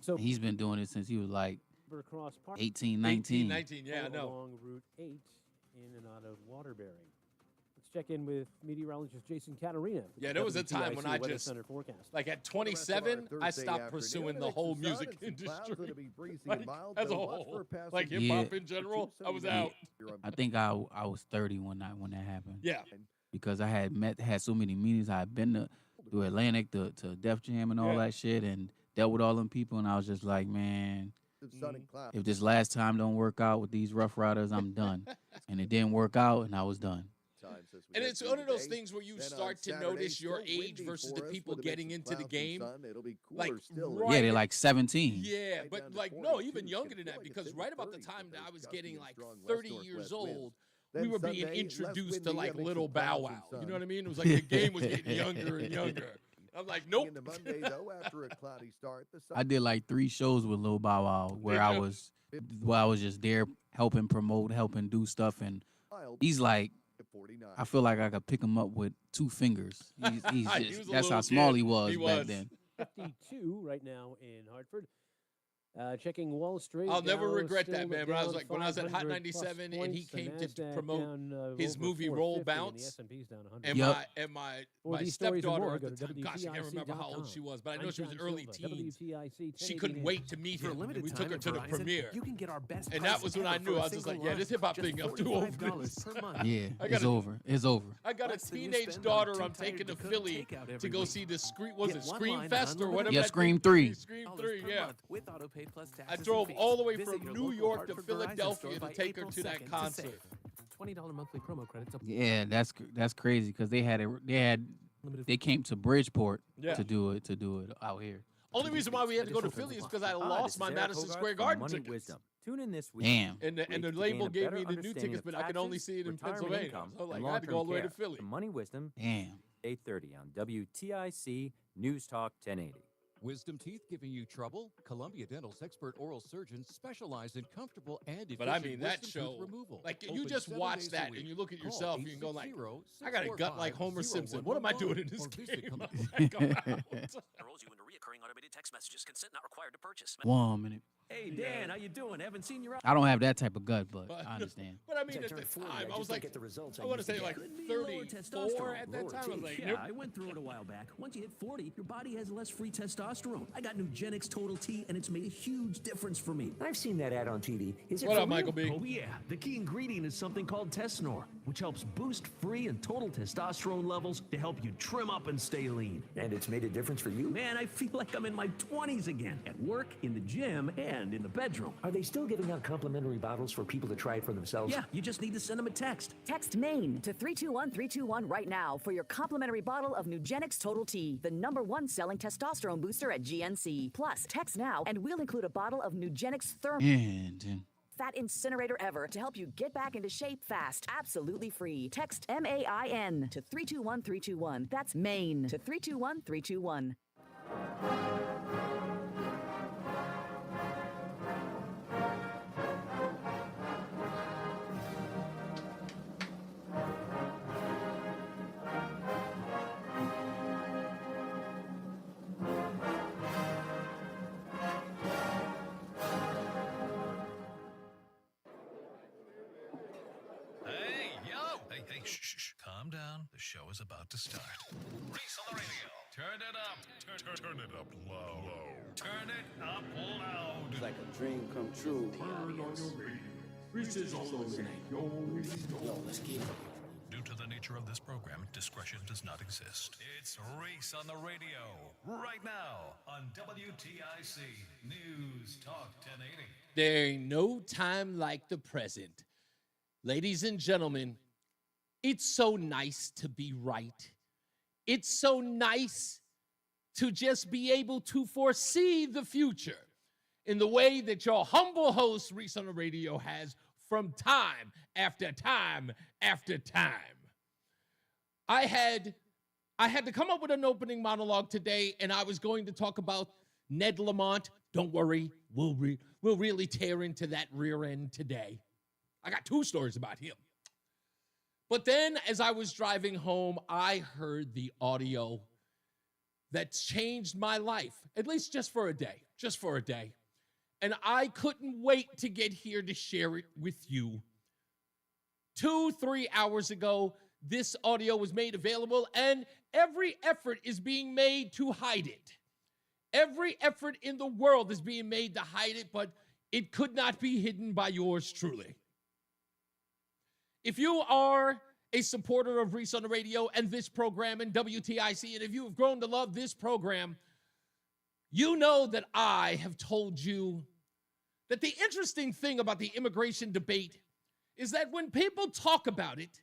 So He's been doing it since he was like across Park 18, 18, 19. 19. Yeah, I know. along Route 8 in and out of Waterbury. Let's check in with meteorologist Jason Catarina. Yeah, there was a time when I Weather just, Center forecast. like at 27, I stopped pursuing the whole music industry. Like, as a whole. Like hip hop in general, I was out. I think I was 30 when that happened. Yeah. Because I had so many meetings. I had been to Atlantic to Def Jam and all that shit, and dealt with all them people, and I was just like, man, if this last time don't work out with these Rough Riders, I'm done. And it didn't work out, and I was done. And it's one of those things where you start to notice your age versus the people getting into the game. Like, Yeah, they're like 17. Yeah, but like, no, even younger than that, because right about the time that I was getting like 30 years old, we were being introduced to like Little Bow Wow. You know what I mean? It was like the game was getting younger and younger. I'm like, nope. I did like 3 shows with Lil Bow Wow where I was just there helping promote, helping do stuff, and he's like, I feel like I could pick him up with 2 fingers. He's just, that's how small he was back then. 52 right now in Hartford. Checking Wall Street. I'll never Dow regret that, still man. But I was down like, when I was at Hot 500 97 plus and he points, the came to NASDAQ promote down, his over movie Roll 450, and Bounce, the S&P's down 100. and Yep. my these stories and stepdaughter more, at go the to time, gosh, I can't remember how old she was, but I know she was I'm early John teens. Silva, WTIC She 1080 couldn't news. wait to meet For a him. limited And we time took her at to the Verizon, premiere. you can get our best And that was when I prices knew. ever I was for a just like, single yeah, line. this hip hop Just thing, I'm too old for $45 this. per month. Yeah, I it's gotta- over. It's over. I got a Less than you teenage spend daughter. on I'm too taking to tired to cook Philly takeout to every go week. see the Scream Get one Scream line Fest or unlimited whatever. Yeah, that Scream thing- 3. Scream $3 3, per yeah. month with autopay plus I taxes drove and fees. all the way Visit from your New local York to Hartford Verizon Philadelphia store to by take her April to that 2nd concert. save. $20 monthly promo credits. Yeah, that's crazy because they came to Bridgeport Yeah. to do it out here. Only reason why we had to go to Philly is because I lost my Madison Square Garden tickets. Tune in this week. Damn. And the label gave me the new tickets, but I could only see it in Pennsylvania. So like, I had to go all the way to Philly. Money Wisdom, Damn. 8:30 on WTIC News Talk 1080. Wisdom Teeth giving you trouble? Columbia Dental's expert oral surgeons specialize in comfortable and efficient But I mean, that wisdom show, tooth removal. like, you Open just 7 watch days a that week. and you look at Call yourself and you go like, 860-645-0111 I got a gut like Homer Simpson. What am I doing in this or visit game? Columbia- Enrolls you into recurring automated text messages. Consent not required to purchase. 1 minute. Hey, Dan, how you doing? Haven't seen you. I don't have that type of gut, but I understand. But I mean, at the time, I was like, I want to say like 34 at that time. I was like, Yeah, nope. I went through it a while back. Once you hit 40, your body has less free testosterone. I got Nugenix Total T, and it's made a huge difference for me. I've seen that ad on TV. Is it What for up, real? Michael B? Oh yeah, the key ingredient is something called Tesnor, which helps boost free and total testosterone levels to help you trim up and stay lean. And it's made a difference for you? Man, I feel like I'm in my 20s again, at work, in the gym, and in the bedroom. Are they still giving out complimentary bottles for people to try it for themselves? Yeah, you just need to send them a text. Text MAIN to 321321 right now for your complimentary bottle of Nugenix Total T, the #1 selling testosterone booster at GNC. Plus, text now and we'll include a bottle of Nugenix Therm And Fat Incinerator Ever to help you get back into shape fast, absolutely free. Text MAIN to 321321. That's MAIN to 321321. Hey, yo! Hey, shh. Calm down. The show is about to start. Reese on the radio. Turn it up. Turn it up low. Turn it up loud. It's like a dream come true. Reese's on the radio. Yo, let's get it. Due to the nature of this program, discretion does not exist. It's Reese on the radio. Right now on WTIC News Talk 1080. There ain't no time like the present. Ladies and gentlemen, it's so nice to be right. It's so nice to just be able to foresee the future in the way that your humble host, Reese on the radio, has from time after time after time. I had to come up with an opening monologue today, and I was going to talk about Ned Lamont. Don't worry, we'll really tear into that rear end today. I got 2 stories about him. But then as I was driving home, I heard the audio that's changed my life, at least just for a day. And I couldn't wait to get here to share it with you. 2-3 hours ago, this audio was made available, and every effort is being made to hide it. Every effort in the world is being made to hide it, but it could not be hidden by yours truly. If you are a supporter of Reese on the Radio and this program and WTIC, and if you have grown to love this program, you know that I have told you that the interesting thing about the immigration debate is that when people talk about it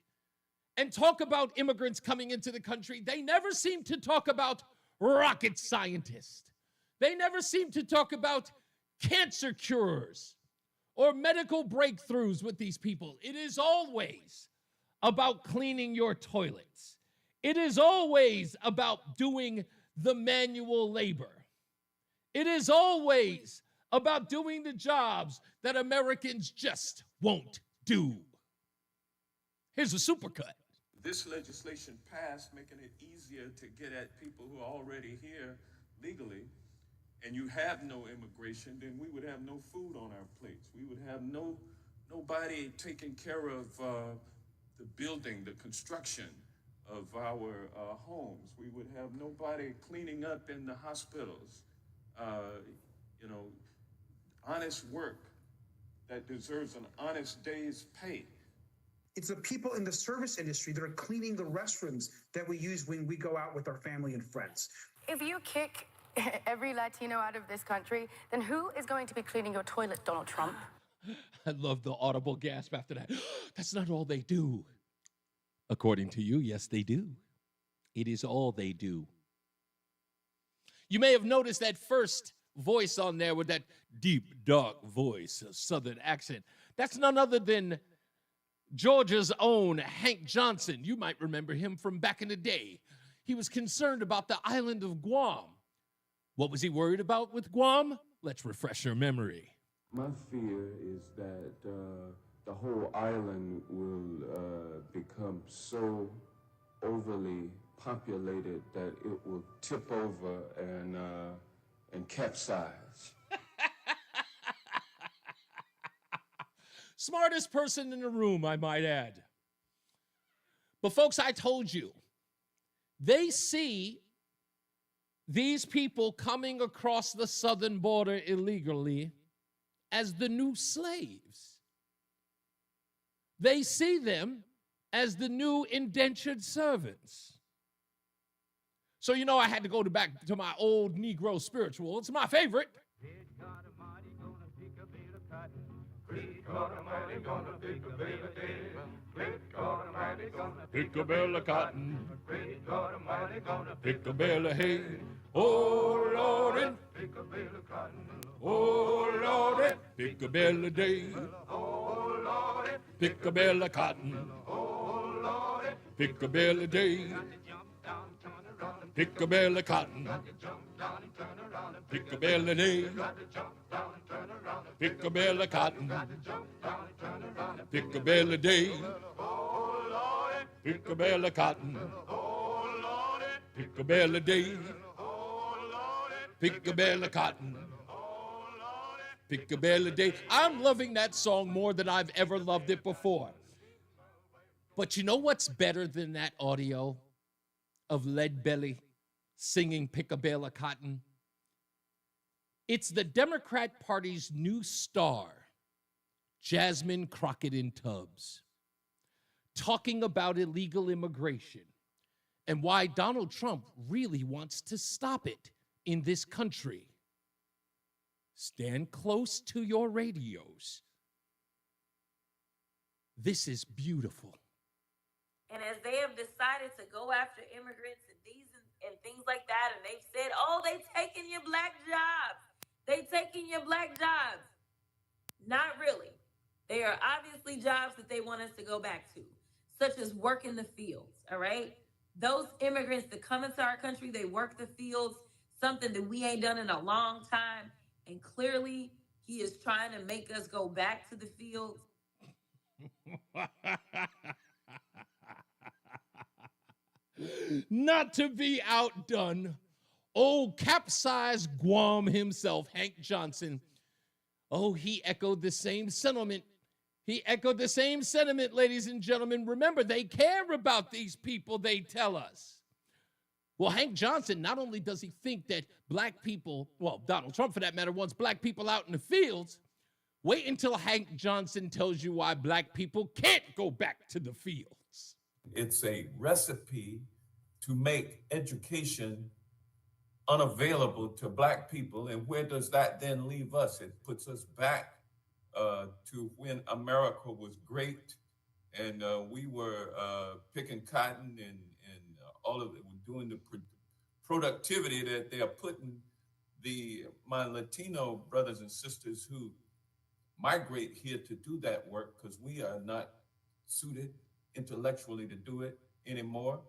and talk about immigrants coming into the country, they never seem to talk about rocket scientists. They never seem to talk about cancer cures or medical breakthroughs with these people. It is always about cleaning your toilets. It is always about doing the manual labor. It is always about doing the jobs that Americans just won't do. Here's a supercut. This legislation passed, making it easier to get at people who are already here legally, and you have no immigration, then we would have no food on our plates. We would have nobody taking care of the building, the construction of our homes. We would have nobody cleaning up in the hospitals. Honest work that deserves an honest day's pay. It's the people in the service industry that are cleaning the restrooms that we use when we go out with our family and friends. If you kick every Latino out of this country, then who is going to be cleaning your toilet, Donald Trump? I love the audible gasp after that. That's not all they do. According to you, yes, they do. It is all they do. You may have noticed that first voice on there with that deep, dark voice, a southern accent. That's none other than Georgia's own Hank Johnson. You might remember him from back in the day. He was concerned about the island of Guam. What was he worried about with Guam? Let's refresh your memory. My fear is that the whole island will become so overly populated that it will tip over and capsize. Smartest person in the room, I might add. But folks, I told you, they see these people coming across the southern border illegally as the new slaves. They see them as the new indentured servants. So, I had to go back to my old Negro spiritual. It's my favorite. Pick a bale of cotton, pick a bale of hay. Oh, Lordy, pick a bale of cotton. Oh, Lordy, pick a bale of day. Oh, Lordy, pick a bale of cotton. Oh, Lordy, pick a bale of day. Pick a bale of cotton. Pick a bale of day. Pick a bale of cotton. Pick a bale of day. Pick a bale of cotton. Pick a bale of day. Pick a bale of cotton. Pick a bale of day. I'm loving that song more than I've ever loved it before. But you know what's better than that audio of Lead Belly singing Pick a Bale of Cotton? It's the Democrat Party's new star, Jasmine Crockett in Tubbs, talking about illegal immigration and why Donald Trump really wants to stop it in this country. Stand close to your radios. This is beautiful. And as they have decided to go after immigrants and things like that, and they've said, oh, they taking your black jobs. They taking your black jobs. Not really. They are obviously jobs that they want us to go back to, such as work in the fields, all right? Those immigrants that come into our country, they work the fields, something that we ain't done in a long time. And clearly, he is trying to make us go back to the fields. Not to be outdone, Old capsized Guam himself, Hank Johnson. Oh, he echoed the same sentiment. He echoed the same sentiment, ladies and gentlemen. Remember, they care about these people, they tell us. Well, Hank Johnson, not only does he think that black people, well, Donald Trump for that matter, wants black people out in the fields, wait until Hank Johnson tells you why black people can't go back to the fields. It's a recipe to make education unavailable to black people. And where does that then leave us? It puts us back to when America was great and we were picking cotton and all of it, doing the productivity that they are putting my Latino brothers and sisters who migrate here to do that work, because we are not suited intellectually to do it anymore.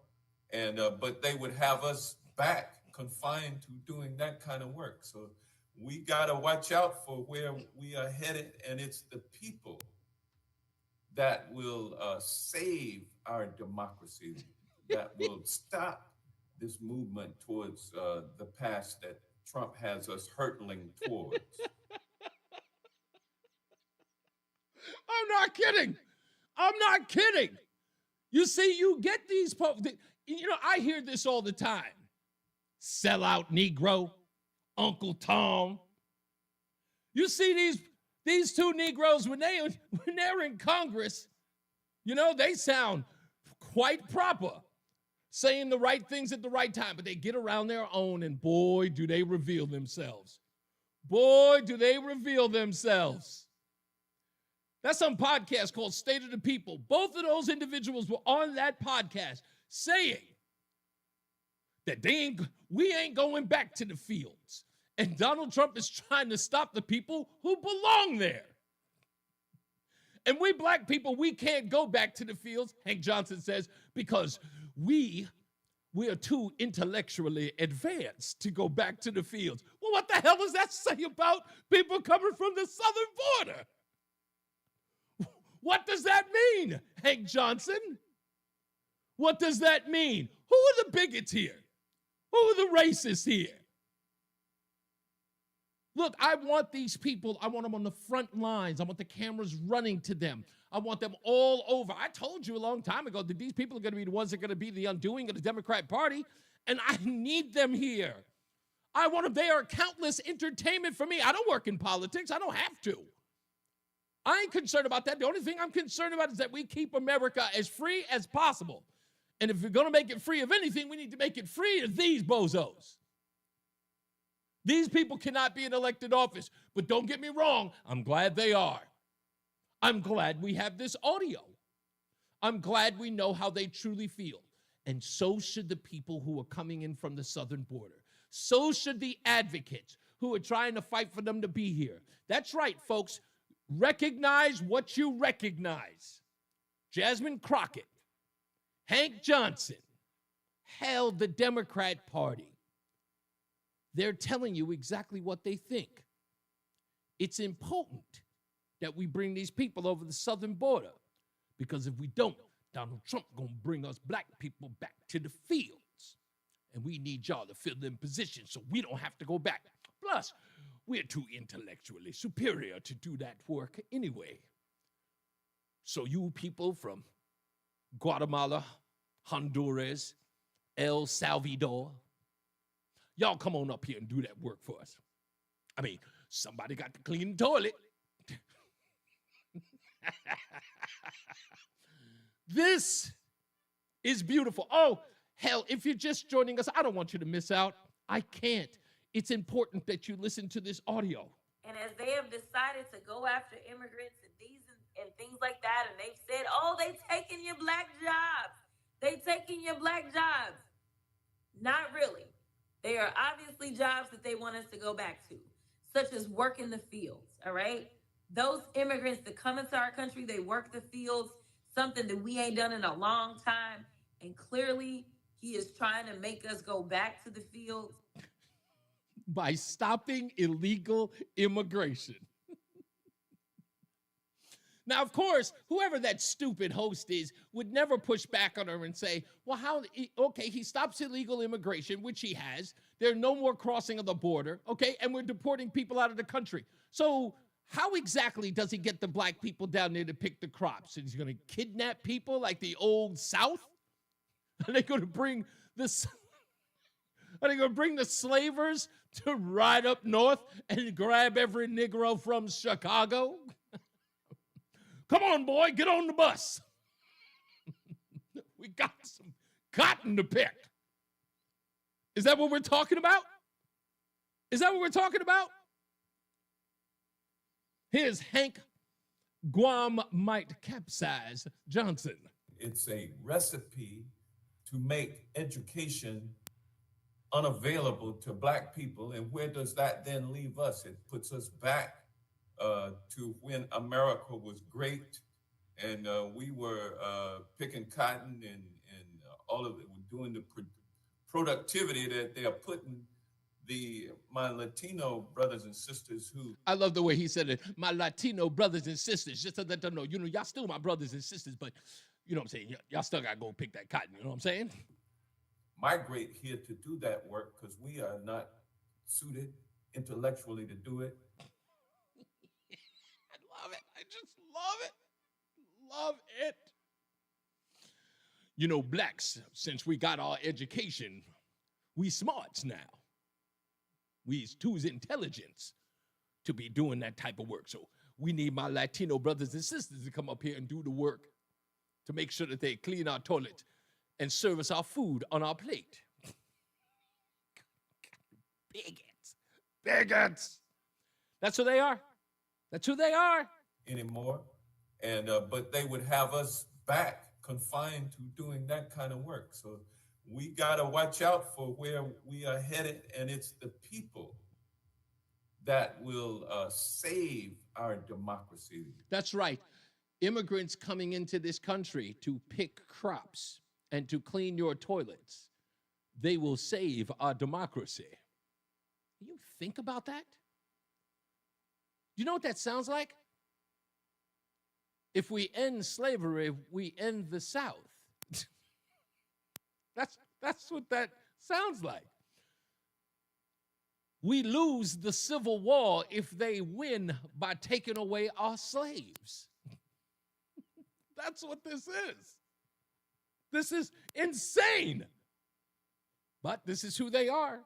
And but they would have us back confined to doing that kind of work. So we got to watch out for where we are headed, and it's the people that will save our democracy, that will stop this movement towards the past that Trump has us hurtling towards. I'm not kidding. I'm not kidding. You see, you get these, I hear this all the time. Sellout Negro, Uncle Tom. You see these two Negroes, when they're in Congress, they sound quite proper, saying the right things at the right time, but they get around their own, and boy, do they reveal themselves. Boy, do they reveal themselves. That's some podcast called State of the People. Both of those individuals were on that podcast saying that we ain't going back to the fields. And Donald Trump is trying to stop the people who belong there. And we black people, we can't go back to the fields, Hank Johnson says, because we are too intellectually advanced to go back to the fields. Well, what the hell does that say about people coming from the southern border? What does that mean, Hank Johnson? What does that mean? Who are the bigots here? Who are the racists here? Look, I want these people, I want them on the front lines. I want the cameras running to them. I want them all over. I told you a long time ago that these people are going to be the ones that are going to be the undoing of the Democrat Party, and I need them here. I want them. They are countless entertainment for me. I don't work in politics. I don't have to. I ain't concerned about that. The only thing I'm concerned about is that we keep America as free as possible. And if we're going to make it free of anything, we need to make it free of these bozos. These people cannot be in elected office. But don't get me wrong, I'm glad they are. I'm glad we have this audio. I'm glad we know how they truly feel. And so should the people who are coming in from the southern border. So should the advocates who are trying to fight for them to be here. That's right, folks. Recognize what you recognize. Jasmine Crockett, Hank Johnson, hell, the Democrat Party. They're telling you exactly what they think. It's important that we bring these people over the southern border, because if we don't, Donald Trump gonna bring us black people back to the fields. And we need y'all to fill them positions so we don't have to go back. Plus, we're too intellectually superior to do that work anyway. So you people from Guatemala, Honduras, El Salvador, y'all come on up here and do that work for us. I mean, somebody got to clean the toilet. This is beautiful. Oh, hell, if you're just joining us, I don't want you to miss out. I can't. It's important that you listen to this audio. And as they have decided to go after immigrants and things like that, and they've said, oh, they taking your black jobs. They taking your black jobs. Not really. They are obviously jobs that they want us to go back to, such as work in the fields, all right? Those immigrants that come into our country, they work the fields, something that we ain't done in a long time. And clearly, he is trying to make us go back to the fields. By stopping illegal immigration. Now, of course, whoever that stupid host is would never push back on her and say, well, okay, he stops illegal immigration, which he has. There are no more crossing of the border, okay, and we're deporting people out of the country. So how exactly does he get the black people down there to pick the crops? Is he going to kidnap people like the old South? Are they going to bring this? Are they going to bring the slavers to ride up north and grab every Negro from Chicago? Come on, boy, get on the bus. We got some cotton to pick. Is that what we're talking about? Is that what we're talking about? Here's Hank Guam might capsize Johnson. It's a recipe to make education unavailable to black people. And where does that then leave us? It puts us back to when America was great and we were picking cotton and all of it, doing the productivity that they are putting my Latino brothers and sisters who... I love the way he said it. My Latino brothers and sisters, just to let them know, y'all still my brothers and sisters, but you know what I'm saying? Y'all still got to go pick that cotton, you know what I'm saying? Migrate here to do that work because we are not suited intellectually to do it. I love it. I just love it. Love it. You know, blacks, since we got our education, we smarts now. We's too's intelligence to be doing that type of work. So we need my Latino brothers and sisters to come up here and do the work to make sure that they clean our toilets and serve us our food on our plate. Bigots. Bigots. That's who they are. That's who they are. Anymore. And but they would have us back confined to doing that kind of work. So we got to watch out for where we are headed, and it's the people that will save our democracy. That's right. Immigrants coming into this country to pick crops and to clean your toilets, they will save our democracy. You think about that? You know what that sounds like? If we end slavery, we end the South. That's what that sounds like. We lose the Civil War if they win by taking away our slaves. That's what this is. This is insane. But this is who they are.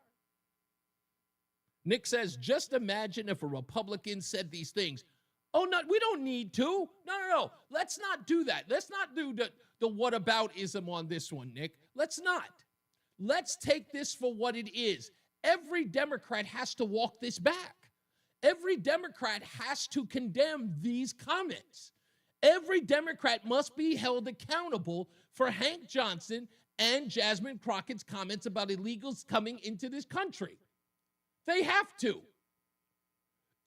Nick says, just imagine if a Republican said these things. Oh, no, we don't need to. No. Let's not do that. Let's not do the whataboutism on this one, Nick. Let's not. Let's take this for what it is. Every Democrat has to walk this back. Every Democrat has to condemn these comments. Every Democrat must be held accountable for Hank Johnson and Jasmine Crockett's comments about illegals coming into this country. They have to.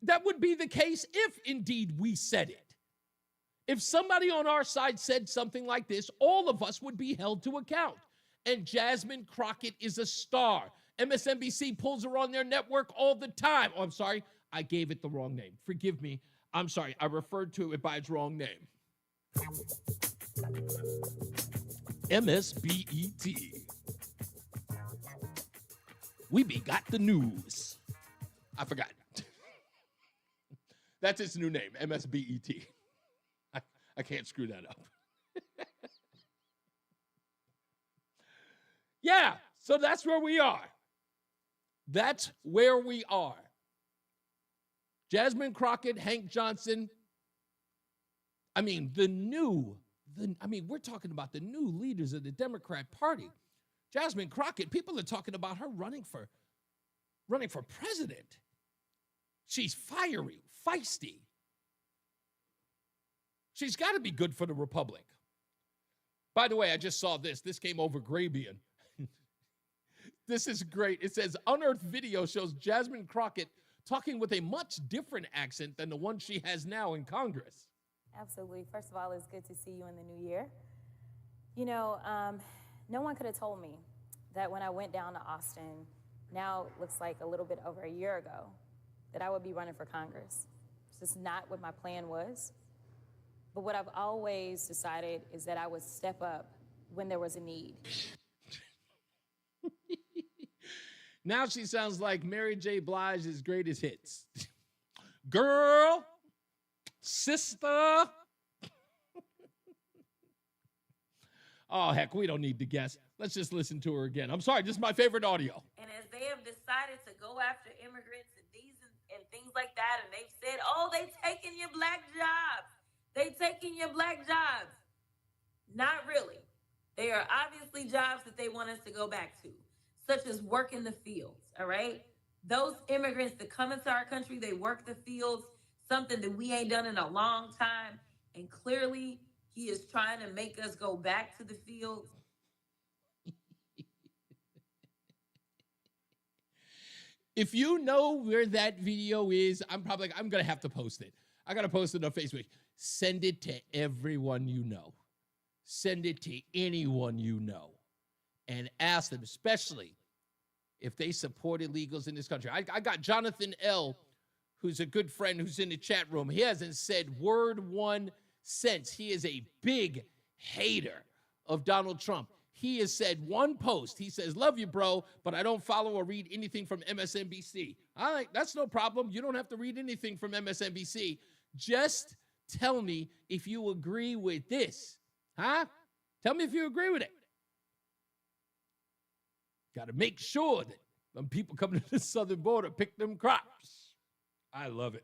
That would be the case if indeed we said it. If somebody on our side said something like this, all of us would be held to account. And Jasmine Crockett is a star. MSNBC pulls her on their network all the time. Oh, I'm sorry. I gave it the wrong name. Forgive me. I'm sorry. I referred to it by its wrong name. MSBET. We got the news. I forgot. That's its new name, MSBET. I can't screw that up. Yeah, so that's where we are. That's where we are. Jasmine Crockett, Hank Johnson. I mean, we're talking about the new leaders of the Democrat Party. Jasmine Crockett, people are talking about her running for president. She's fiery, feisty. She's got to be good for the Republic. By the way, I just saw this. This came over Grabian. This is great. It says, unearthed video shows Jasmine Crockett talking with a much different accent than the one she has now in Congress. Absolutely. First of all, it's good to see you in the new year. You know, no one could have told me that when I went down to Austin, now it looks like a little bit over a year ago, that I would be running for Congress. It's just not what my plan was. But what I've always decided is that I would step up when there was a need. Now she sounds like Mary J. Blige's greatest hits. Girl, sister. Oh, heck, we don't need to guess. Let's just listen to her again. I'm sorry, this is my favorite audio. And as they have decided to go after immigrants and things like that, and they've said, oh, they taking your black jobs. They taking your black jobs. Not really. They are obviously jobs that they want us to go back to, such as work in the fields, all right? Those immigrants that come into our country, they work the fields, something that we ain't done in a long time. And clearly, he is trying to make us go back to the fields. If you know where that video is, I'm going to have to post it. I got to post it on Facebook. Send it to everyone you know. Send it to anyone you know. And ask them, especially if they support illegals in this country. I got Jonathan L., who's a good friend who's in the chat room. He hasn't said word one since. He is a big hater of Donald Trump. He has said one post. He says, love you, bro, but I don't follow or read anything from MSNBC. All right, that's no problem. You don't have to read anything from MSNBC. Just tell me if you agree with this. Huh? Tell me if you agree with it. Got to make sure that when people come to the southern border, pick them crops. I love it.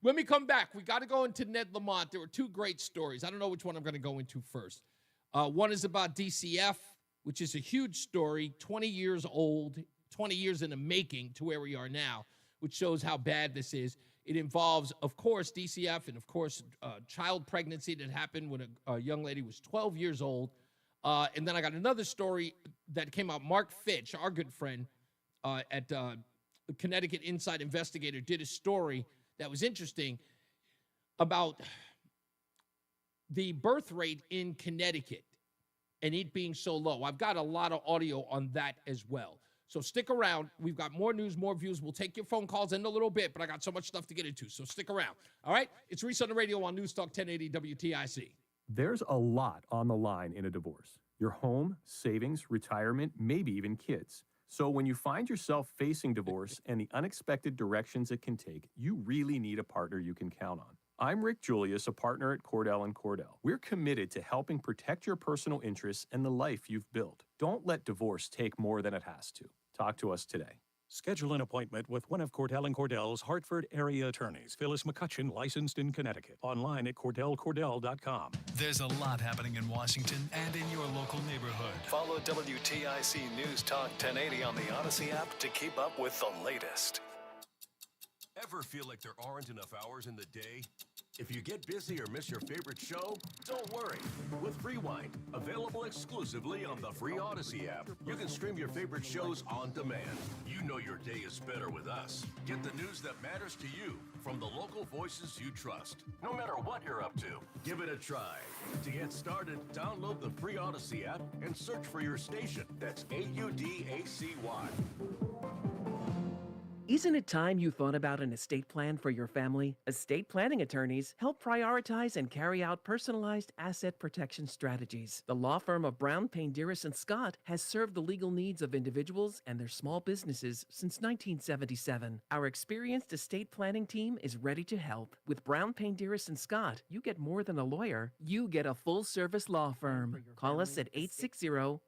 When we come back, we got to go into Ned Lamont. There were two great stories. I don't know which one I'm going to go into first. One is about DCF, which is a huge story, 20 years old, 20 years in the making to where we are now, which shows how bad this is. It involves, of course, DCF and, of course, child pregnancy that happened when a young lady was 12 years old. And then I got another story that came out. Mark Fitch, our good friend at Connecticut Inside Investigator, did a story that was interesting about the birth rate in Connecticut and it being so low. I've got a lot of audio on that as well. So stick around. We've got more news, more views. We'll take your phone calls in a little bit, but I got so much stuff to get into. So stick around. All right? It's Reese on the radio on NewsTalk 1080 WTIC. There's a lot on the line in a divorce. Your home, savings, retirement, maybe even kids. So when you find yourself facing divorce and the unexpected directions it can take, you really need a partner you can count on. I'm Rick Julius, a partner at Cordell & Cordell. We're committed to helping protect your personal interests and the life you've built. Don't let divorce take more than it has to. Talk to us today. Schedule an appointment with one of Cordell & Cordell's Hartford area attorneys. Phyllis McCutcheon, licensed in Connecticut. Online at CordellCordell.com. There's a lot happening in Washington and in your local neighborhood. Follow WTIC News Talk 1080 on the Odyssey app to keep up with the latest. Ever feel like there aren't enough hours in the day? If you get busy or miss your favorite show, don't worry. With Rewind, available exclusively on the free Odyssey app, you can stream your favorite shows on demand. You know your day is better with us. Get the news that matters to you from the local voices you trust. No matter what you're up to, give it a try. To get started, download the free Odyssey app and search for your station. That's AUDACY. Isn't it time you thought about an estate plan for your family? Estate planning attorneys help prioritize and carry out personalized asset protection strategies. The law firm of Brown, Payne, Dearest & Scott has served the legal needs of individuals and their small businesses since 1977. Our experienced estate planning team is ready to help. With Brown, Payne, Dearest & Scott, you get more than a lawyer. You get a full-service law firm. Call us at 860-CALL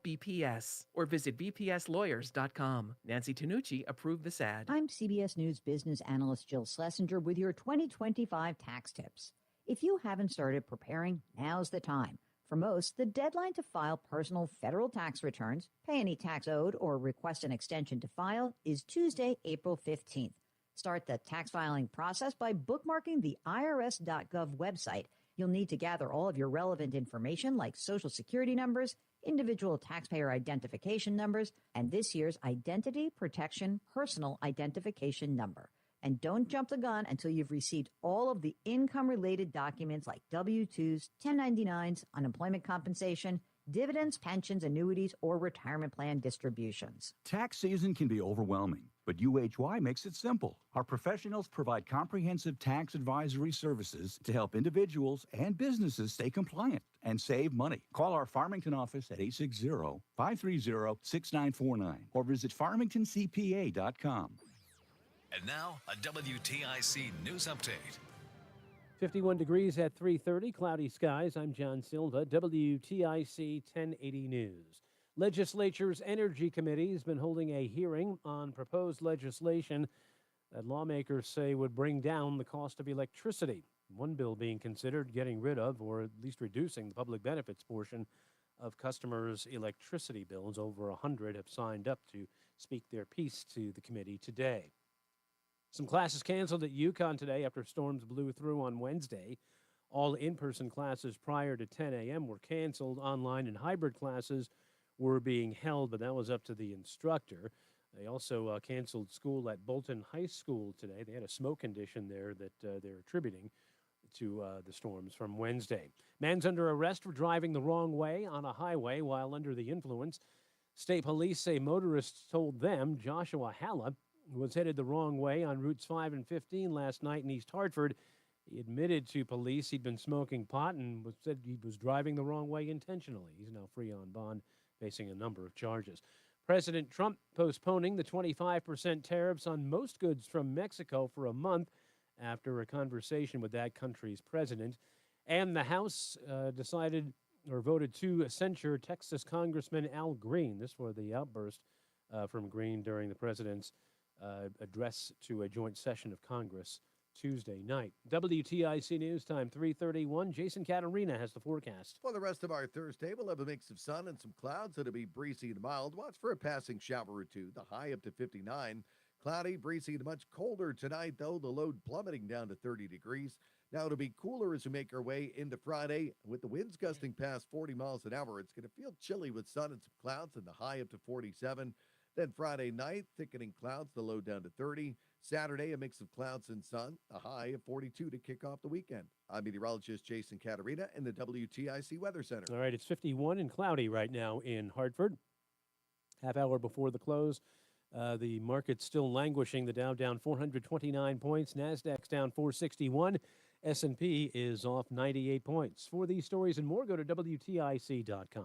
BPS or visit bpslawyers.com. Nancy Tanucci approved this ad. I'm CBS News business analyst Jill Schlesinger with your 2025 tax tips. If you haven't started preparing, now's the time. For most, the deadline to file personal federal tax returns, pay any tax owed, or request an extension to file is Tuesday, April 15th. Start the tax filing process by bookmarking the irs.gov website. You'll need to gather all of your relevant information like Social Security numbers, individual taxpayer identification numbers, and this year's Identity Protection Personal Identification Number. And don't jump the gun until you've received all of the income-related documents like W-2s, 1099s, unemployment compensation, dividends, pensions, annuities, or retirement plan distributions. Tax season can be overwhelming. But UHY makes it simple. Our professionals provide comprehensive tax advisory services to help individuals and businesses stay compliant and save money. Call our Farmington office at 860-530-6949 or visit farmingtoncpa.com. And now, a WTIC news update. 51 degrees at 3:30, cloudy skies. I'm John Silva, WTIC 1080 News. Legislature's Energy Committee has been holding a hearing on proposed legislation that lawmakers say would bring down the cost of electricity. One bill being considered getting rid of, or at least reducing, the public benefits portion of customers' electricity bills. Over 100 have signed up to speak their piece to the committee today. Some classes canceled at UConn today after storms blew through on Wednesday. All in-person classes prior to 10 a.m. were canceled. Online and hybrid classes were being held, but that was up to the instructor. They also canceled school at Bolton High School today. They had a smoke condition there that they're attributing to the storms from Wednesday. Man's under arrest for driving the wrong way on a highway while under the influence. State police say motorists told them Joshua Halla was headed the wrong way on routes 5 and 15 last night in East Hartford. He admitted to police he'd been smoking pot and said he was driving the wrong way intentionally. He's now free on bond, facing a number of charges. President Trump postponing the 25% tariffs on most goods from Mexico for a month after a conversation with that country's president. And the House decided or voted to censure Texas Congressman Al Green. This for the outburst from Green during the president's address to a joint session of Congress Tuesday night. WTIC News Time 3:31. Jason Caterina has the forecast. For the rest of our Thursday, we'll have a mix of sun and some clouds. It'll be breezy and mild. Watch for a passing shower or two. The high up to 59. Cloudy, breezy, and much colder tonight, though. The low plummeting down to 30 degrees. Now it'll be cooler as we make our way into Friday. With the winds gusting past 40 miles an hour, it's going to feel chilly with sun and some clouds, and the high up to 47. Then Friday night, thickening clouds, the low down to 30. Saturday, a mix of clouds and sun, a high of 42 to kick off the weekend. I'm meteorologist Jason Caterina in the WTIC Weather Center. All right, it's 51 and cloudy right now in Hartford. Half hour before the close, the market's still languishing. The Dow down 429 points. NASDAQ's down 461. S&P is off 98 points. For these stories and more, go to WTIC.com.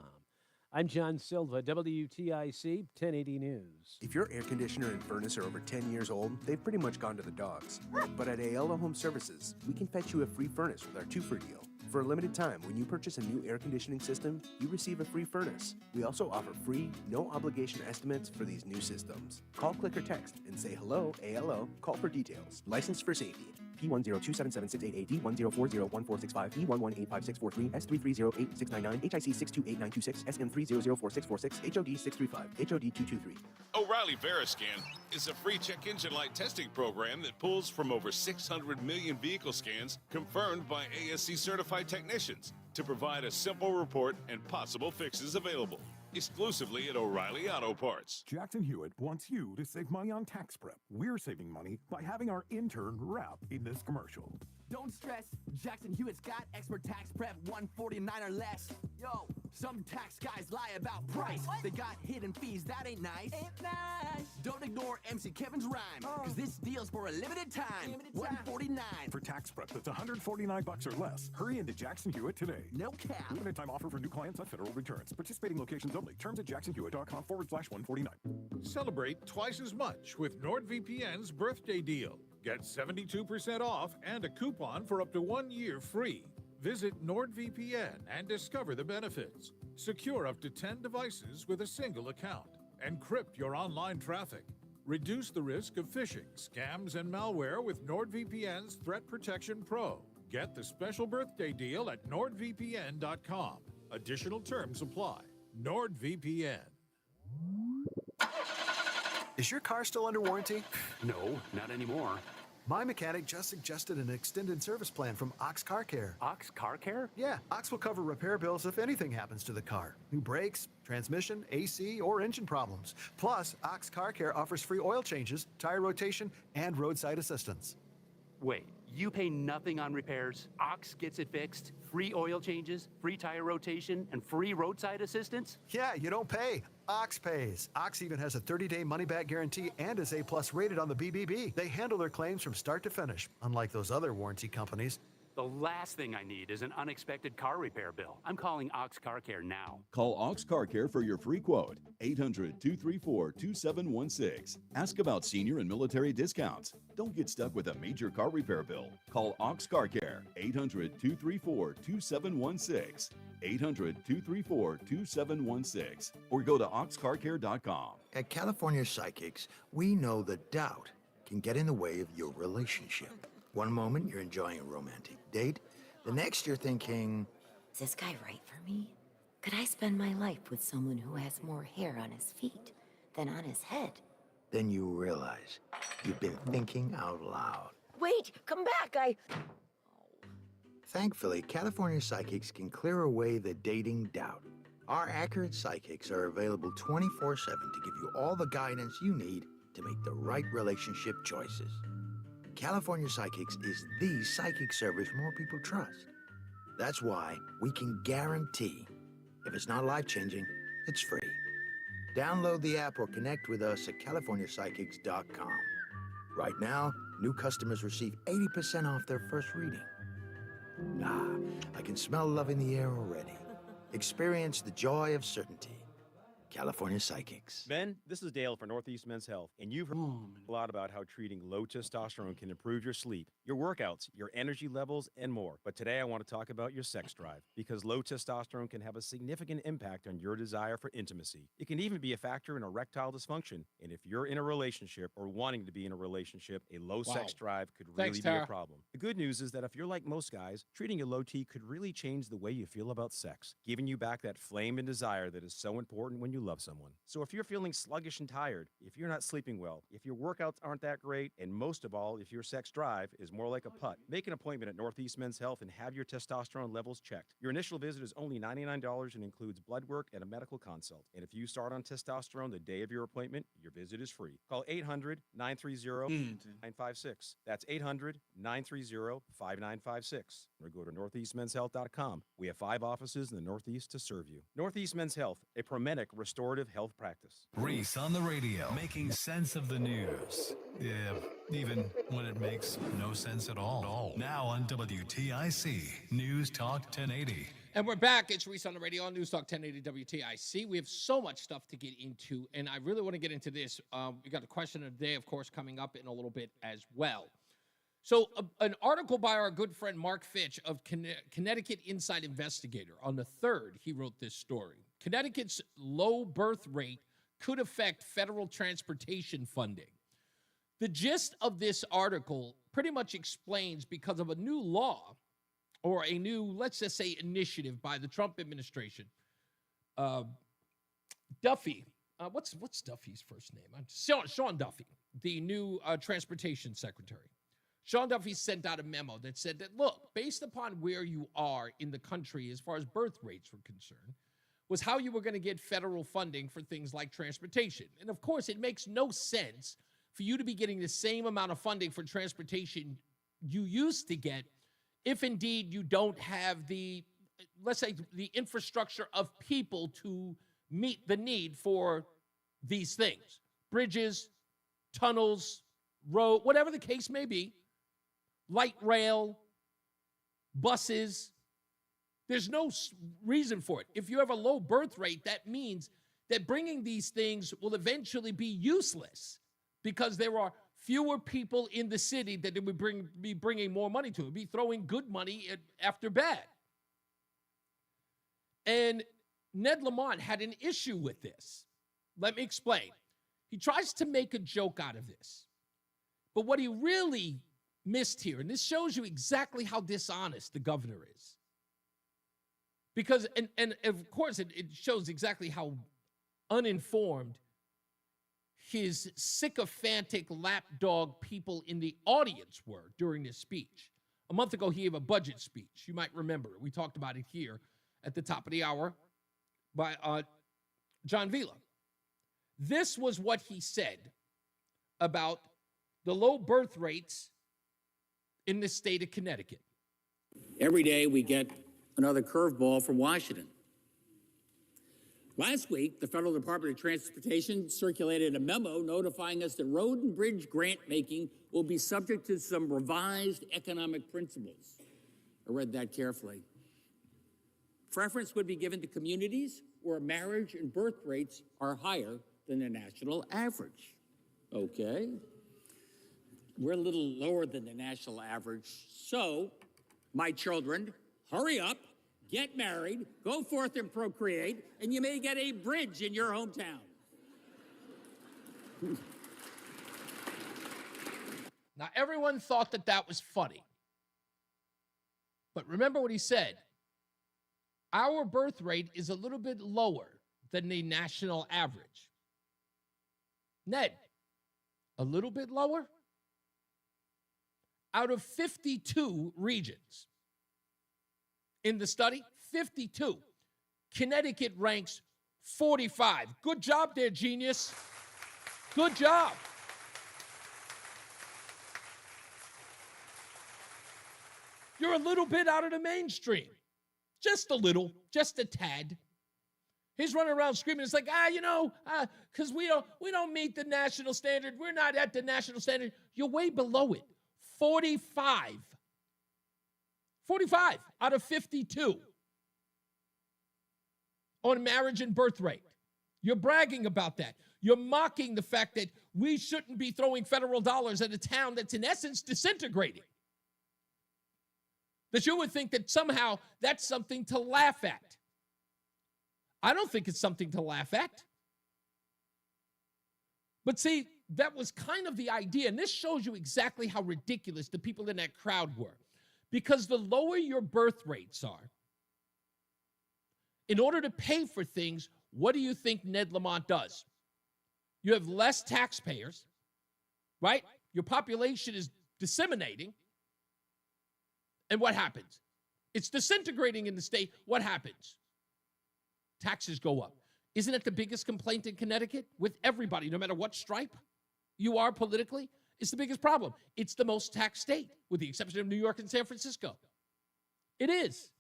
I'm John Silva, WTIC 1080 News. If your air conditioner and furnace are over 10 years old, they've pretty much gone to the dogs. But at Ayala Home Services, we can fetch you a free furnace with our 2-for deal. For a limited time, when you purchase a new air conditioning system, you receive a free furnace. We also offer free, no-obligation estimates for these new systems. Call, click, or text and say hello, ALO. Call for details. Licensed for safety. P102776688, D1040145, D1185643, S3308699, HIC 628926, SM3004646, HOD 635, HOD 223. O'Reilly Veriscan is a free check engine light testing program that pulls from over 600 million vehicle scans confirmed by ASC certified technicians to provide a simple report and possible fixes available exclusively at O'Reilly Auto Parts. Jackson Hewitt wants you to save money on tax prep. We're saving money by having our intern rap in this commercial. Don't stress, Jackson Hewitt's got expert tax prep 149 or less. Yo, some tax guys lie about price. They got hidden fees, that ain't nice. Ain't nice. Don't ignore MC Kevin's rhyme, cause this deal's for a limited time. 149. For tax prep that's $149 or less, hurry into Jackson Hewitt today. No cap. Limited time offer for new clients on federal returns. Participating locations only. Terms at jacksonhewitt.com/149. Celebrate twice as much with NordVPN's birthday deal. Get 72% off and a coupon for up to 1 year free. Visit NordVPN and discover the benefits. Secure up to 10 devices with a single account. Encrypt your online traffic. Reduce the risk of phishing, scams, and malware with NordVPN's Threat Protection Pro. Get the special birthday deal at NordVPN.com. Additional terms apply. NordVPN. Is your car still under warranty? No, not anymore. My mechanic just suggested an extended service plan from Ox Car Care. Ox Car Care? Yeah, Ox will cover repair bills if anything happens to the car. New brakes, transmission, AC, or engine problems. Plus, Ox Car Care offers free oil changes, tire rotation, and roadside assistance. Wait, you pay nothing on repairs? Ox gets it fixed? Free oil changes, free tire rotation, and free roadside assistance? Yeah, you don't pay. Ox pays. Ox even has a 30-day money-back guarantee and is A+ rated on the BBB. They handle their claims from start to finish, unlike those other warranty companies. The last thing I need is an unexpected car repair bill. I'm calling Ox Car Care now. Call Ox Car Care for your free quote. 800-234-2716. Ask about senior and military discounts. Don't get stuck with a major car repair bill. Call Ox Car Care. 800-234-2716. 800-234-2716. Or go to oxcarcare.com. At California Psychics, we know that doubt can get in the way of your relationship. One moment you're enjoying a romantic date, the next you're thinking, is this guy right for me? Could I spend my life with someone who has more hair on his feet than on his head? then you realize you've been thinking out loud. Wait, come back, Thankfully, California Psychics can clear away the dating doubt. Our accurate psychics are available 24/7 to give you all the guidance you need to make the right relationship choices. California Psychics is the psychic service more people trust. That's why we can guarantee if it's not life-changing, it's free. Download the app or connect with us at californiapsychics.com. Right now, new customers receive 80% off their first reading. I can smell love in the air already. Experience the joy of certainty. California Psychics. Ben, this is Dale for Northeast Men's Health, and you've heard a lot about how treating low testosterone can improve your sleep, your workouts, your energy levels, and more. But today I want to talk about your sex drive, because low testosterone can have a significant impact on your desire for intimacy. It can even be a factor in erectile dysfunction, and if you're in a relationship or wanting to be in a relationship, a low sex drive could really be a problem. The good news is that if you're like most guys, treating a low T could really change the way you feel about sex, giving you back that flame and desire that is so important when you love someone. So if you're feeling sluggish and tired, if you're not sleeping well, if your workouts aren't that great, and most of all, if your sex drive is more like a putt, make an appointment at Northeast Men's Health and have your testosterone levels checked. Your initial visit is only $99 and includes blood work and a medical consult. And if you start on testosterone the day of your appointment, your visit is free. Call 800-930-5956. That's 800-930-5956. Or go to northeastmenshealth.com. We have 5 offices in the Northeast to serve you. Northeast Men's Health, a Promenic restorative health practice. Reese on the radio, making sense of the news. Yeah, even when it makes no sense at all. Now on WTIC, News Talk 1080. And we're back. It's Reese on the radio on News Talk 1080 WTIC. We have so much stuff to get into, and I really want to get into this. We got the question of the day, of course, coming up in a little bit as well. So an article by our good friend Mark Fitch of Connecticut Inside Investigator. On the 3rd, he wrote this story. Connecticut's low birth rate could affect federal transportation funding. The gist of this article pretty much explains, because of a new law or a new, let's just say, initiative by the Trump administration, Duffy, what's Duffy's first name? Sean Duffy, the new transportation secretary. Sean Duffy sent out a memo that said that, look, based upon where you are in the country as far as birth rates were concerned, was how you were going to get federal funding for things like transportation. And of course, it makes no sense for you to be getting the same amount of funding for transportation you used to get if indeed you don't have the, let's say, the infrastructure of people to meet the need for these things. Bridges, tunnels, road, whatever the case may be, light rail, buses. There's no reason for it. If you have a low birth rate, that means that bringing these things will eventually be useless because there are fewer people in the city that it would be bringing more money to. It would be throwing good money after bad. And Ned Lamont had an issue with this. Let me explain. He tries to make a joke out of this. But what he really missed here, and this shows you exactly how dishonest the governor is. Because, and of course, it shows exactly how uninformed his sycophantic lapdog people in the audience were during this speech. A month ago, he gave a budget speech. You might remember. We talked about it here at the top of the hour by John Vila. This was what he said about the low birth rates in the state of Connecticut. Every day we get another curveball from Washington. Last week, the Federal Department of Transportation circulated a memo notifying us that road and bridge grant making will be subject to some revised economic principles. I read that carefully. Preference would be given to communities where marriage and birth rates are higher than the national average. Okay. We're a little lower than the national average. So, my children, hurry up, get married, go forth and procreate, and you may get a bridge in your hometown. Now, everyone thought that that was funny. But remember what he said. Our birth rate is a little bit lower than the national average. Ned, a little bit lower? Out of 52 regions in the study, 52, Connecticut ranks 45. Good job there, genius. Good job. You're a little bit out of the mainstream. Just a little, just a tad. He's running around screaming. It's like, because we don't meet the national standard. We're not at the national standard. You're way below it. 45. 45 out of 52 on marriage and birth rate. You're bragging about that. You're mocking the fact that we shouldn't be throwing federal dollars at a town that's in essence disintegrating. That you would think that somehow that's something to laugh at. I don't think it's something to laugh at. But see, that was kind of the idea, and this shows you exactly how ridiculous the people in that crowd were. Because the lower your birth rates are, in order to pay for things, what do you think Ned Lamont does? You have less taxpayers, right? Your population is disseminating. And what happens? It's disintegrating in the state. What happens? Taxes go up. Isn't it the biggest complaint in Connecticut with everybody, no matter what stripe you are politically? It's the biggest problem. It's the most taxed state, with the exception of New York and San Francisco. It is.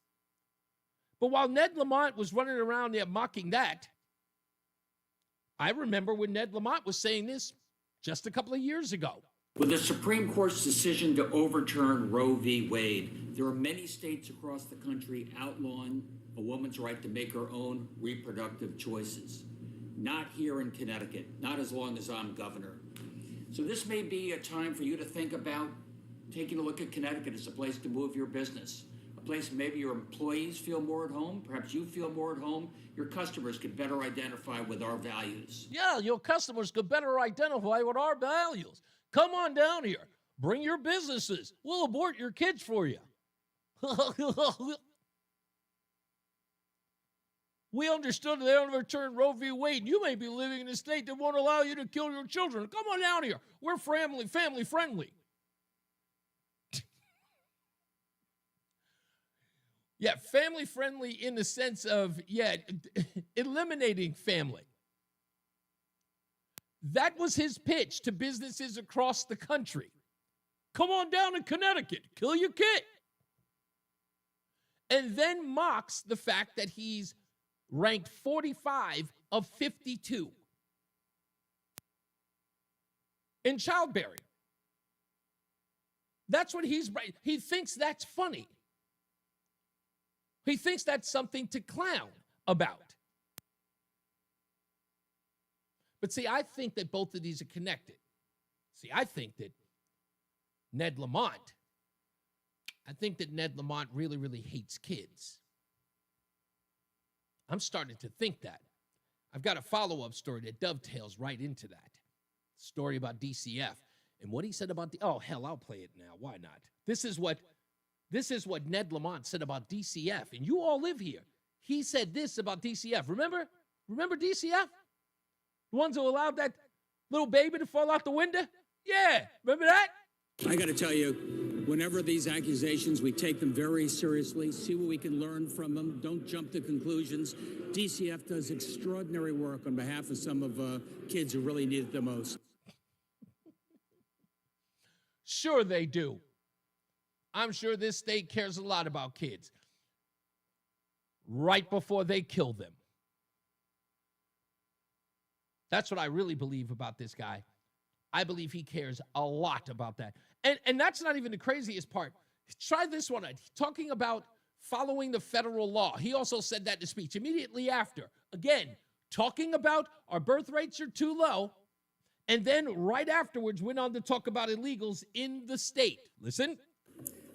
But while Ned Lamont was running around there mocking that, I remember when Ned Lamont was saying this just a couple of years ago. With the Supreme Court's decision to overturn Roe v. Wade, there are many states across the country outlawing a woman's right to make her own reproductive choices. Not here in Connecticut, not as long as I'm governor. So this may be a time for you to think about taking a look at Connecticut as a place to move your business. A place maybe your employees feel more at home, perhaps you feel more at home. Your customers could better identify with our values. Yeah, your customers could better identify with our values. Come on down here. Bring your businesses. We'll abort your kids for you. We understood they overturned Roe v. Wade. You may be living in a state that won't allow you to kill your children. Come on down here. We're family friendly. Yeah, family friendly in the sense of, eliminating family. That was his pitch to businesses across the country. Come on down to Connecticut, kill your kid. And then mocks the fact that he's ranked 45 of 52 in childbearing. That's what he thinks that's funny. He thinks that's something to clown about. But see, I think that both of these are connected. See, I think that Ned Lamont really, really hates kids. I'm starting to think that. I've got a follow-up story that dovetails right into that. Story about DCF. And what he said about I'll play it now. Why not? This is what Ned Lamont said about DCF. And you all live here. He said this about DCF. Remember DCF? The ones who allowed that little baby to fall out the window? Yeah, remember that? I got to tell you, whenever these accusations, we take them very seriously, see what we can learn from them, don't jump to conclusions. DCF does extraordinary work on behalf of some of kids who really need it the most. Sure they do. I'm sure this state cares a lot about kids. Right before they kill them. That's what I really believe about this guy. I believe he cares a lot about that. And that's not even the craziest part. Try this one. Talking about following the federal law. He also said that in the speech immediately after. Again, talking about our birth rates are too low. And then right afterwards went on to talk about illegals in the state. Listen.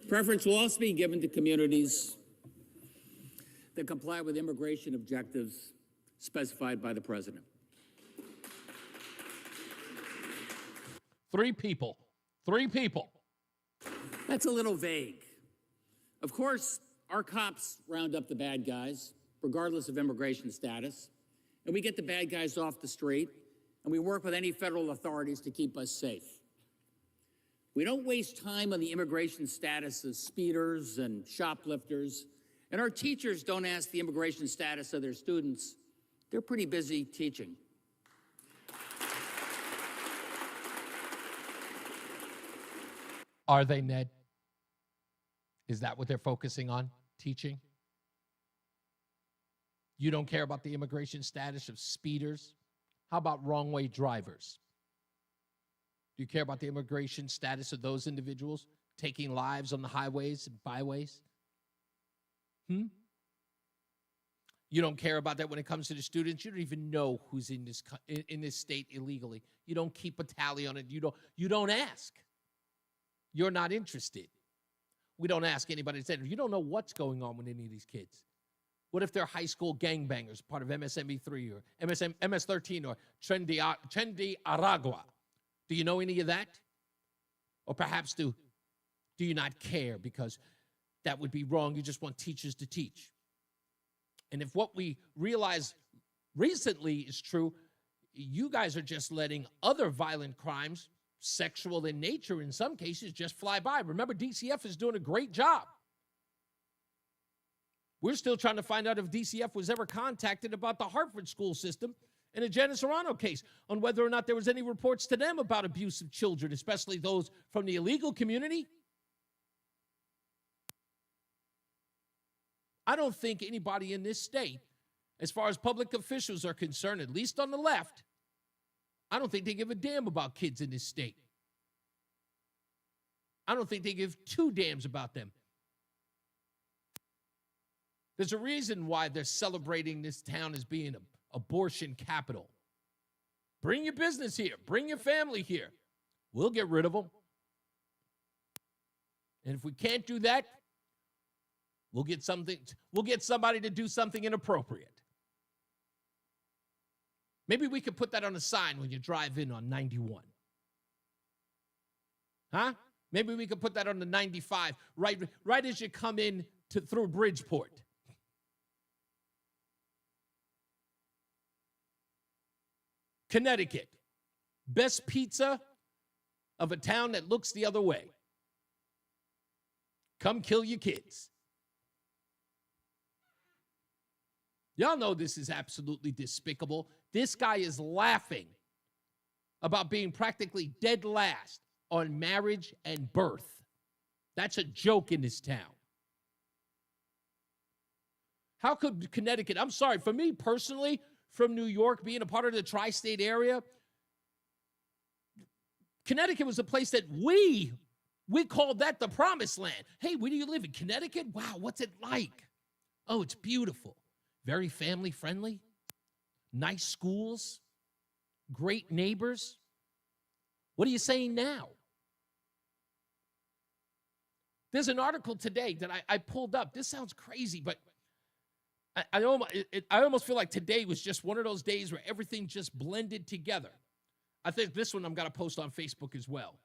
Preference will also be given to communities that comply with immigration objectives specified by the president. 3 people. 3 people. That's a little vague. Of course, our cops round up the bad guys, regardless of immigration status, and we get the bad guys off the street, and we work with any federal authorities to keep us safe. We don't waste time on the immigration status of speeders and shoplifters, and our teachers don't ask the immigration status of their students. They're pretty busy teaching. Are they, Ned? Is that what they're focusing on? Teaching? You don't care about the immigration status of speeders? How about wrong-way drivers? Do you care about the immigration status of those individuals taking lives on the highways and byways? You don't care about that when it comes to the students? You don't even know who's in this state illegally. You don't keep a tally on it. You don't ask. You're not interested. We don't ask anybody to say, you don't know what's going on with any of these kids. What if they're high school gangbangers, part of MSME3 or MS-13 or Trendi Aragua? Do you know any of that? Or perhaps do you not care because that would be wrong? You just want teachers to teach. And if what we realize recently is true, you guys are just letting other violent crimes, sexual in nature in some cases, just fly by. Remember, DCF is doing a great job. We're still trying to find out if DCF was ever contacted about the Hartford school system in a Janice Serrano case, on whether or not there was any reports to them about abuse of children, especially those from the illegal community. I don't think anybody in this state, as far as public officials are concerned, at least on the left, I don't think they give a damn about kids in this state. I don't think they give 2 damns about them. There's a reason why they're celebrating this town as being an abortion capital. Bring your business here. Bring your family here. We'll get rid of them. And if we can't do that, we'll get somebody to do something inappropriate. Maybe we could put that on a sign when you drive in on 91. Huh? Maybe we could put that on the 95 right as you come in through Bridgeport. Connecticut. Best pizza of a town that looks the other way. Come kill your kids. Y'all know this is absolutely despicable. This guy is laughing about being practically dead last on marriage and birth. That's a joke in this town. How could Connecticut, I'm sorry, for me personally, from New York, being a part of the tri-state area, Connecticut was a place that we called that the promised land. Hey, where do you live? In Connecticut? Wow, what's it like? Oh, it's beautiful. Very family friendly. Nice schools. Great neighbors. What are you saying now? There's an article today that I pulled up. This sounds crazy, but I almost feel like today was just one of those days where everything just blended together. I think this one I'm going to post on Facebook as well.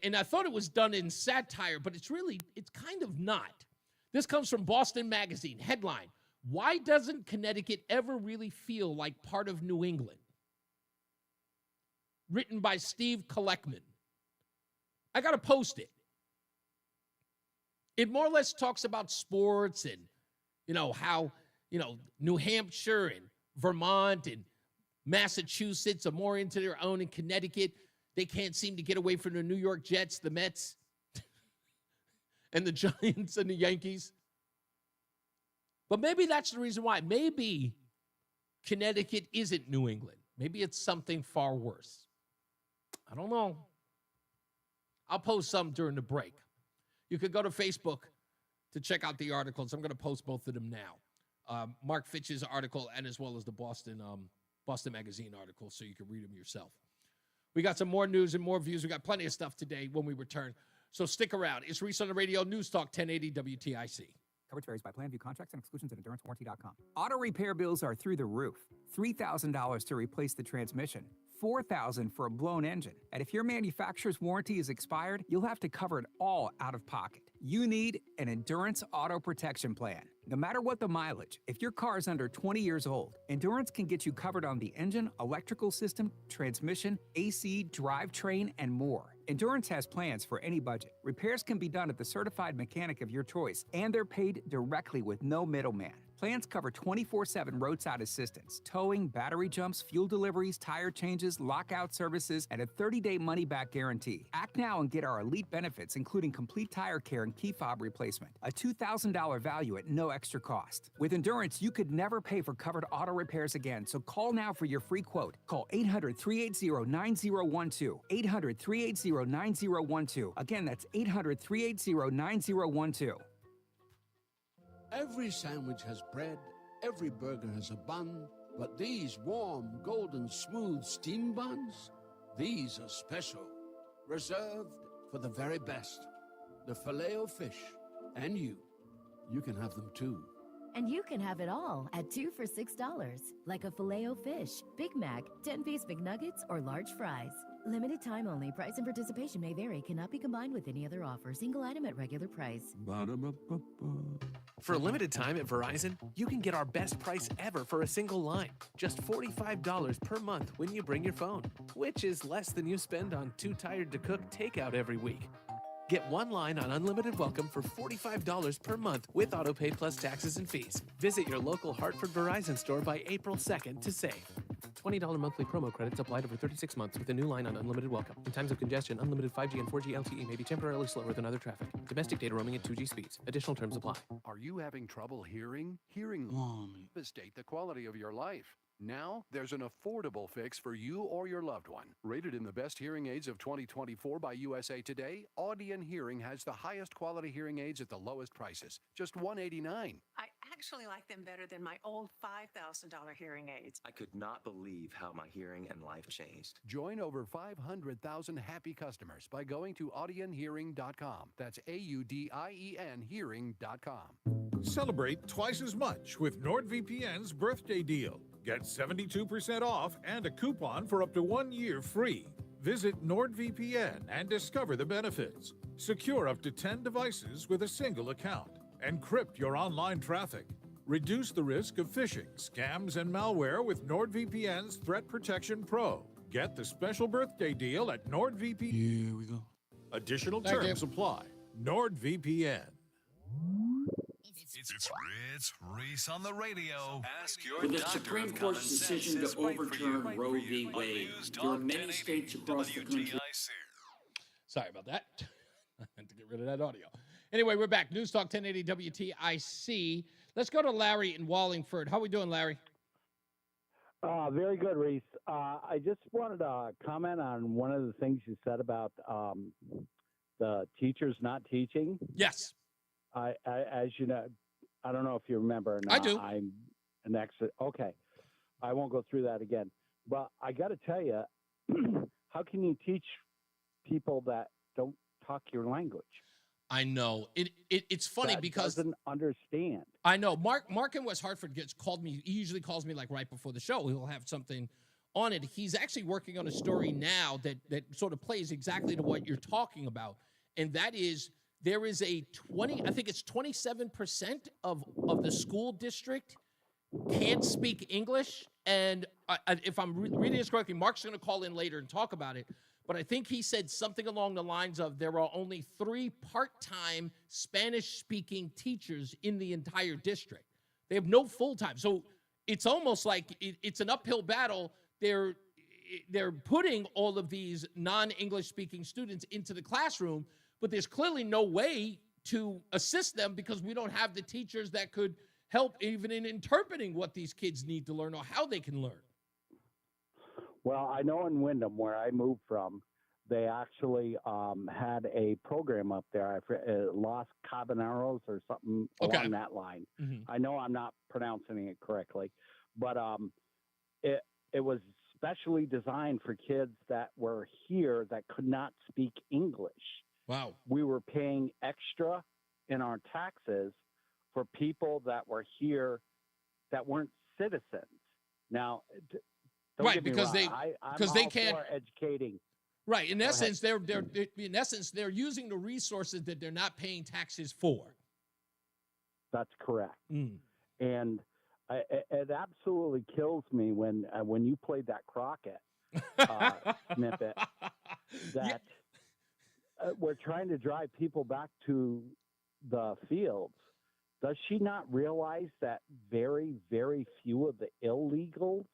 And I thought it was done in satire, but it's kind of not. This comes from Boston Magazine. Headline: Why doesn't Connecticut ever really feel like part of New England? Written by Steve Kolekman. I got to post it. It more or less talks about sports and, how, New Hampshire and Vermont and Massachusetts are more into their own. In Connecticut, they can't seem to get away from the New York Jets, the Mets, and the Giants and the Yankees. But maybe that's the reason why. Maybe Connecticut isn't New England. Maybe it's something far worse. I don't know. I'll post some during the break. You could go to Facebook to check out the articles. I'm going to post both of them now. Mark Fitch's article and as well as the Boston Magazine article, so you can read them yourself. We got some more news and more views. We got plenty of stuff today when we return. So stick around. It's Reese on the radio, News Talk 1080 WTIC. Coverage varies by plan, view contracts and exclusions at endurancewarranty.com. Auto repair bills are through the roof. $3,000 to replace the transmission. $4,000 for a blown engine. And if your manufacturer's warranty is expired, you'll have to cover it all out of pocket. You need an Endurance Auto Protection Plan. No matter what the mileage, if your car is under 20 years old, Endurance can get you covered on the engine, electrical system, transmission, AC, drivetrain, and more. Endurance has plans for any budget. Repairs can be done at the certified mechanic of your choice, and they're paid directly with no middleman. Plans cover 24/7 roadside assistance, towing, battery jumps, fuel deliveries, tire changes, lockout services, and a 30-day money-back guarantee. Act now and get our elite benefits, including complete tire care and key fob replacement. A $2,000 value at no extra cost. With Endurance, you could never pay for covered auto repairs again, so call now for your free quote. Call 800-380-9012. 800-380-9012. Again, that's 800-380-9012. Every sandwich has bread, every burger has a bun, but these warm, golden, smooth steam buns, these are special, reserved for the very best. The Filet-O-Fish, and you can have them too. And you can have it all at 2 for $6, like a Filet-O-Fish, Big Mac, 10-piece McNuggets, or large fries. Limited time only. Price and participation may vary. Cannot be combined with any other offer. Single item at regular price. For a limited time at Verizon, you can get our best price ever for a single line. Just $45 per month when you bring your phone, which is less than you spend on Too Tired to Cook takeout every week. Get one line on Unlimited Welcome for $45 per month with AutoPay plus taxes and fees. Visit your local Hartford Verizon store by April 2nd to save. $20 monthly promo credits applied over 36 months with a new line on Unlimited Welcome. In times of congestion, unlimited 5G and 4G LTE may be temporarily slower than other traffic. Domestic data roaming at 2G speeds. Additional terms apply. Are you having trouble hearing? Hearing loss devastate the quality of your life. Now, there's an affordable fix for you or your loved one. Rated in the best hearing aids of 2024 by USA Today, Audion Hearing has the highest quality hearing aids at the lowest prices, just $189. I actually like them better than my old $5,000 hearing aids. I could not believe how my hearing and life changed. Join over 500,000 happy customers by going to audionhearing.com. That's AUDIEN hearing.com. Celebrate twice as much with NordVPN's birthday deal. Get 72% off and a coupon for up to 1 year free. Visit NordVPN and discover the benefits. Secure up to 10 devices with a single account. Encrypt your online traffic. Reduce the risk of phishing, scams, and malware with NordVPN's Threat Protection Pro. Get the special birthday deal at NordVPN. Here we go. Additional terms apply. NordVPN. It's Reese on the radio. Ask your With the doctor Supreme if Court's common decision sense is to right for you. overturn Roe v. On Wade, News there are Talk many 1080 states across the country. WTIC. Sorry about that. I had to get rid of that audio. Anyway, we're back. News Talk 1080 WTIC. Let's go to Larry in Wallingford. How we doing, Larry? Very good, Reese. I just wanted to comment on one of the things you said about the teachers not teaching. Yes. As you know, I don't know if you remember or not. I do. I'm an exit. Okay. I won't go through that again. But I got to tell you, how can you teach people that don't talk your language? I know. It's funny that because doesn't understand. I know. Mark in West Hartford called me. He usually calls me like right before the show. He'll have something on it. He's actually working on a story now that sort of plays exactly to what you're talking about. And that is there is I think it's 27% of the school district can't speak English. And if I'm reading this correctly, Mark's going to call in later and talk about it. But I think he said something along the lines of there are only 3 part-time Spanish-speaking teachers in the entire district. They have no full-time. So it's almost like it's an uphill battle. They're putting all of these non-English speaking students into the classroom, but there's clearly no way to assist them because we don't have the teachers that could help even in interpreting what these kids need to learn or how they can learn. Well, I know in Wyndham, where I moved from, they actually had a program up there, Los Cabaneros or something along that line. I know I'm not pronouncing it correctly, but it was specially designed for kids that were here that could not speak English. Wow. We were paying extra in our taxes for people that were here that weren't citizens. Now, don't Right, get me because wrong, I'm they all can't for educating. Right. In Go essence, they're using the resources that they're not paying taxes for. That's correct. Mm. And it absolutely kills me when you played that Crockett snippet that we're trying to drive people back to the fields. Does she not realize that very, very few of the illegals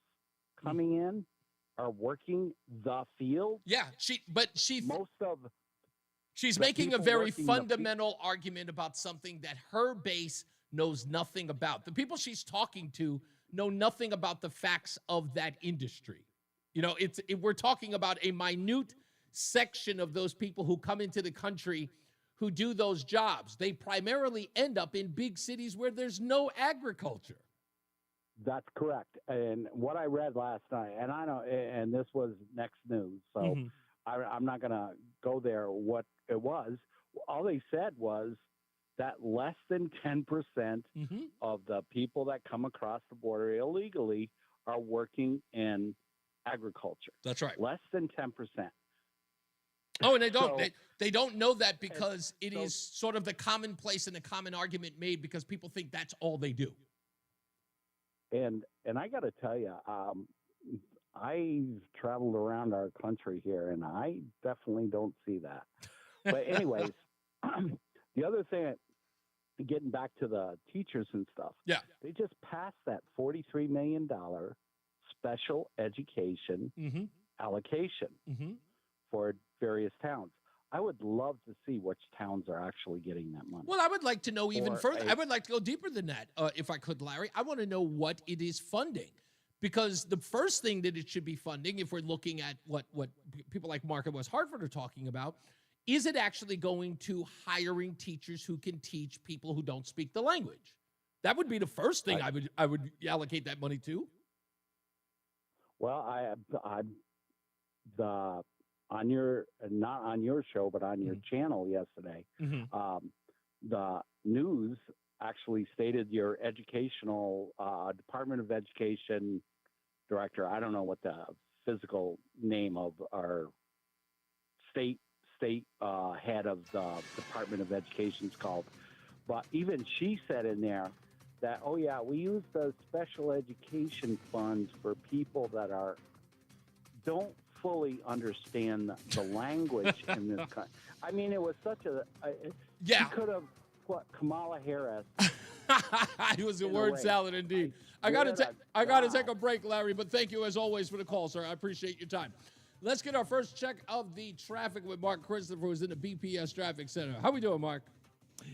coming in are working the field? Yeah, she's the making a people very working fundamental argument about something that her base knows nothing about. The people she's talking to know nothing about the facts of that industry. You know, we're talking about a minute section of those people who come into the country who do those jobs. They primarily end up in big cities where there's no agriculture. That's correct. And what I read last night, and I know, and this was Next News, so I'm not going to go there what it was. All they said was that less than 10% of the people that come across the border illegally are working in agriculture. That's right. Less than 10%. Oh, and they don't know that because it is sort of the commonplace and the common argument made because people think that's all they do. And I got to tell you, I've traveled around our country here, and I definitely don't see that. But anyways, the other thing, getting back to the teachers and stuff, they just passed that $43 million special education allocation for various towns. I would love to see which towns are actually getting that money. Well, I would like to know even further. I would like to go deeper than that, if I could, Larry. I want to know what it is funding. Because the first thing that it should be funding, if we're looking at what people like Mark at West Hartford are talking about, is it actually going to hiring teachers who can teach people who don't speak the language? That would be the first thing I would allocate that money to. Well, on your, not on your show, but on your channel yesterday, the news actually stated your educational Department of Education director. I don't know what the physical name of our state head of the Department of Education is called, but even she said in there that, oh yeah, we use the special education funds for people that don't fully understand the language in this country. I mean, it was such she could have put Kamala Harris. It was a word salad indeed. I got to take a break, Larry, but thank you as always for the call, sir. I appreciate your time. Let's get our first check of the traffic with Mark Christopher, who's in the BPS Traffic Center. How we doing, Mark?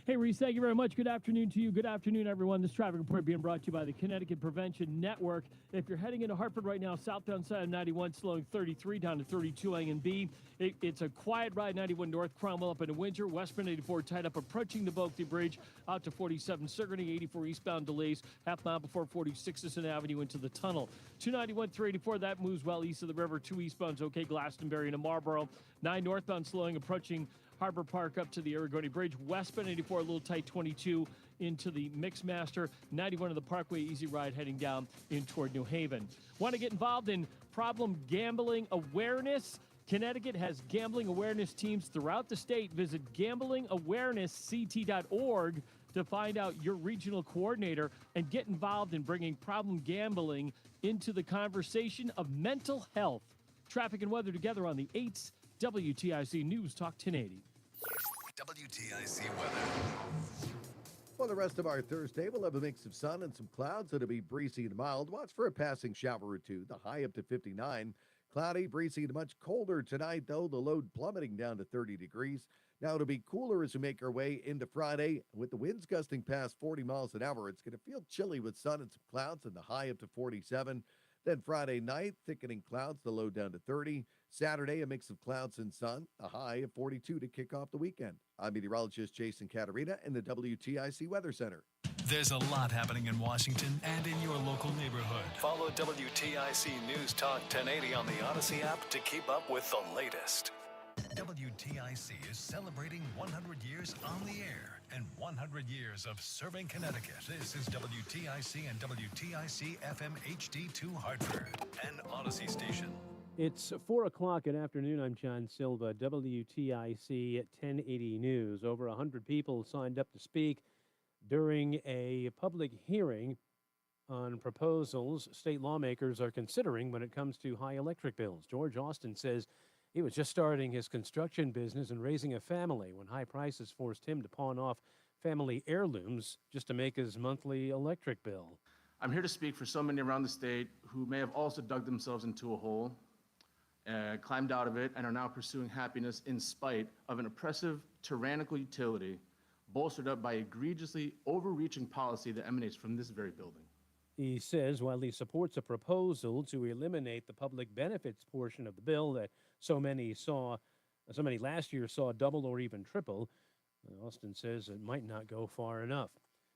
Hey, Reese, thank you very much. Good afternoon to you. Good afternoon, everyone. This traffic report being brought to you by the Connecticut Prevention Network. If you're heading into Hartford right now, southbound side of 91, slowing 33 down to 32 A and B. It's a quiet ride, 91 North, Cromwell up into Windsor. Westbound 84 tied up approaching the Bulkley Bridge out to 47 Sigourney, 84 eastbound delays, half mile before 46 Cicin Avenue into the tunnel. 291, 384, that moves well east of the river. 2 eastbound's okay, Glastonbury into Marlboro. 9 northbound slowing, approaching Harbor Park up to the Aragoni Bridge. Westbound 84, a little tight, 22 into the Mixmaster. 91 of the Parkway, easy ride heading down in toward New Haven. Want to get involved in problem gambling awareness? Connecticut has gambling awareness teams throughout the state. Visit gamblingawarenessct.org to find out your regional coordinator and get involved in bringing problem gambling into the conversation of mental health. Traffic and weather together on the 8th. WTIC News Talk 1080. WTIC weather. For the rest of our Thursday, we'll have a mix of sun and some clouds. It'll be breezy and mild. Watch for a passing shower or two. The high up to 59. Cloudy, breezy, and much colder tonight, though. The low plummeting down to 30 degrees. Now it'll be cooler as we make our way into Friday. With the winds gusting past 40 miles an hour, it's going to feel chilly with sun and some clouds and the high up to 47. Then Friday night, thickening clouds, the low down to 30. Saturday, a mix of clouds and sun, a high of 42 to kick off the weekend. I'm meteorologist Jason Caterina in the WTIC Weather Center. There's a lot happening in Washington and in your local neighborhood. Follow WTIC News Talk 1080 on the Odyssey app to keep up with the latest. WTIC is celebrating 100 years on the air and 100 years of serving Connecticut. This is WTIC and WTIC FM HD2 Hartford, an Odyssey station. It's 4 o'clock in afternoon. I'm John Silva, WTIC 1080 News. Over 100 people signed up to speak during a public hearing on proposals state lawmakers are considering when it comes to high electric bills. George Austin says he was just starting his construction business and raising a family when high prices forced him to pawn off family heirlooms just to make his monthly electric bill. I'm here to speak for so many around the state who may have also dug themselves into a hole, climbed out of it, and are now pursuing happiness in spite of an oppressive, tyrannical utility bolstered up by egregiously overreaching policy that emanates from this very building. He says while he supports a proposal to eliminate the public benefits portion of the bill that so many last year saw double or even triple, Austin says it might not go far enough.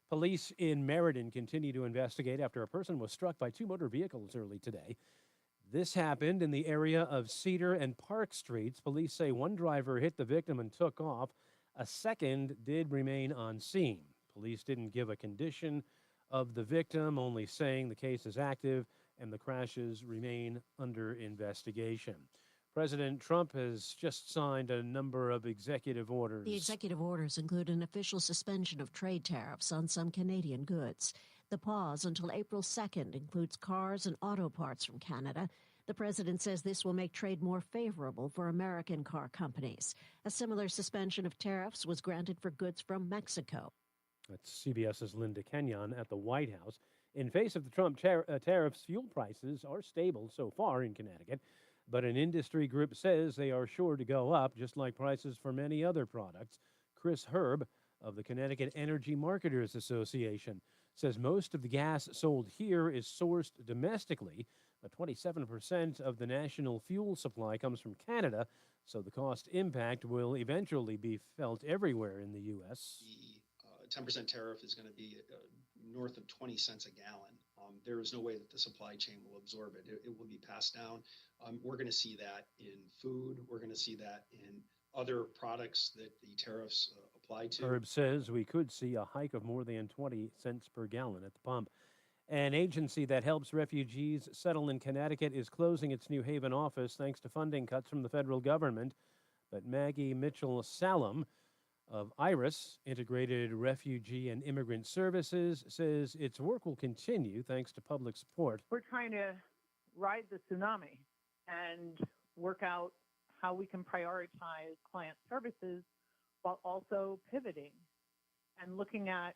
Police in Meriden continue to investigate after a person was struck by two motor vehicles early today. This happened in the area of Cedar and Park Streets. Police say one driver hit the victim and took off. A second did remain on scene. Police didn't give a condition of the victim, only saying the case is active and the crashes remain under investigation. President Trump has just signed a number of executive orders. The executive orders include an official suspension of trade tariffs on some Canadian goods. The pause until April 2nd includes cars and auto parts from Canada. The president says this will make trade more favorable for American car companies. A similar suspension of tariffs was granted for goods from Mexico. That's CBS's Linda Kenyon at the White House. In face of the Trump tariffs, fuel prices are stable so far in Connecticut, but an industry group says they are sure to go up, just like prices for many other products. Chris Herb of the Connecticut Energy Marketers Association says most of the gas sold here is sourced domestically, but 27% of the national fuel supply comes from Canada, so the cost impact will eventually be felt everywhere in the U.S. The 10% tariff is going to be north of 20 cents a gallon. There is no way that the supply chain will absorb it. It will be passed down. We're going to see that in food. We're going to see that in other products that the tariffs apply to. Herb says we could see a hike of more than 20 cents per gallon at the pump. An agency that helps refugees settle in Connecticut is closing its New Haven office thanks to funding cuts from the federal government. But Maggie Mitchell-Salem of IRIS, Integrated Refugee and Immigrant Services, says its work will continue thanks to public support. We're trying to ride the tsunami and work out how we can prioritize client services while also pivoting and looking at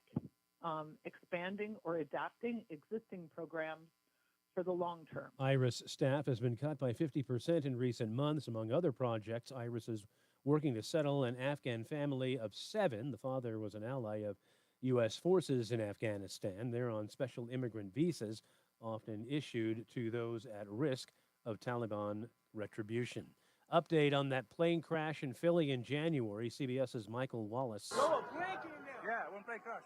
expanding or adapting existing programs for the long term. IRIS staff has been cut by 50% in recent months. Among other projects, IRIS is working to settle an Afghan family of 7. The father was an ally of U.S. forces in Afghanistan. They're on special immigrant visas, often issued to those at risk of Taliban retribution. Update on that plane crash in Philly in January. CBS's Michael Wallace. Yeah, one plane crash.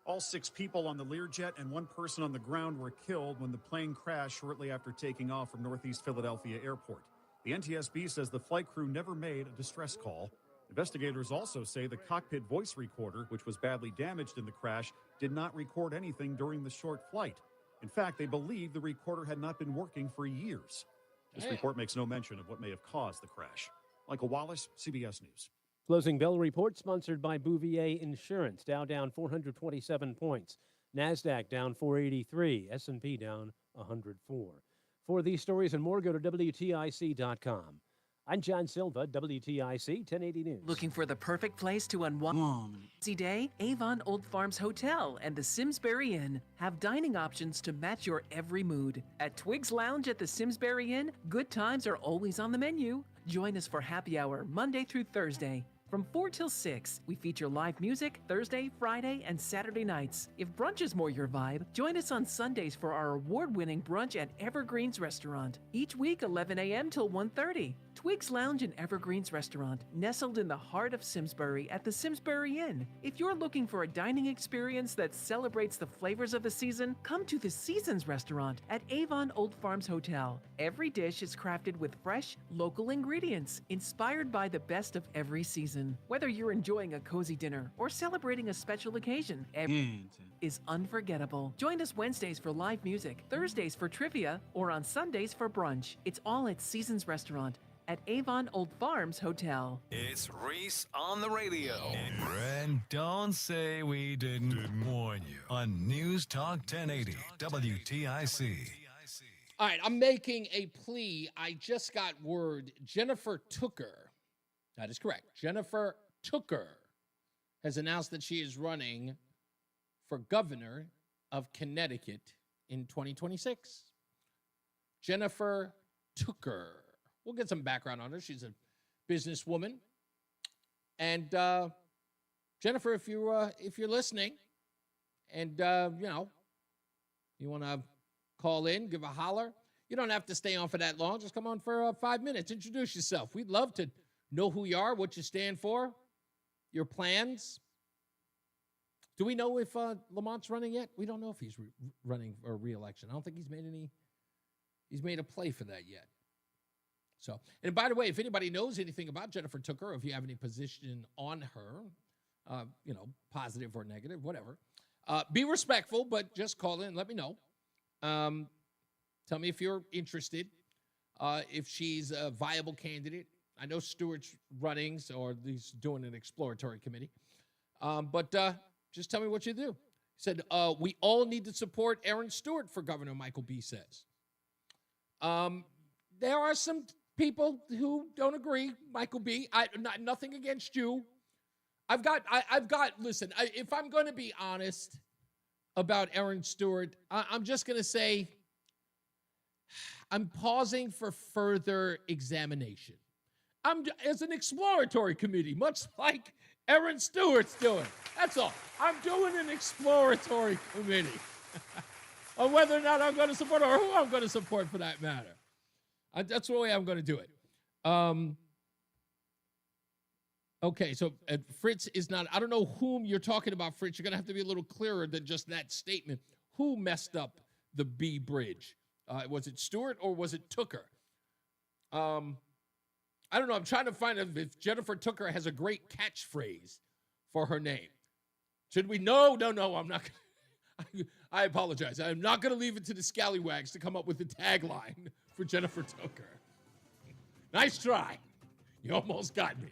All 6 people on the Learjet and 1 person on the ground were killed when the plane crashed shortly after taking off from Northeast Philadelphia Airport. The NTSB says the flight crew never made a distress call. Investigators also say the cockpit voice recorder, which was badly damaged in the crash, did not record anything during the short flight. In fact, they believe the recorder had not been working for years. This report makes no mention of what may have caused the crash. Michael Wallace, CBS News. Closing bell report sponsored by Bouvier Insurance. Dow down 427 points. NASDAQ down 483. S&P down 104. For these stories and more, go to WTIC.com. I'm John Silva, WTIC 1080 News. Looking for the perfect place to unwind? Busy day? Avon Old Farms Hotel and the Simsbury Inn have dining options to match your every mood. At Twiggs Lounge at the Simsbury Inn, good times are always on the menu. Join us for happy hour Monday through Thursday. From 4 till 6, we feature live music Thursday, Friday, and Saturday nights. If brunch is more your vibe, join us on Sundays for our award-winning brunch at Evergreen's Restaurant. Each week, 11 a.m. till 1:30. Twigs Lounge and Evergreen's Restaurant, nestled in the heart of Simsbury at the Simsbury Inn. If you're looking for a dining experience that celebrates the flavors of the season, come to the Seasons Restaurant at Avon Old Farms Hotel. Every dish is crafted with fresh, local ingredients, inspired by the best of every season. Whether you're enjoying a cozy dinner or celebrating a special occasion, every is unforgettable. Join us Wednesdays for live music, Thursdays for trivia, or on Sundays for brunch. It's all at Seasons Restaurant at Avon Old Farms Hotel. It's Reese on the radio. And don't say we didn't warn you on News Talk 1080 WTIC. All right, I'm making a plea. I just got word. Jennifer Tooker, that is correct. Jennifer Tooker has announced that she is running for governor of Connecticut in 2026. Jennifer Tooker. We'll get some background on her. She's a businesswoman. And Jennifer, if you're listening and you want to call in, give a holler, you don't have to stay on for that long. Just come on for 5 minutes. Introduce yourself. We'd love to know who you are, what you stand for, your plans. Do we know if Lamont's running yet? We don't know if he's running for re-election. I don't think he's made a play for that yet. So, and by the way, if anybody knows anything about Jennifer Tooker, or if you have any position on her, positive or negative, whatever, be respectful, but just call in and let me know. Tell me if you're interested, if she's a viable candidate. I know Stewart's running, or he's doing an exploratory committee. But just tell me what you do. He said, we all need to support Aaron Stewart for governor, Michael B. says. There are some people who don't agree, Michael B. Nothing against you. Listen, if I'm going to be honest about Aaron Stewart, I'm just going to say I'm pausing for further examination. It's an exploratory committee, much like Aaron Stewart's doing. That's all. I'm doing an exploratory committee on whether or not I'm going to support or who I'm going to support for that matter. That's the way I'm going to do it. Okay, so Fritz is not, I don't know whom you're talking about, Fritz. You're going to have to be a little clearer than just that statement. Who messed up the B bridge? Was it Stewart or was it Tooker? I don't know. I'm trying to find out if Jennifer Tooker has a great catchphrase for her name. Should we? No, I'm not. I apologize. I'm not going to leave it to the scallywags to come up with the tagline for Jennifer Tooker. Nice try. You almost got me.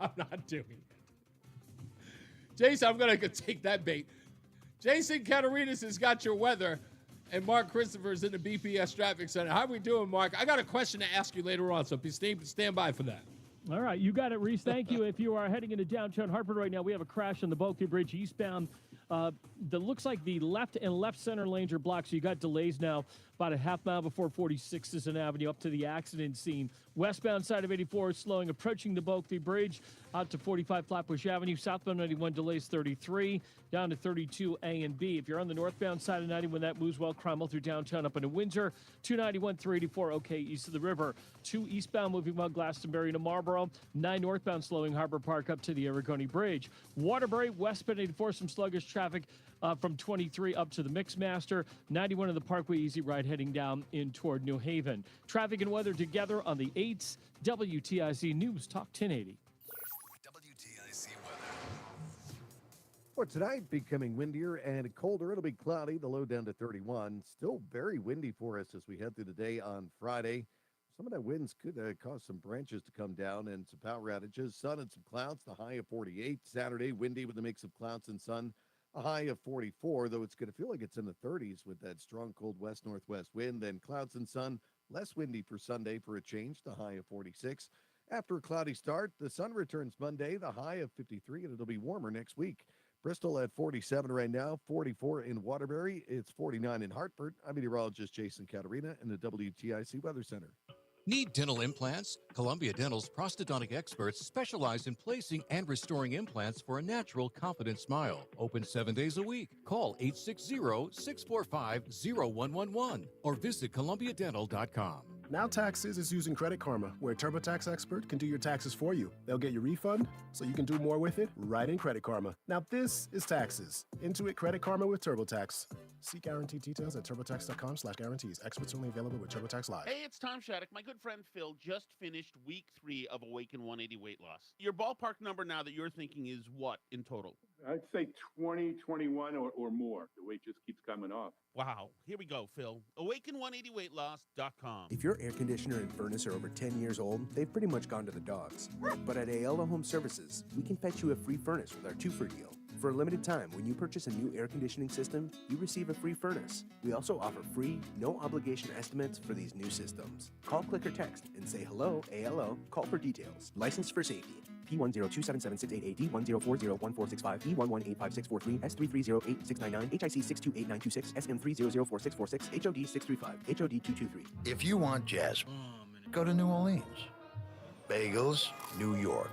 I'm not doing it. Jason, I'm going to take that bait. Jason Catarinas has got your weather, and Mark Christopher is in the BPS Traffic Center. How are we doing, Mark? I got a question to ask you later on, so stand by for that. All right, you got it, Reese. Thank you. If you are heading into downtown Hartford right now, we have a crash on the Bulkley Bridge eastbound. That looks like the left and left center lanes are blocked, so you got delays now about a half mile before 46th is an avenue up to the accident scene. Westbound side of 84 is slowing, approaching the Bulkley Bridge out to 45 Flatbush Avenue. Southbound 91 delays 33 down to 32 A and B. If you're on the northbound side of 91, that moves well. Cromwell through downtown up into Windsor. 291, 384, okay, east of the river. 2 eastbound moving well, Glastonbury to Marlboro. 9 northbound slowing Harbor Park up to the Aragoni Bridge. Waterbury, westbound 84, some sluggish traffic from 23 up to the Mixmaster. 91 of the Parkway, easy ride heading down in toward New Haven. Traffic and weather together on the 8s. WTIC News Talk 1080. WTIC weather. For tonight, becoming windier and colder. It'll be cloudy, the low down to 31. Still very windy for us as we head through the day on Friday. Some of that winds could cause some branches to come down and some power outages. Sun and some clouds, the high of 48. Saturday, windy with a mix of clouds and sun, a high of 44, though it's going to feel like it's in the 30s with that strong, cold west-northwest wind. Then clouds and sun, less windy for Sunday for a change, the high of 46. After a cloudy start, the sun returns Monday, the high of 53, and it'll be warmer next week. Bristol at 47 right now, 44 in Waterbury. It's 49 in Hartford. I'm meteorologist Jason Catarina in the WTIC Weather Center. Need dental implants? Columbia Dental's prosthodontic experts specialize in placing and restoring implants for a natural, confident smile. Open 7 days a week. Call 860-645-0111 or visit columbiadental.com. Now Taxes is using Credit Karma, where a TurboTax expert can do your taxes for you. They'll get your refund so you can do more with it right in Credit Karma. Now this is taxes. Intuit Credit Karma with TurboTax. See guarantee details at turbotax.com/guarantees. Experts only available with TurboTax Live. Hey, it's Tom Shattuck. My good friend Phil just finished week 3 of Awaken 180 weight loss. Your ballpark number now that you're thinking is what in total? I'd say 20, 21 or more. The weight just keeps coming off. Wow. Here we go, Phil. Awaken180weightloss.com. If your air conditioner and furnace are over 10 years old, they've pretty much gone to the dogs. But at Ayala Home Services, we can fetch you a free furnace with our 2-for deal. For a limited time, when you purchase a new air conditioning system, you receive a free furnace. We also offer free, no-obligation estimates for these new systems. Call, click, or text and say hello, ALO. Call for details. Licensed for safety. P10277688, D10401465, D11856443, S33086999, HIC 628926, SM30044646, HOD 635, HOD 223. If you want jazz, go to New Orleans. Bagels, New York.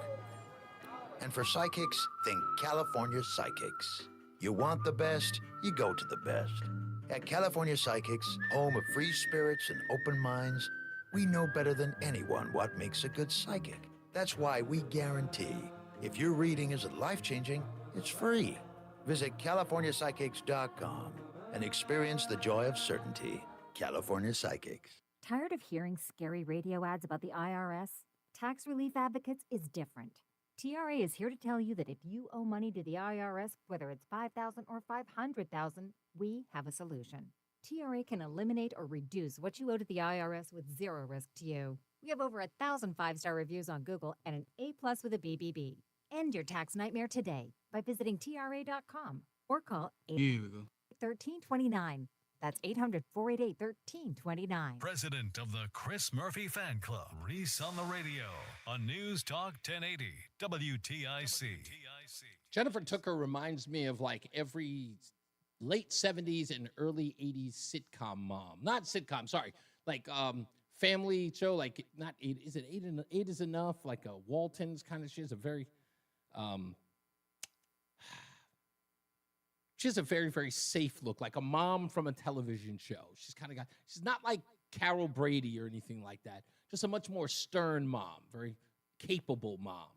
And for psychics, think California Psychics. You want the best, you go to the best. At California Psychics, home of free spirits and open minds, we know better than anyone what makes a good psychic. That's why we guarantee, if your reading isn't life-changing, it's free. Visit CaliforniaPsychics.com and experience the joy of certainty. California Psychics. Tired of hearing scary radio ads about the IRS? Tax Relief Advocates is different. TRA is here to tell you that if you owe money to the IRS, whether it's $5,000 or $500,000, we have a solution. TRA can eliminate or reduce what you owe to the IRS with zero risk to you. We have over 1,000 5-star reviews on Google and an A+ with a BBB. End your tax nightmare today by visiting TRA.com or call 800-1329. That's 800-488-1329. President of the Chris Murphy Fan Club, Reese on the radio on News Talk 1080 WTIC. Jennifer Tooker reminds me of like every late 70s and early 80s sitcom mom. Not sitcom, sorry. Like family show, like not eight. Is it eight is enough? Like a Waltons kind of. She has a very very, very safe look, like a mom from a television show. She's not like Carol Brady or anything like that. Just a much more stern mom, very capable mom.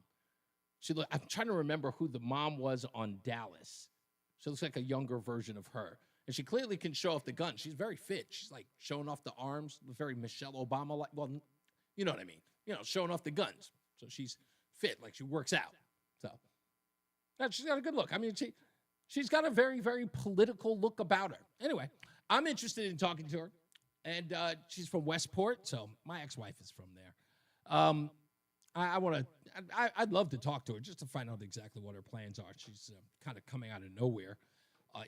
I'm trying to remember who the mom was on Dallas. She looks like a younger version of her. And she clearly can show off the gun. She's very fit. She's like showing off the arms, very Michelle Obama-like. Well, you know what I mean. You know, showing off the guns. So she's fit, like she works out. So she's got a good look. I mean, she's got a very, very political look about her. Anyway, I'm interested in talking to her. And she's from Westport, so my ex-wife is from there. I'd love to talk to her just to find out exactly what her plans are. She's kind of coming out of nowhere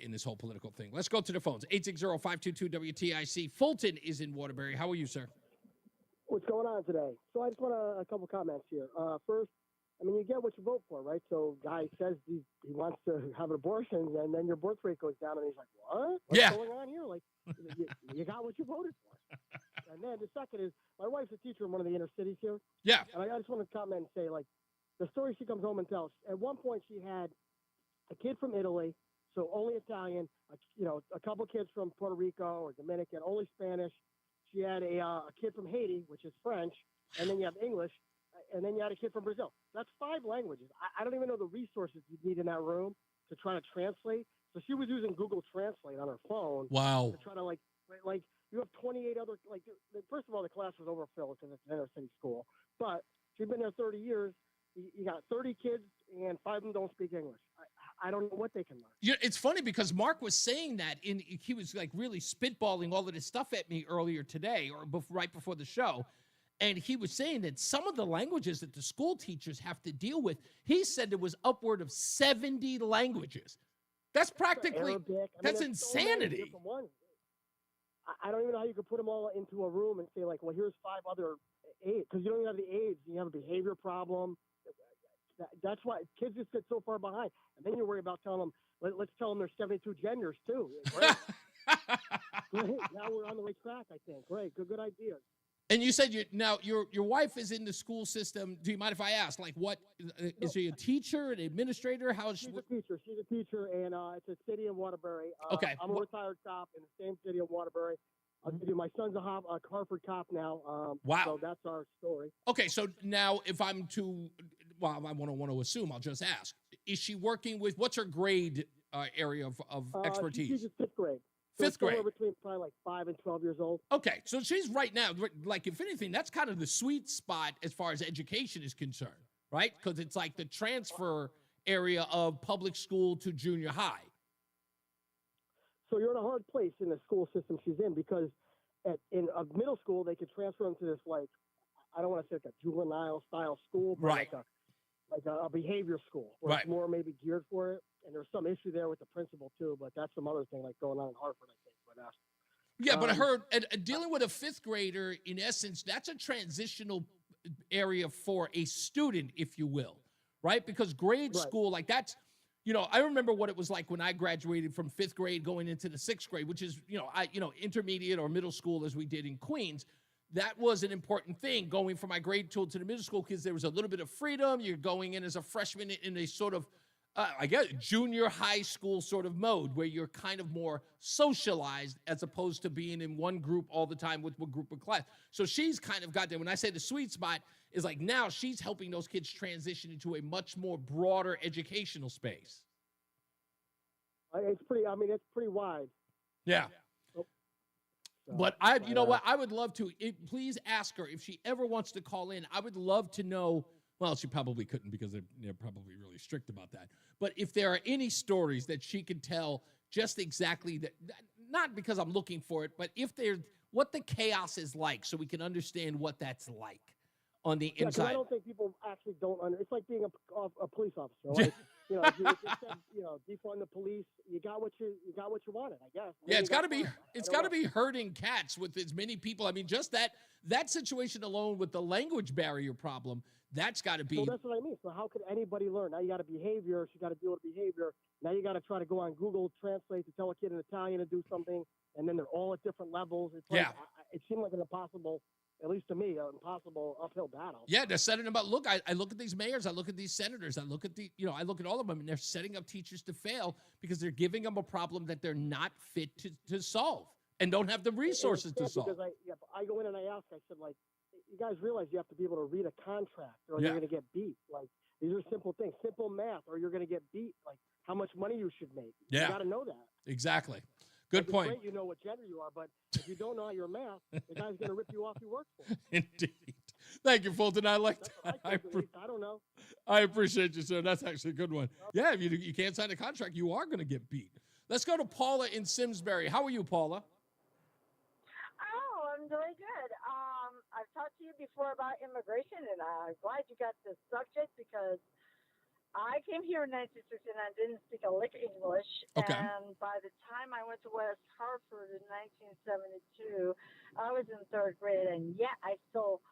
in this whole political thing. Let's go to the phones. 860-522-WTIC. Fulton is in Waterbury. How are you, sir? What's going on today? So I just want a couple comments here. First, I mean, you get what you vote for, right? So guy says he wants to have an abortion, and then your birth rate goes down, and he's like, what? What's going on here? Like, you got what you voted for. And then the second is, my wife's a teacher in one of the inner cities here. Yeah. And I just want to comment and say, like, the story she comes home and tells, at one point she had a kid from Italy, so only Italian, a couple kids from Puerto Rico or Dominican, only Spanish. She had a kid from Haiti, which is French, and then you have English, and then you had a kid from Brazil. That's 5 languages. I don't even know the resources you need in that room to try to translate. So she was using Google Translate on her phone. Wow. To try to, like you have 28 other, like, first of all, the class was overfilled because it's an inner city school. But she's been there 30 years. You got 30 kids, and 5 of them don't speak English. I don't know what they can learn. Yeah, it's funny because Mark was saying that he was like really spitballing all of this stuff at me earlier today or right before the show. And he was saying that some of the languages that the school teachers have to deal with, he said there was upward of 70 languages. That's practically, Arabic. that's insanity. So I don't even know how you could put them all into a room and say, like, well, here's 5 other aids. Because you don't even have the aids. You have a behavior problem. That's why kids just get so far behind. And then you worry about telling them, let's tell them there's 72 genders, too. Great. Great. Now we're on the right track, I think. Great. Good ideas. And you said your wife is in the school system. Do you mind if I ask? Like, what is she a teacher, an administrator? How is she? She's a teacher. She's a teacher, and it's a city in Waterbury. Okay. I'm a retired cop in the same city of Waterbury. I'll give you, my son's a Hartford cop now. Wow. So that's our story. Okay, so now if I'm to, well, I want to assume. I'll just ask: is she working with? What's her grade area of expertise? She teaches fifth grade. So Fifth grade. Somewhere between probably like 5 and 12 years old. Okay, so she's right now, like, if anything, that's kind of the sweet spot as far as education is concerned, right? Because it's like the transfer area of public school to junior high. So you're in a hard place in the school system she's in, because in a middle school, they could transfer them to this, like, I don't want to say like a juvenile style school, but right. like a behavior school where right. it's more maybe geared for it. And there's some issue there with the principal too, but that's some other thing like going on in Hartford, I think. But yeah, but I heard dealing with a fifth grader, in essence, that's a transitional area for a student, if you will, right? Because grade school, like that's, I remember what it was like when I graduated from fifth grade going into the sixth grade, which is, intermediate or middle school as we did in Queens. That was an important thing, going from my grade school to the middle school, because there was a little bit of freedom. You're going in as a freshman in a sort of, I guess, junior high school sort of mode where you're kind of more socialized as opposed to being in one group all the time with one group of class. So she's kind of got there. When I say the sweet spot is like now she's helping those kids transition into a much more broader educational space. It's pretty wide. Yeah. So, but you know what? I would love to. Please ask her if she ever wants to call in. I would love to know. Well, she probably couldn't because they're probably really strict about that. But if there are any stories that she could tell, just exactly that, not because I'm looking for it, but if there's what the chaos is like, so we can understand what that's like on the inside. I don't think people actually don't understand. It's like being a police officer. Like, if you said, defund the police, you got what you wanted, I guess. Yeah, it's got to be herding cats with as many people. I mean, just that situation alone with the language barrier problem, that's got to be. So that's what I mean. So how could anybody learn? Now you got a behavior. She got to deal with behavior. Now you got to try to go on Google Translate to tell a kid in Italian to do something, and then they're all at different levels. It's like, it seemed like an impossible, at least to me, an impossible uphill battle. Yeah, they're setting them up. Look, I look at these mayors, I look at these senators, I look at I look at all of them, and they're setting up teachers to fail because they're giving them a problem that they're not fit to solve and don't have the resources to solve. Because I go in and I ask, I said, like, you guys realize you have to be able to read a contract or you're going to get beat. Like, these are simple things, simple math, or you're going to get beat. Like, how much money you should make. Yeah. You got to know that. Exactly. Good It's point. great you know what gender you are, but if you don't know your math, the guy's going to rip you off your work for. Indeed. Thank you, Fulton. I like that. I don't know. I appreciate you, sir. That's actually a good one. Yeah, if you can't sign a contract, you are going to get beat. Let's go to Paula in Simsbury. How are you, Paula? Oh, I'm doing good. I've talked to you before about immigration, and I'm glad you got this subject because I came here in 1969 and didn't speak a lick of English. Okay. And by the time I went to West Hartford in 1972, I was in third grade, and yet I still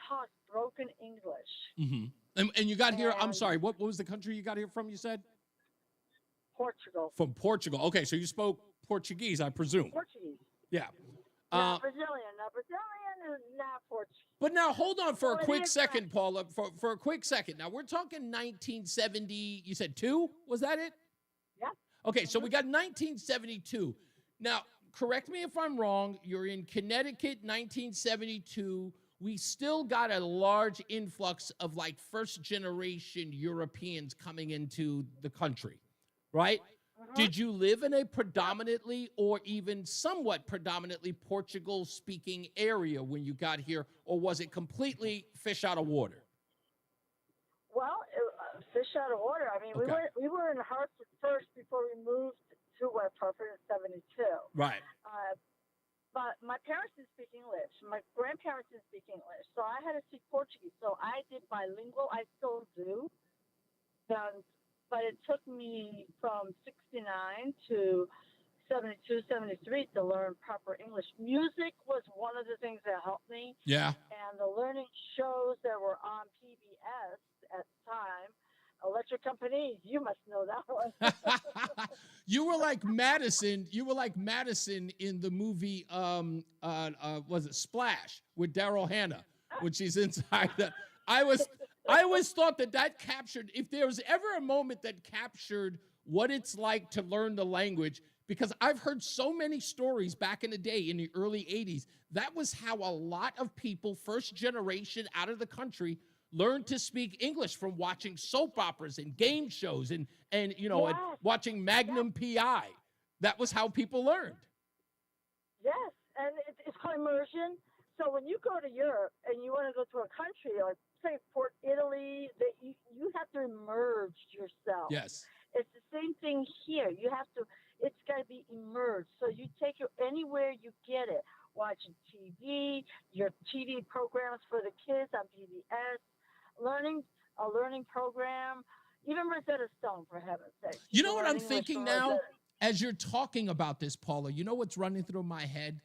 talk broken English. Mm-hmm. And you got here, I'm sorry, what was the country you got here from, you said? Portugal. From Portugal. Okay, so you spoke Portuguese, I presume. Portuguese. Yeah. Not Brazilian. Now, Brazilian is not Portuguese. But now, hold on for a quick second, Paula. For a quick second. Now, we're talking 1970, you said 2? Was that it? Yeah. Okay, so we got 1972. Now, correct me if I'm wrong. You're in Connecticut, 1972. We still got a large influx of, like, first-generation Europeans coming into the country, right? Did you live in a predominantly or even somewhat predominantly Portugal-speaking area when you got here, or was it completely fish out of water? Well, fish out of water. I mean, we were in Hartford first before we moved to West Hartford in 72. Right. But my parents didn't speak English. My grandparents didn't speak English. So I had to speak Portuguese. So I did bilingual. I still do. But it took me from 69 to 72, 73 to learn proper English. Music was one of the things that helped me. Yeah. And the learning shows that were on PBS at the time, Electric Company, you must know that one. You were like Madison. You were like Madison in the movie, was it Splash with Daryl Hannah when she's inside that. I always thought that captured, if there was ever a moment that captured what it's like to learn the language, because I've heard so many stories back in the day in the early 80s. That was how a lot of people, first generation out of the country, learned to speak English from watching soap operas and game shows and and watching Magnum PI. That was how people learned. Yes, and it's called immersion. So when you go to Europe and you want to go to a country like, say, Port Italy, you have to immerse yourself. Yes. It's the same thing here. It's got to be immersed. So you take it anywhere you get it. Watching TV, your TV programs for the kids on PBS, a learning program, even Rosetta Stone, for heaven's sake. You know what I'm thinking now? As you're talking about this, Paula, you know what's running through my head?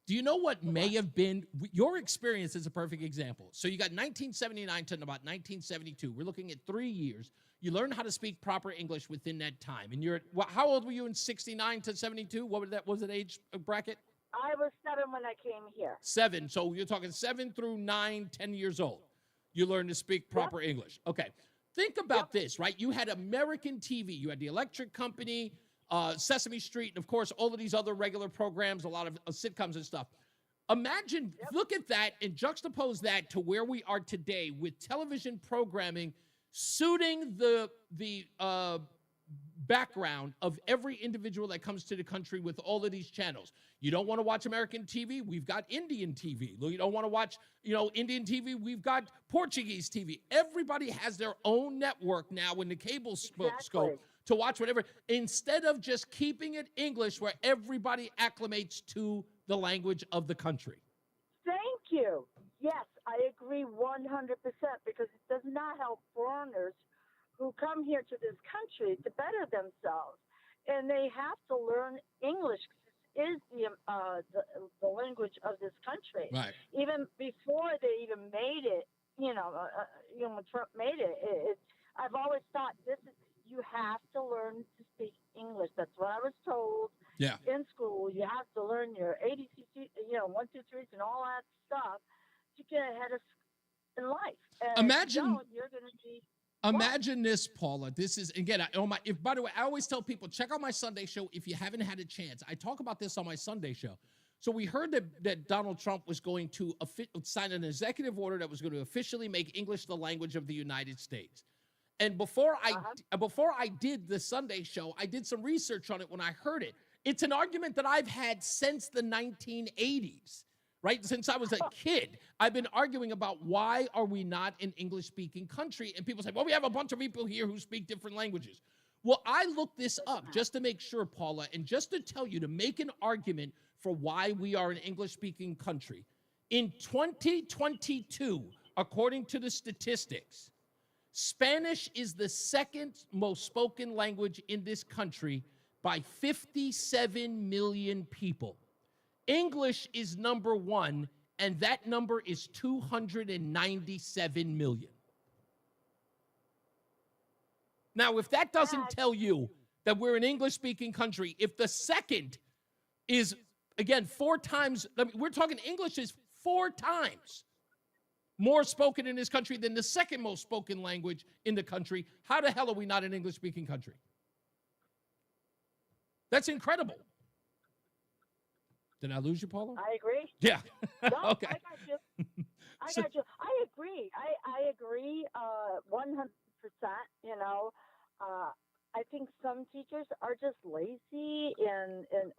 Do you know what may have been, your experience is a perfect example. So you got 1979 to about 1972. We're looking at 3 years. You learn how to speak proper English within that time. And how old were you in 69 to 72? What was that age bracket? I was 7 when I came here. 7. So you're talking 7 through 9, 10 years old. You learn to speak proper English. Okay. Think about this, right? You had American TV. You had the Electric Company, Sesame Street, and of course, all of these other regular programs, a lot of sitcoms and stuff. Imagine, look at that and juxtapose that to where we are today with television programming suiting the background of every individual that comes to the country with all of these channels. You don't want to watch American TV? We've got Indian TV. You don't want to watch, Indian TV? We've got Portuguese TV. Everybody has their own network now in the cable scope to watch whatever, instead of just keeping it English where everybody acclimates to the language of the country. Thank you. Yes, I agree 100% because it does not help foreigners who come here to this country to better themselves. And they have to learn English. It is the language of this country. Right. Even before they even made it, when Trump made it, I've always thought you have to learn to speak English. That's what I was told. Yeah. In school, you have to learn your ABCs, 1, 2, 3s, and all that stuff to get ahead in life. And Imagine. You're going to be. Imagine this, Paula. This is, again, by the way, I always tell people, check out my Sunday show if you haven't had a chance. I talk about this on my Sunday show. So we heard that Donald Trump was going to sign an executive order that was going to officially make English the language of the United States. And before I did the Sunday show, I did some research on it when I heard it. It's an argument that I've had since the 1980s. Right? Since I was a kid, I've been arguing about why are we not an English-speaking country? And people say, well, we have a bunch of people here who speak different languages. Well, I looked this up just to make sure, Paula, and just to tell you, to make an argument for why we are an English-speaking country. In 2022, according to the statistics, Spanish is the second most spoken language in this country by 57 million people. English is number 1, and that number is 297 million. Now, if that doesn't tell you that we're an English-speaking country, if the second is, again, 4 times, we're talking English is 4 times more spoken in this country than the second most spoken language in the country, how the hell are we not an English-speaking country? That's incredible. Did I lose you, Paula? I agree. Yeah. No, Okay. I got you. I agree. I agree 100%. I think some teachers are just lazy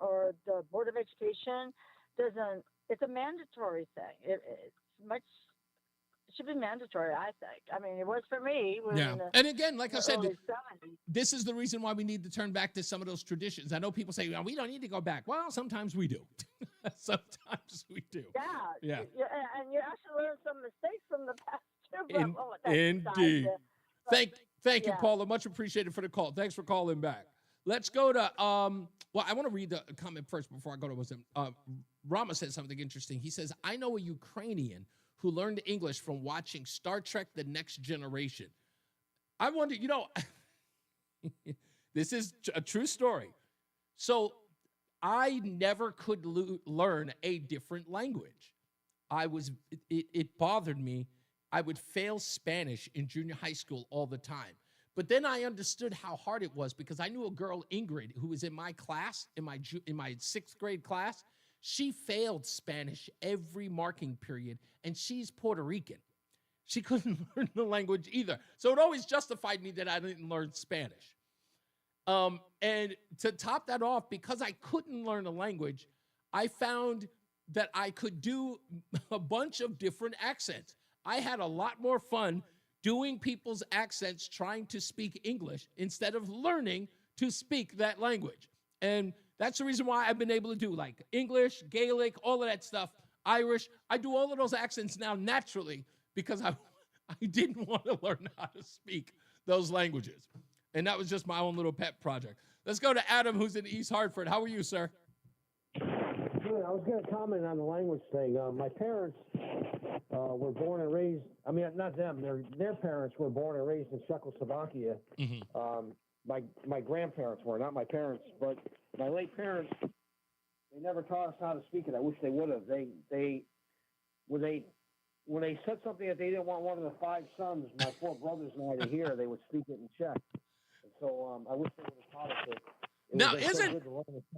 or the Board of Education doesn't. It's a mandatory thing. It should be mandatory, I think. I mean, it was for me. And again, like I said, 70s. this is the reason why we need to turn back to some of those traditions. I know people say, well, we don't need to go back. Well, sometimes we do. Sometimes we do. Yeah. And you actually learn some mistakes from the past too. Indeed. Thank you, Paula. Much appreciated for the call. Thanks for calling back. Let's go to, well, I want to read the comment first before I go to Muslim. Rama said something interesting. He says, I know a Ukrainian who learned English from watching Star Trek: The Next Generation. I wonder, this is a true story. So I never could learn a different language. It bothered me. I would fail Spanish in junior high school all the time. But then I understood how hard it was because I knew a girl, Ingrid, who was in my class, in my sixth grade class. She failed Spanish every marking period, and she's Puerto Rican. She couldn't learn the language either. So it always justified me that I didn't learn Spanish. And to top that off, because I couldn't learn a language, I found that I could do a bunch of different accents. I had a lot more fun doing people's accents trying to speak English instead of learning to speak that language. And that's the reason why I've been able to do like English, Gaelic, all of that stuff, Irish. I do all of those accents now naturally because I didn't want to learn how to speak those languages. And that was just my own little pet project. Let's go to Adam, who's in East Hartford. How are you, sir? Good. I was going to comment on the language thing. My parents were born and raised, I mean, not them, their parents were born and raised in Czechoslovakia. My grandparents were, not my parents, but my late parents, they never taught us how to speak it. I wish they would have. When they said something that they didn't want one of the 5 sons, my 4 brothers and I to hear, they would speak it in Czech. And so I wish they would have taught us it.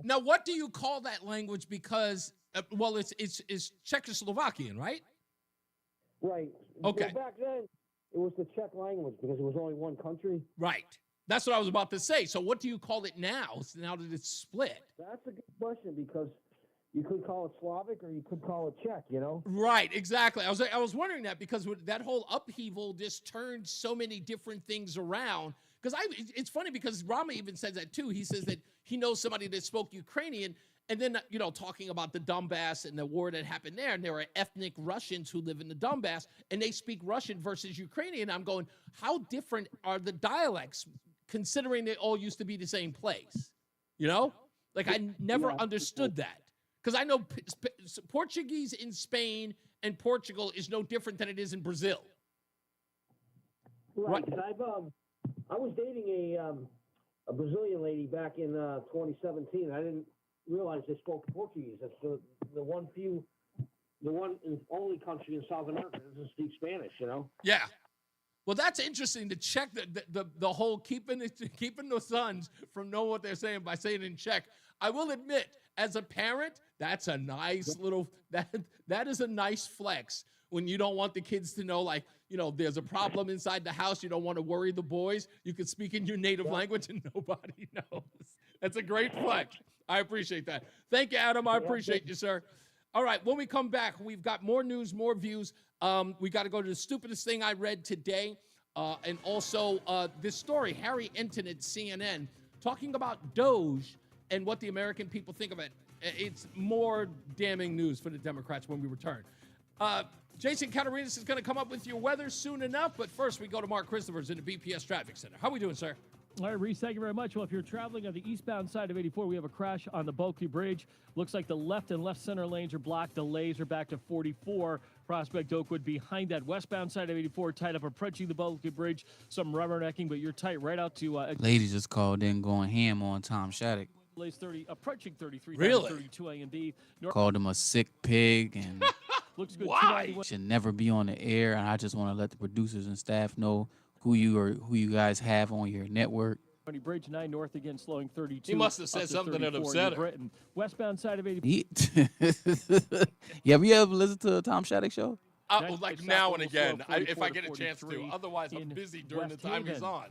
Now, what do you call that language? Because, it's Czechoslovakian, right? Right. Okay. Well, back then, it was the Czech language because it was only one country. Right. That's what I was about to say. So what do you call it now that it's split? That's a good question because you could call it Slavic or you could call it Czech, you know? Right, exactly. I was wondering that because that whole upheaval just turned so many different things around. Because it's funny because Rama even says that too. He says that he knows somebody that spoke Ukrainian, and then talking about the Donbass and the war that happened there, and there are ethnic Russians who live in the Donbass, and they speak Russian versus Ukrainian. I'm going, how different are the dialects, considering they all used to be the same place? Like I never understood that because I know Portuguese in Spain and Portugal is no different than it is in Brazil. Right. I was dating a Brazilian lady back in 2017. I didn't realize they spoke Portuguese. That's the one and only country in South America that doesn't speak Spanish. Yeah. Well, that's interesting to check the whole keeping the sons from knowing what they're saying by saying it in Czech. I will admit, as a parent, that's a nice little that is a nice flex when you don't want the kids to know, there's a problem inside the house. You don't want to worry the boys. You can speak in your native language and nobody knows. That's a great flex. I appreciate that. Thank you, Adam. I appreciate you, sir. All right, when we come back, we've got more news, more views. We got to go to the stupidest thing I read today. And also this story, Harry Enton at CNN, talking about Doge and what the American people think of it. It's more damning news for the Democrats when we return. Jason Catarinas is going to come up with your weather soon enough, but first we go to Mark Christopher's in the BPS Traffic Center. How are we doing, sir? All right, Reese, thank you very much. Well, if you're traveling on the eastbound side of 84, we have a crash on the Bulkley Bridge. Looks like the left and left center lanes are blocked. Delays are back to 44. Prospect Oakwood behind that westbound side of 84, tied up approaching the Bulkley Bridge. Some rubbernecking, but you're tight right out to... Ladies just called in going ham on Tom Shattuck. Delays 30, approaching 33. Really? 32 A and B. Called him a sick pig and... Looks good. Why? Should never be on the air, and I just want to let the producers and staff know who you guys have on your network. Bridge 9 north again, slowing 32. He must have said something that upset him. Britain. Westbound side of 80. Yeah, have you ever listened to a Tom Shattuck show? Like now and again, if I get a chance to. Otherwise, I'm busy during the time he's on.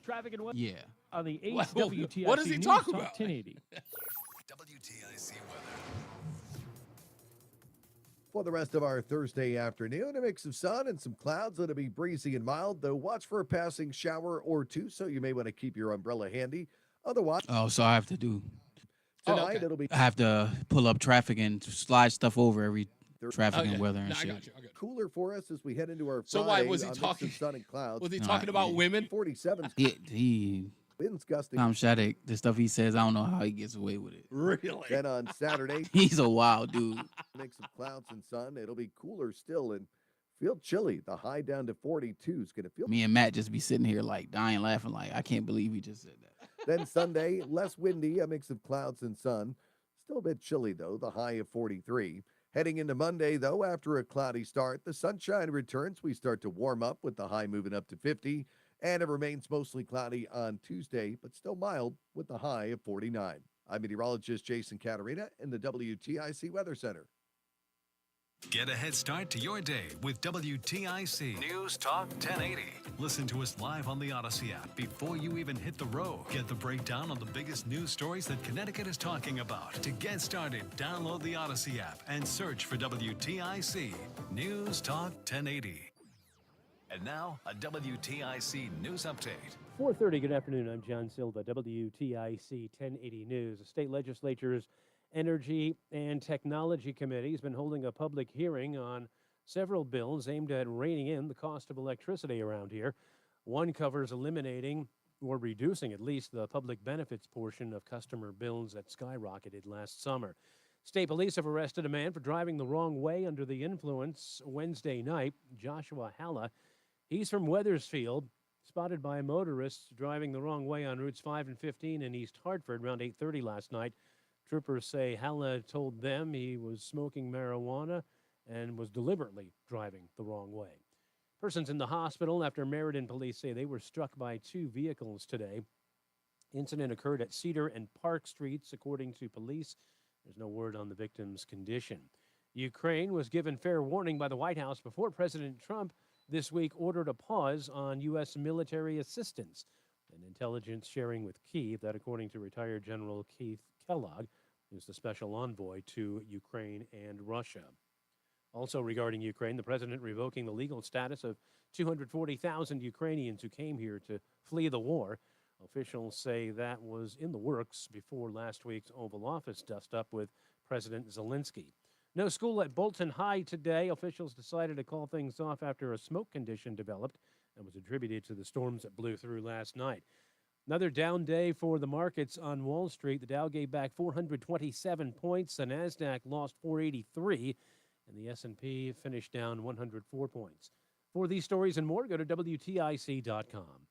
Traffic and yeah. On the 8th WTIC. What does he talk about? 1080. WTIC weather. For the rest of our Thursday afternoon, a mix of sun and some clouds. It'll be breezy and mild, though watch for a passing shower or two, so you may want to keep your umbrella handy. Otherwise... Oh, so I have to do... Tonight, it'll be... I have to pull up traffic and slide stuff over every traffic and weather and shit. I got you. Cooler for us as we head into our So Friday. why was he talking? Sun and clouds. Was he talking about women? 47. Winds gusting. Tom Shattuck, the stuff he says, I don't know how he gets away with it. Really? Then on Saturday, he's a wild dude. Mix of clouds and sun. It'll be cooler still and feel chilly. The high down to 42 is going to feel. Me and Matt just be sitting here like dying laughing like I can't believe he just said that. Then Sunday, less windy, a mix of clouds and sun. Still a bit chilly, though, the high of 43. Heading into Monday, though, after a cloudy start, the sunshine returns. We start to warm up with the high moving up to 50, and it remains mostly cloudy on Tuesday, but still mild with the high of 49. I'm meteorologist Jason Caterina in the WTIC Weather Center. Get a head start to your day with WTIC News Talk 1080. Listen to us live on the Odyssey app before you even hit the road. Get the breakdown on the biggest news stories that Connecticut is talking about. To get started, download the Odyssey app and search for WTIC News Talk 1080. And now, a WTIC news update. 4:30, good afternoon. I'm John Silva, WTIC 1080 News. The state legislature's Energy and Technology Committee has been holding a public hearing on several bills aimed at reining in the cost of electricity around here. One covers eliminating or reducing at least the public benefits portion of customer bills that skyrocketed last summer. State police have arrested a man for driving the wrong way under the influence Wednesday night. Joshua Halla, he's from Wethersfield, spotted by motorists driving the wrong way on routes 5 and 15 in East Hartford around 8:30 last night. Troopers say Halla told them he was smoking marijuana and was deliberately driving the wrong way. Persons in the hospital after Meriden police say they were struck by two vehicles today. Incident occurred at Cedar and Park Streets, according to police. There's no word on the victim's condition. Ukraine was given fair warning by the White House before President Trump this week ordered a pause on U.S. military assistance. An intelligence sharing with Kyiv that, according to retired General Keith Kellogg, is the special envoy to Ukraine and Russia. Also regarding Ukraine, the president revoking the legal status of 240,000 Ukrainians who came here to flee the war. Officials say that was in the works before last week's Oval Office dust-up with President Zelensky. No school at Bolton High today. Officials decided to call things off after a smoke condition developed and was attributed to the storms that blew through last night. Another down day for the markets on Wall Street. The Dow gave back 427 points. The NASDAQ lost 483, and the S&P finished down 104 points. For these stories and more, go to WTIC.com.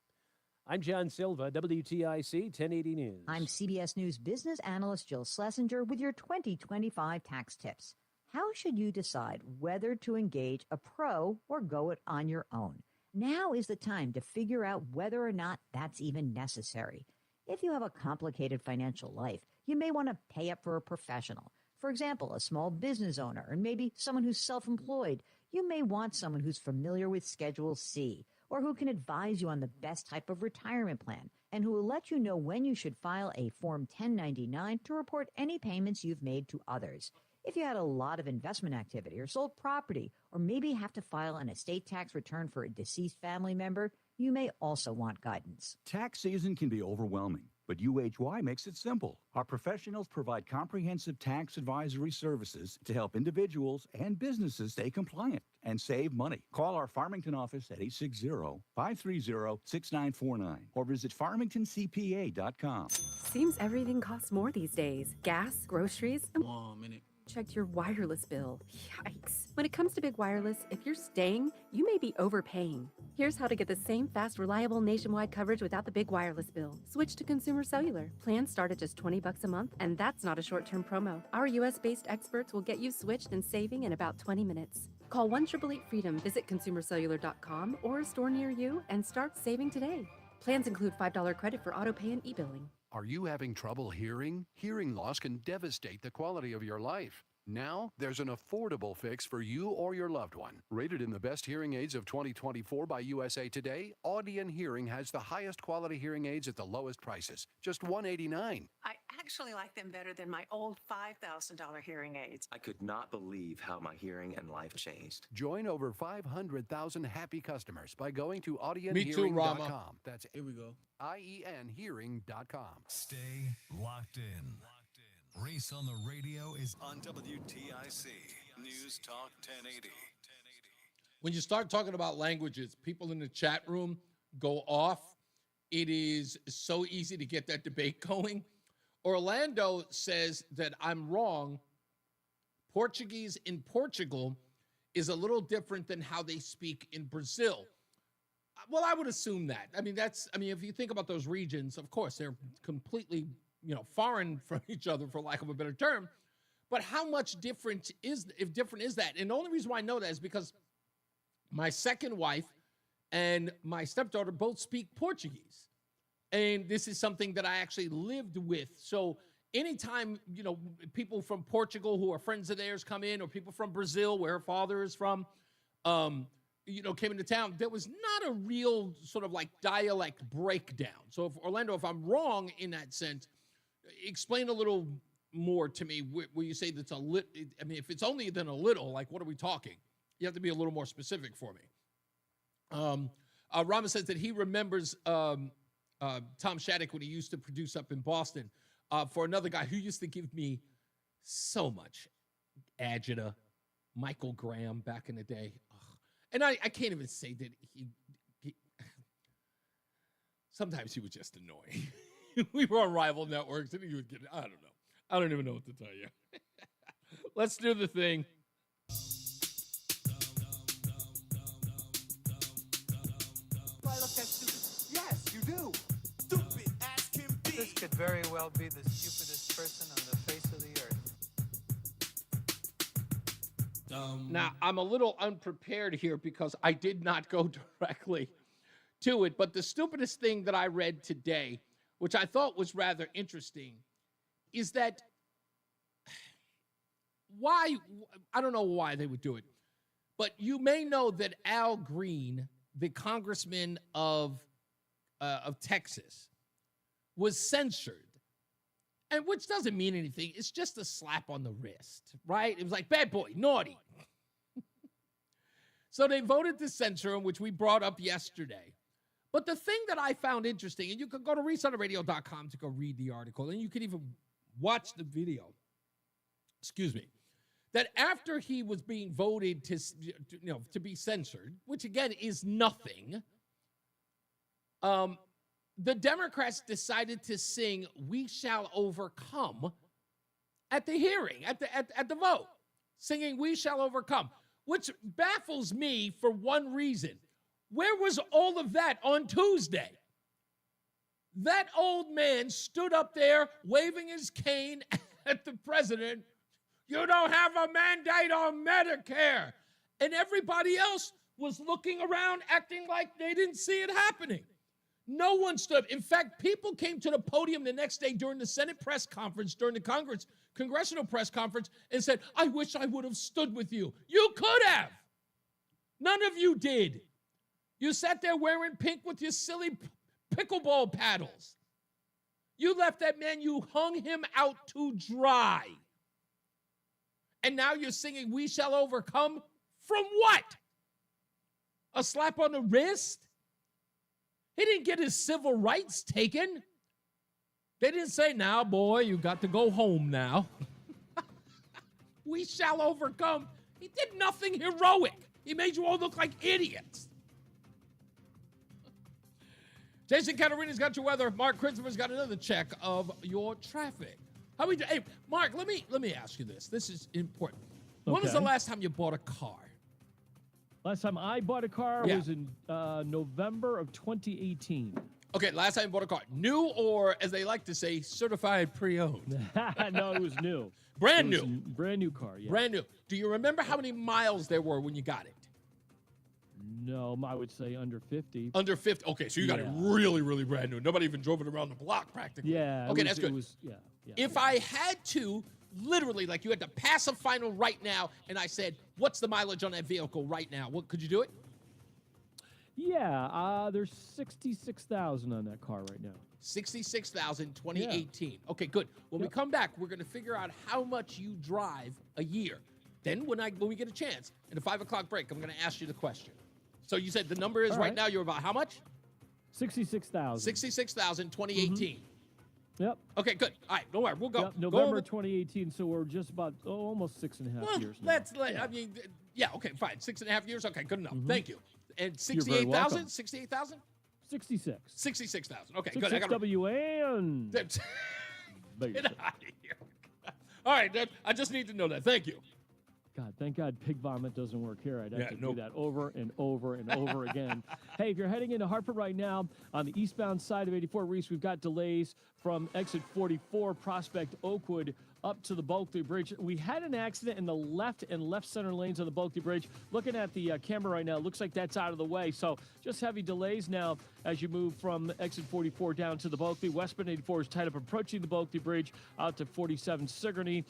I'm John Silva, WTIC 1080 News. I'm CBS News business analyst Jill Schlesinger with your 2025 tax tips. How should you decide whether to engage a pro or go it on your own? Now is the time to figure out whether or not that's even necessary. If you have a complicated financial life, you may want to pay up for a professional. For example, a small business owner and maybe someone who's self-employed. You may want someone who's familiar with Schedule C or who can advise you on the best type of retirement plan and who will let you know when you should file a Form 1099 to report any payments you've made to others. If you had a lot of investment activity or sold property, or maybe have to file an estate tax return for a deceased family member, you may also want guidance. Tax season can be overwhelming, but UHY makes it simple. Our professionals provide comprehensive tax advisory services to help individuals and businesses stay compliant and save money. Call our Farmington office at 860-530-6949 or visit farmingtoncpa.com. Seems everything costs more these days. Gas, groceries. 1 minute. Checked your wireless bill. Yikes. When it comes to big wireless, if you're staying, you may be overpaying. Here's how to get the same fast, reliable nationwide coverage without the big wireless bill. Switch to Consumer Cellular. Plans start at just $20 a month, and that's not a short-term promo. Our US-based experts will get you switched and saving in about 20 minutes. Call 1-888-FREEDOM, visit consumercellular.com or a store near you, and start saving today. Plans include $5 credit for auto pay and e-billing. Are you having trouble hearing? Hearing loss can devastate the quality of your life. Now, there's an affordable fix for you or your loved one. Rated in the best hearing aids of 2024 by USA Today, Audion Hearing has the highest quality hearing aids at the lowest prices, just $189. I actually like them better than my old $5,000 hearing aids. I could not believe how my hearing and life changed. Join over 500,000 happy customers by going to Me too, audionhearing.com. Rama. That's Here we go. IENhearing.com. Stay locked in. Reese on the radio is on WTIC News Talk 1080. When you start talking about languages, people in the chat room go off. It is so easy to get that debate going. Orlando says that I'm wrong. Portuguese in Portugal is a little different than how they speak in Brazil. Well, I would assume that. I mean, if you think about those regions, of course, they're completely, foreign from each other, for lack of a better term. But how much different is that? And the only reason why I know that is because my second wife and my stepdaughter both speak Portuguese. And this is something that I actually lived with. So anytime, people from Portugal who are friends of theirs come in, or people from Brazil, where her father is from, came into town, there was not a real sort of like dialect breakdown. So if I'm wrong in that sense, explain a little more to me where you say that's a little. I mean, if it's only then a little, like what are we talking? You have to be a little more specific for me. Rama says that he remembers Tom Shattuck when he used to produce up in Boston for another guy who used to give me so much agita, Michael Graham back in the day. Ugh. And I can't even say that he sometimes he was just annoying. We were on rival networks and he would get, I don't know. I don't even know what to tell you. Let's do the thing. Yes, you do. Stupid as can be. This could very well be the stupidest person on the face of the earth. Now, I'm a little unprepared here because I did not go directly to it, but the stupidest thing that I read today, which I thought was rather interesting, is that I don't know why they would do it, but you may know that Al Green, the congressman of Texas, was censored, and which doesn't mean anything. It's just a slap on the wrist, right? It was like, bad boy, naughty. So they voted to censor him, which we brought up yesterday. But the thing that I found interesting, and you can go to reseontheradio.com to go read the article, and you can even watch the video, that after he was being voted to be censored, which again is nothing, the Democrats decided to sing "We Shall Overcome" at the hearing, at the vote, singing "We Shall Overcome," which baffles me for one reason. Where was all of that on Tuesday? That old man stood up there waving his cane at the president. You don't have a mandate on Medicare. And everybody else was looking around acting like they didn't see it happening. No one stood. In fact, people came to the podium the next day during the Senate press conference, during the congressional press conference, and said, I wish I would have stood with you. You could have. None of you did. You sat there wearing pink with your silly pickleball paddles. You left that man, you hung him out to dry. And now you're singing "We Shall Overcome" from what? A slap on the wrist? He didn't get his civil rights taken. They didn't say, now, boy, you got to go home now. We shall overcome. He did nothing heroic. He made you all look like idiots. Jason Caterina's got your weather. Mark Christopher's got another check of your traffic. How we do? Hey, Mark, let me ask you this. This is important. When was the last time you bought a car? Last time I bought a car was in November of 2018. Okay, last time you bought a car. New, or as they like to say, certified pre-owned? No, it was new. Brand new. Brand new car, yeah. Brand new. Do you remember how many miles there were when you got it? No, I would say under 50. Under 50. Okay, so you got it really, really brand new. Nobody even drove it around the block practically. Yeah. Okay, that's good. If I had to, literally, like you had to pass a final right now, and I said, what's the mileage on that vehicle right now? What could you do it? Yeah, there's 66,000 on that car right now. 66,000, 2018. Yeah. Okay, good. When we come back, we're going to figure out how much you drive a year. Then when we get a chance, in a 5 o'clock break, I'm going to ask you the question. So you said the number is right now, you're about how much? 66,000. 66,000, 2018. Mm-hmm. Yep. Okay, good. All right, don't worry. We'll go. Yep, November 2018, so we're just about almost 6.5 years now. Okay, fine. 6.5 years? Okay, good enough. Mm-hmm. Thank you. And 68,000? 68,000? 66. 66,000. Okay, good. 66 WAN. Get out of here. All right, I just need to know that. Thank you. God, thank God pig vomit doesn't work here. I'd have to nope. do that over and over and over again. Hey, if you're heading into Hartford right now on the eastbound side of 84 Reese, we've got delays from exit 44 Prospect Oakwood up to the Bulkley Bridge. We had an accident in the left and left center lanes of the Bulkley Bridge. Looking at the camera right now, looks like that's out of the way. So just heavy delays now as you move from exit 44 down to the Bulkley. Westbound 84 is tied up approaching the Bulkley Bridge out to 47 Sigourney.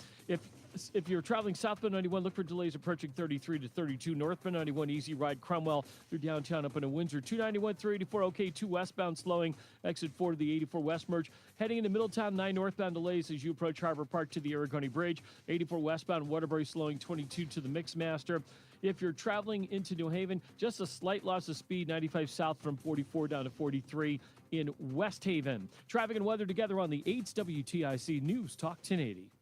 If you're traveling southbound 91, look for delays approaching 33 to 32. Northbound 91, easy ride Cromwell through downtown up into Windsor. 291, 384, okay. 2 westbound slowing. Exit 4 to the 84 West merge. Heading into Middletown, 9 northbound delays as you approach Harbor Park to the Aragoni Bridge. 84 westbound Waterbury slowing 22 to the Mixmaster. If you're traveling into New Haven, just a slight loss of speed, 95 south from 44 down to 43 in West Haven. Traffic and weather together on the 8's WTIC News Talk 1080.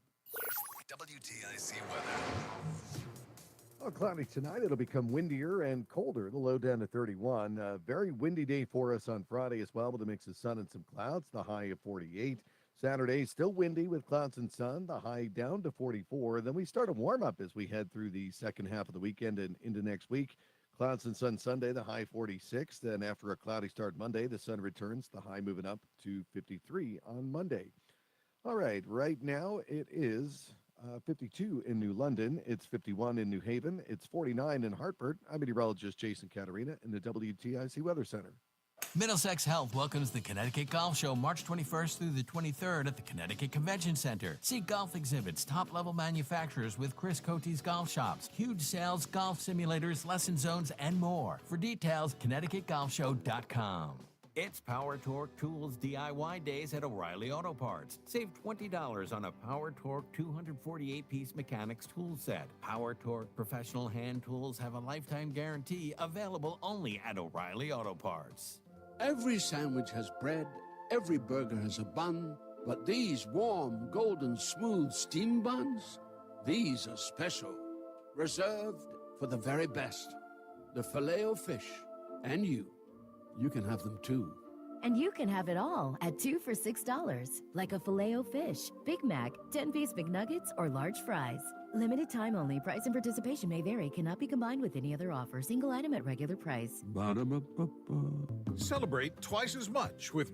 WTIC weather. Well, cloudy tonight. It'll become windier and colder. The low down to 31. Very windy day for us on Friday as well with a mix of sun and some clouds. The high of 48. Saturday, still windy with clouds and sun. The high down to 44. Then we start a warm-up as we head through the second half of the weekend and into next week. Clouds and sun Sunday, the high 46. Then after a cloudy start Monday, the sun returns. The high moving up to 53 on Monday. All right, right now it is 52 in New London. It's 51 in New Haven. It's 49 in Hartford. I'm meteorologist Jason Caterina in the WTIC Weather Center. Middlesex Health welcomes the Connecticut Golf Show March 21st through the 23rd at the Connecticut Convention Center. See golf exhibits, top-level manufacturers with Chris Cote's golf shops, huge sales, golf simulators, lesson zones, and more. For details, ConnecticutGolfShow.com. It's Power Torque Tools DIY Days at O'Reilly Auto Parts. Save $20 on a Power Torque 248-piece mechanics tool set. Power Torque professional hand tools have a lifetime guarantee, available only at O'Reilly Auto Parts. Every sandwich has bread, every burger has a bun, but these warm, golden, smooth steam buns, these are special, reserved for the very best. The Filet-O-Fish, and you can have them too. And you can have it all at 2 for $6, like a Filet-O-Fish, Big Mac, 10-piece McNuggets, or large fries. Limited time only. Price and participation may vary. Cannot be combined with any other offer. Single item at regular price. Ba-da-ba-ba-ba. Celebrate twice as much with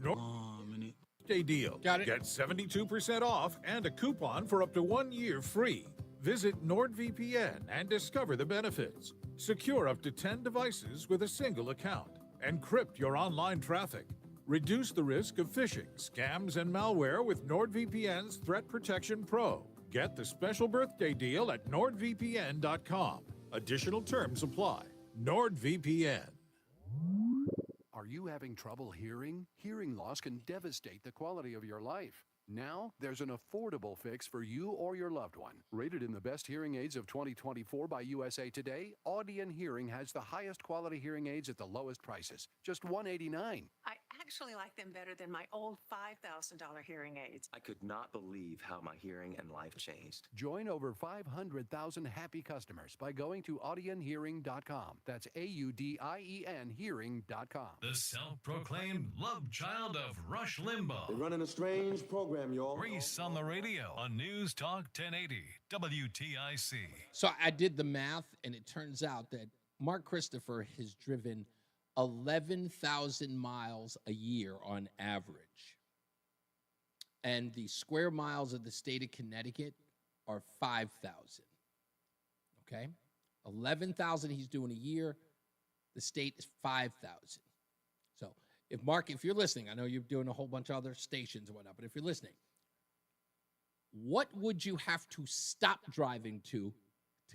Day deal. Got it. Get 72% off and a coupon for up to 1 year free. Visit NordVPN and discover the benefits. Secure up to 10 devices with a single account. Encrypt your online traffic. Reduce the risk of phishing, scams, and malware with NordVPN's Threat Protection Pro. Get the special birthday deal at NordVPN.com. Additional terms apply. NordVPN. Are you having trouble hearing? Hearing loss can devastate the quality of your life. Now, there's an affordable fix for you or your loved one. Rated in the best hearing aids of 2024 by USA Today, Audion Hearing has the highest quality hearing aids at the lowest prices, just $189. I actually like them better than my old $5,000 hearing aids. I could not believe how my hearing and life changed. Join over 500,000 happy customers by going to audionhearing.com. That's AUDIEN hearing.com. The self-proclaimed love child of Rush Limbaugh. They're running a strange program, y'all. Reese on the radio on News Talk 1080 WTIC. So I did the math, and it turns out that Mark Christopher has driven 11,000 miles a year on average. And the square miles of the state of Connecticut are 5,000. Okay? 11,000 he's doing a year. The state is 5,000. So if Mark, if you're listening, I know you're doing a whole bunch of other stations and whatnot, but if you're listening, what would you have to stop driving to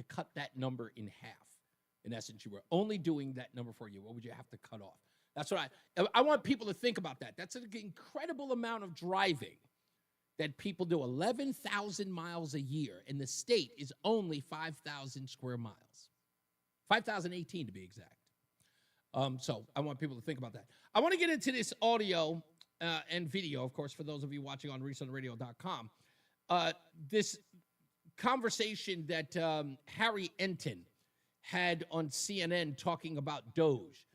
cut that number in half? In essence, you were only doing that number for you. What would you have to cut off? That's what I want people to think about that. That's an incredible amount of driving that people do. 11,000 miles a year, and the state is only 5,000 square miles. 5,018 to be exact. So I want people to think about that. I want to get into this audio and video, of course, for those of you watching on ReeseOnTheRadio.com. This conversation that Harry Enton had on CNN talking about Doge.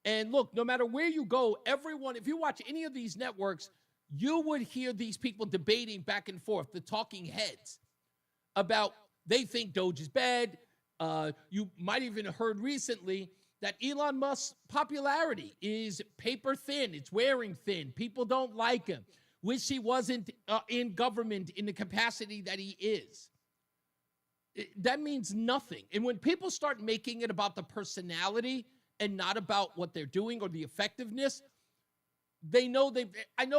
And look, no matter where you go, everyone, if you watch any of these networks, you would hear these people debating back and forth, the talking heads, about they think Doge is bad, You might even heard recently that Elon Musk's popularity is paper thin. It's wearing thin. People don't like him. Wish he wasn't in government in the capacity that he is. That means nothing. And when people start making it about the personality and not about what they're doing or the effectiveness, I know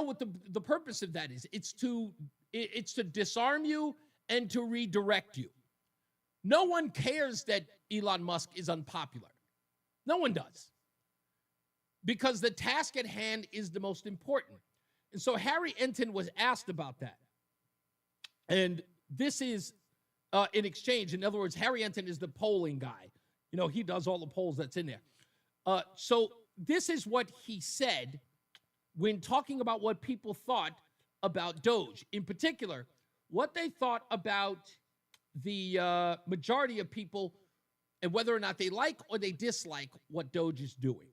what the purpose of that is. It's to disarm you and to redirect you. No one cares that Elon Musk is unpopular. No one does. Because the task at hand is the most important. And so Harry Enton was asked about that. And this is in exchange. In other words, Harry Enton is the polling guy. You know, he does all the polls that's in there. So this is what he said when talking about what people thought about Doge. In particular, what they thought about the majority of people and whether or not they like or they dislike what Doge is doing.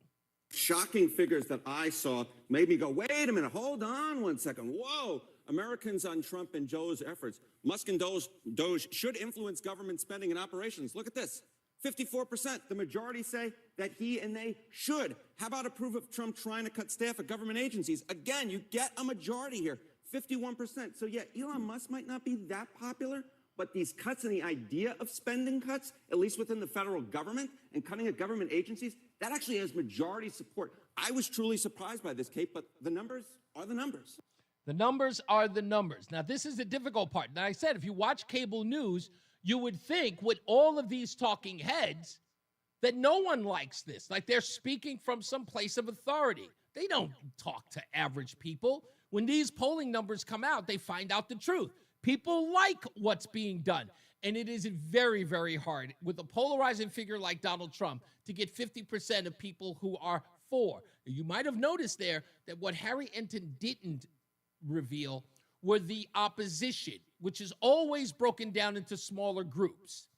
Shocking figures that I saw made me go, wait a minute, hold on one second. Whoa, Americans on Trump and Joe's efforts. Musk and Doge should influence government spending and operations. Look at this, 54%. The majority say that he and they should. How about approve of Trump trying to cut staff at government agencies? Again, you get a majority here, 51%. So yeah, Elon Musk might not be that popular, but these cuts and the idea of spending cuts, at least within the federal government and cutting at government agencies, that actually has majority support. I was truly surprised by this, Kate, but the numbers are the numbers. The numbers are the numbers. Now, this is the difficult part. Now, I said, if you watch cable news, you would think with all of these talking heads that no one likes this, like they're speaking from some place of authority. They don't talk to average people. When these polling numbers come out, they find out the truth. People like what's being done. And it is very, very hard with a polarizing figure like Donald Trump to get 50% of people who are for. You might have noticed there that what Harry Enton didn't reveal were the opposition, which is always broken down into smaller groups.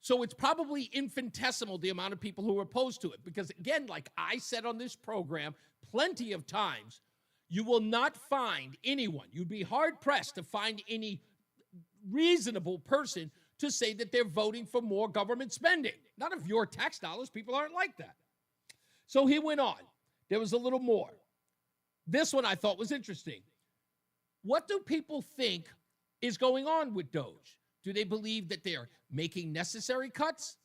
So it's probably infinitesimal, the amount of people who are opposed to it. Because again, like I said on this program plenty of times, you will not find anyone, you'd be hard-pressed to find any reasonable person to say that they're voting for more government spending. Not of your tax dollars. People aren't like that. So he went on. There was a little more. This one I thought was interesting. What do people think is going on with Doge? Do they believe that they're making necessary cuts,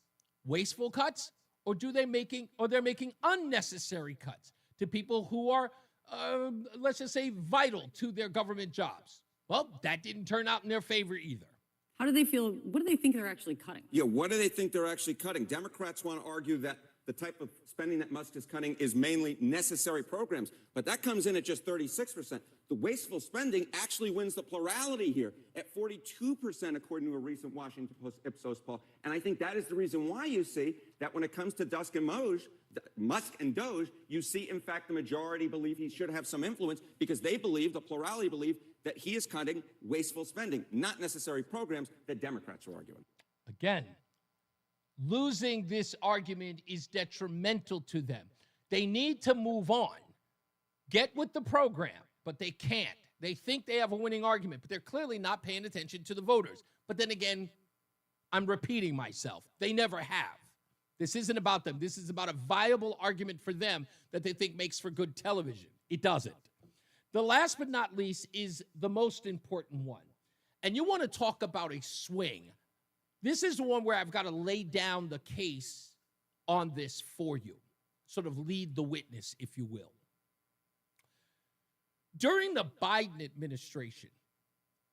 wasteful cuts, or they're making unnecessary cuts to people who are, let's just say, vital to their government jobs? Well, that didn't turn out in their favor either. How do they feel? What do they think they're actually cutting? Yeah, what do they think they're actually cutting? Democrats want to argue that the type of spending that Musk is cutting is mainly necessary programs, but that comes in at just 36%. The wasteful spending actually wins the plurality here at 42%, according to a recent Washington Post Ipsos poll. And I think that is the reason why you see that when it comes to Musk and Doge, you see, in fact, the majority believe he should have some influence because they believe, the plurality believe, that he is cutting wasteful spending, not necessary programs that Democrats are arguing. Again, losing this argument is detrimental to them. They need to move on, get with the program, but they can't. They think they have a winning argument, but they're clearly not paying attention to the voters. But then again, I'm repeating myself. They never have. This isn't about them. This is about a viable argument for them that they think makes for good television. It doesn't. The last but not least is the most important one. And you want to talk about a swing. This is the one where I've got to lay down the case on this for you, sort of lead the witness, if you will. During the Biden administration,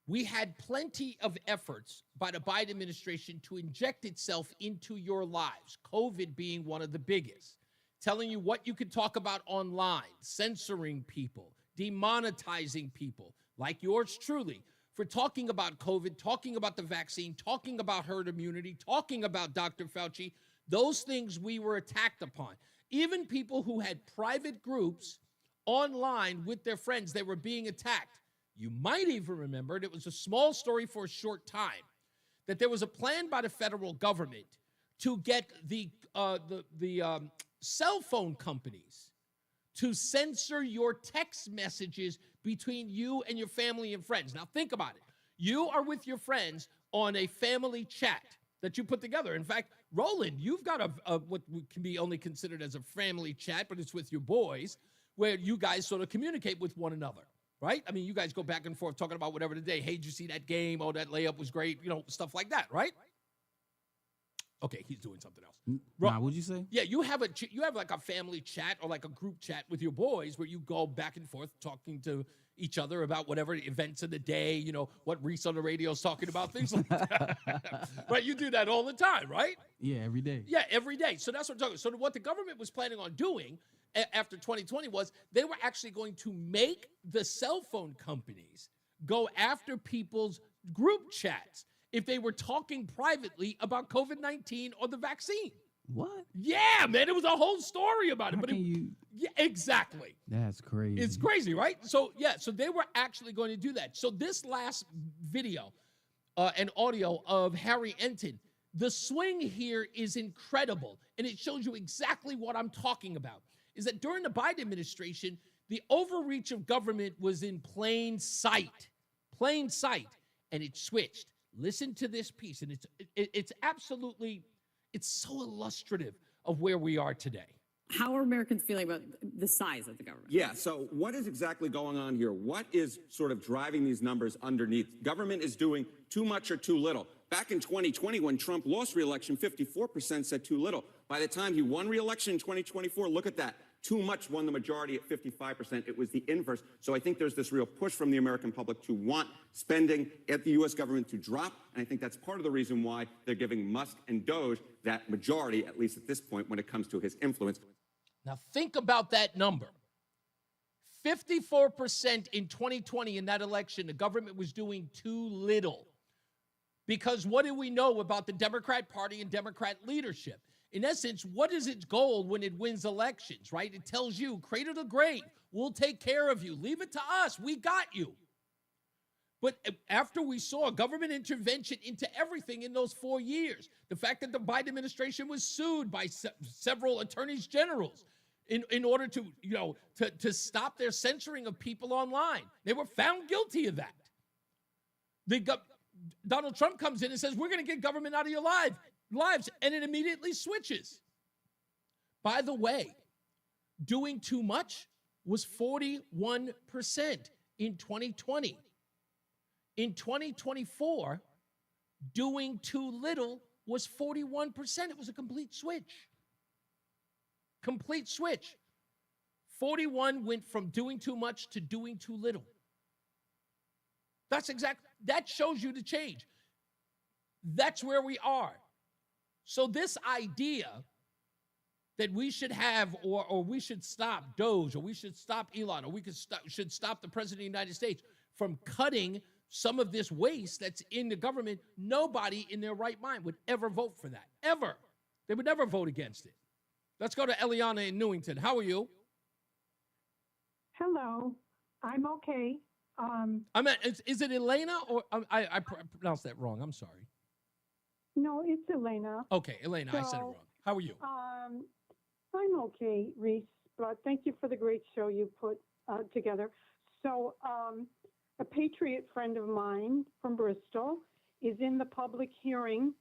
we had plenty of efforts by the Biden administration to inject itself into your lives, COVID being one of the biggest, telling you what you could talk about online, censoring people, demonetizing people like yours truly for talking about COVID, talking about the vaccine, talking about herd immunity, talking about Dr. Fauci. Those things we were attacked upon. Even people who had private groups online with their friends, they were being attacked. You might even remember, it was a small story for a short time, that there was a plan by the federal government to get the cell phone companies to censor your text messages between you and your family and friends. Now think about it. You are with your friends on a family chat. that you put together. In fact, Roland, you've got a what can be only considered as a family chat, but it's with your boys, where you guys sort of communicate with one another, right? I mean, you guys go back and forth talking about whatever today. Hey, did you see that game? Oh, that layup was great. Stuff like that, right? Okay, he's doing something else. Nah, what'd you say? Yeah, you have like a family chat or like a group chat with your boys where you go back and forth talking to each other about whatever events of the day, what Reese on the radio is talking about, things like that. Right? You do that all the time, right? Yeah, every day. Yeah, every day. So that's what I'm talking about. So what the government was planning on doing after 2020 was they were actually going to make the cell phone companies go after people's group chats if they were talking privately about COVID-19 or the vaccine. What? Yeah, man, it was a whole story about it. How But can you? yeah, exactly. That's crazy. It's crazy, right? So they were actually going to do that. So this last video and audio of Harry Enton, the swing here is incredible, and it shows you exactly what I'm talking about. Is that during the Biden administration, the overreach of government was in plain sight, and it switched. Listen to this piece, and it's absolutely, it's so illustrative of where we are today. How are Americans feeling about the size of the government? Yeah, so what is exactly going on here? What is sort of driving these numbers underneath? Government is doing too much or too little. Back in 2020, when Trump lost re-election, 54% said too little. By the time he won re-election in 2024, look at that. Too much won the majority at 55%. It was the inverse. So I think there's this real push from the American public to want spending at the U.S. government to drop. And I think that's part of the reason why they're giving Musk and Doge that majority, at least at this point, when it comes to his influence. Now think about that number. 54% in 2020 in that election, the government was doing too little. Because what do we know about the Democrat Party and Democrat leadership? In essence, what is its goal when it wins elections, right? It tells you, cradle to grave, we'll take care of you. Leave it to us. We got you. But after we saw government intervention into everything in those 4 years, the fact that the Biden administration was sued by several attorneys generals in order to, to stop their censoring of people online. They were found guilty of that. Donald Trump comes in and says, we're going to get government out of your lives, and it immediately switches. By the way, doing too much was 41% in 2020. In 2024, doing too little was 41%. It was a complete switch. Complete switch. 41 went from doing too much to doing too little. That shows you the change. That's where we are. So this idea that we should have, or we should stop Doge, or we should stop Elon, or we should stop the President of the United States from cutting some of this waste that's in the government, nobody in their right mind would ever vote for that. Ever. They would never vote against it. Let's go to Eliana in Newington. How are you? Hello. I'm okay. Is it Elena, or I pronounced that wrong? I'm sorry. No, it's Elena. Okay, Elena, I said it wrong. How are you? I'm okay, Reese, but thank you for the great show you put together. So, a patriot friend of mine from Bristol is in the public hearing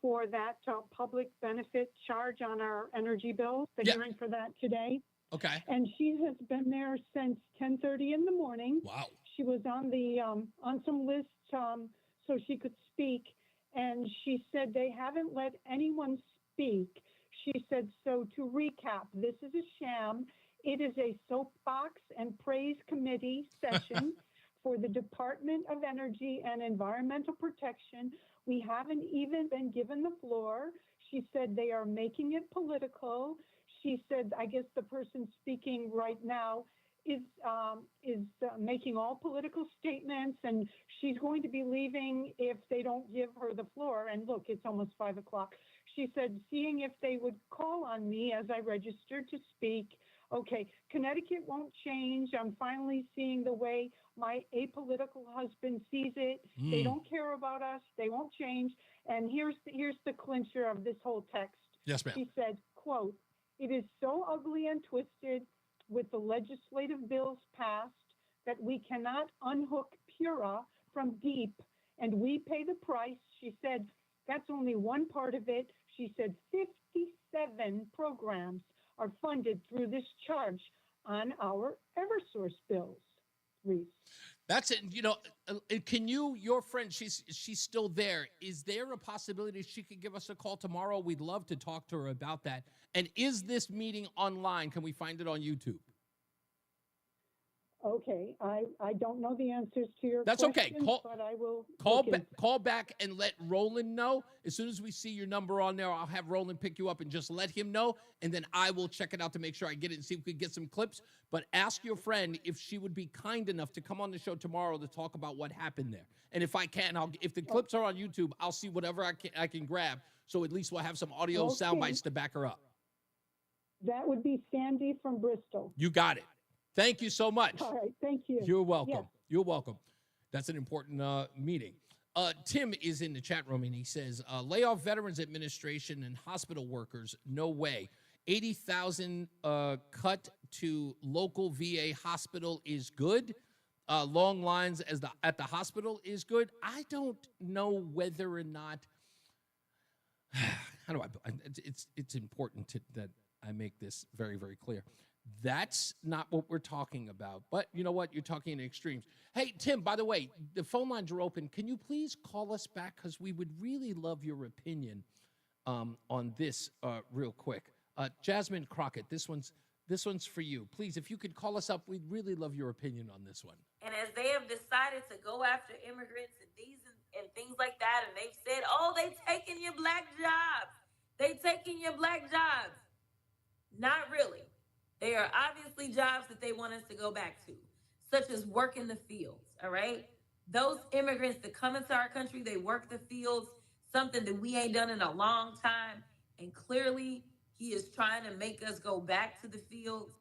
for that public benefit charge on our energy bills, the hearing for that today. Okay. And she has been there since 10:30 in the morning. Wow. She was on the on some lists so she could speak, and she said they haven't let anyone speak. She said, so to recap, this is a sham. It is a soapbox and praise committee session for the Department of Energy and Environmental Protection. We haven't even been given the floor. She said they are making it political. She said, I guess the person speaking right now is making all political statements, and she's going to be leaving if they don't give her the floor. And look, it's almost 5 o'clock. She said, seeing if they would call on me as I registered to speak. Okay, Connecticut won't change. I'm finally seeing the way my apolitical husband sees it. They don't care about us. They won't change. And here's the clincher of this whole text. Yes, ma'am. She said, quote, it is so ugly and twisted with the legislative bills passed that we cannot unhook Pura from deep, and we pay the price. She said That's only one part of it. She said 57 programs are funded through this charge on our Eversource bills, Reese. That's it. Can your friend, she's still there. Is there a possibility she could give us a call tomorrow? We'd love to talk to her about that. And is this meeting online? Can we find it on YouTube? Okay, I don't know the answers to your That's okay. questions, but I will Call back and let Roland know. As soon as we see your number on there, I'll have Roland pick you up and just let him know, and then I will check it out to make sure I get it and see if we can get some clips. But ask your friend if she would be kind enough to come on the show tomorrow to talk about what happened there. And if I can, if the clips are on YouTube, I'll see whatever I can grab, so at least we'll have some audio sound bites to back her up. That would be Sandy from Bristol. You got it. Thank you so much. All right, thank you. You're welcome. Yes. You're welcome. That's an important meeting. Tim is in the chat room, and he says, lay off Veterans Administration and hospital workers. No way. 80,000 cut to local VA hospital is good. Long lines at the hospital is good. I don't know whether or not. How do I? It's important that I make this very, very clear. That's not what we're talking about. But you know what? You're talking in extremes. Hey, Tim, by the way, the phone lines are open. Can you please call us back? Because we would really love your opinion on this real quick. Jasmine Crockett, this one's for you. Please, if you could call us up, we'd really love your opinion on this one. And as they have decided to go after immigrants and things like that, and they've said, oh, they taking your black jobs. They taking your black jobs. Not really. They are obviously jobs that they want us to go back to, such as work in the fields, all right? Those immigrants that come into our country, they work the fields, something that we ain't done in a long time. And clearly, he is trying to make us go back to the fields.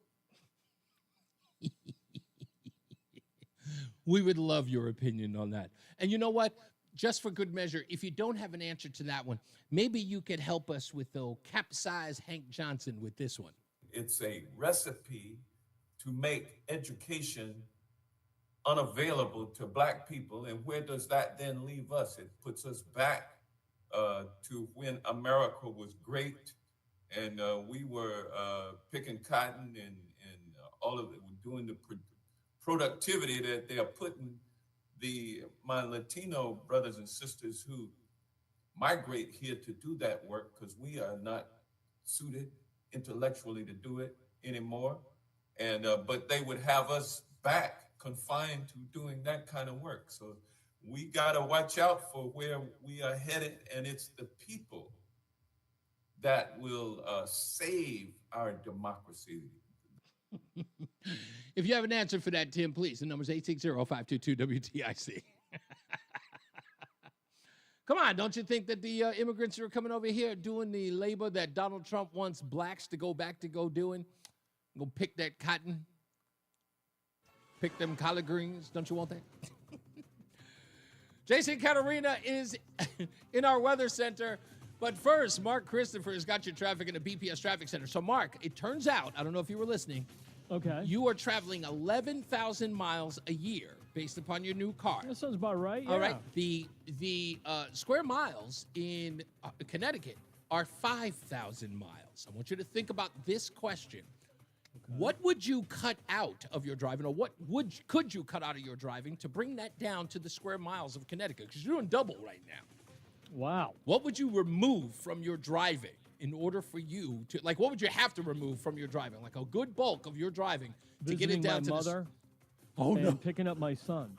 We would love your opinion on that. And you know what? Just for good measure, if you don't have an answer to that one, maybe you could help us with the capsize Hank Johnson with this one. It's a recipe to make education unavailable to Black people. And where does that then leave us? It puts us back to when America was great and we were picking cotton and all of it, doing the productivity that they are putting my Latino brothers and sisters who migrate here to do that work because we are not suited intellectually to do it anymore, and but they would have us back confined to doing that kind of work. So we got to watch out for where we are headed, and it's the people that will save our democracy. If you have an answer for that, Tim, please. The number's 860-522-WTIC. Come on, don't you think that the immigrants who are coming over here doing the labor that Donald Trump wants blacks to go back to go doing? Go pick that cotton, pick them collard greens. Don't you want that? Jason Katarina is in our weather center. But first, Mark Christopher has got your traffic in the BPS Traffic Center. So, Mark, it turns out, I don't know if you were listening, okay, you are traveling 11,000 miles a year based upon your new car. That sounds about right. Yeah. All right. The square miles in Connecticut are 5,000 miles. I want you to think about this question. Okay. What would you cut out of your driving, or what could you cut out of your driving to bring that down to the square miles of Connecticut? Because you're doing double right now. Wow. What would you remove from your driving in order for you to, like, what would you have to remove from your driving? Like a good bulk of your driving to get it down to my mother. Oh, and no. Picking up my son.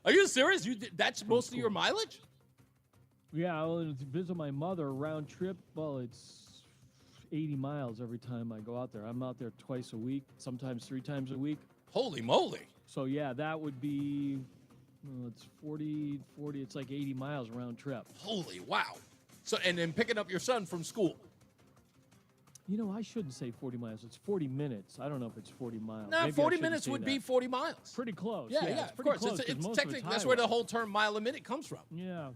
Are you serious? That's most of your mileage? Yeah, I'll visit my mother round trip. Well, it's 80 miles every time I go out there. I'm out there twice a week, sometimes 3 times a week. Holy moly. So, yeah, that would be, it's 40, it's like 80 miles round trip. Holy wow. So, and then picking up your son from school. You know, I shouldn't say 40 miles. It's 40 minutes. I don't know if it's 40 miles. No, Maybe 40 minutes would be 40 miles. Pretty close. Yeah, it's of pretty course. close, It's 'cause technically, most that's of where it's the whole term mile a minute comes from. Yeah.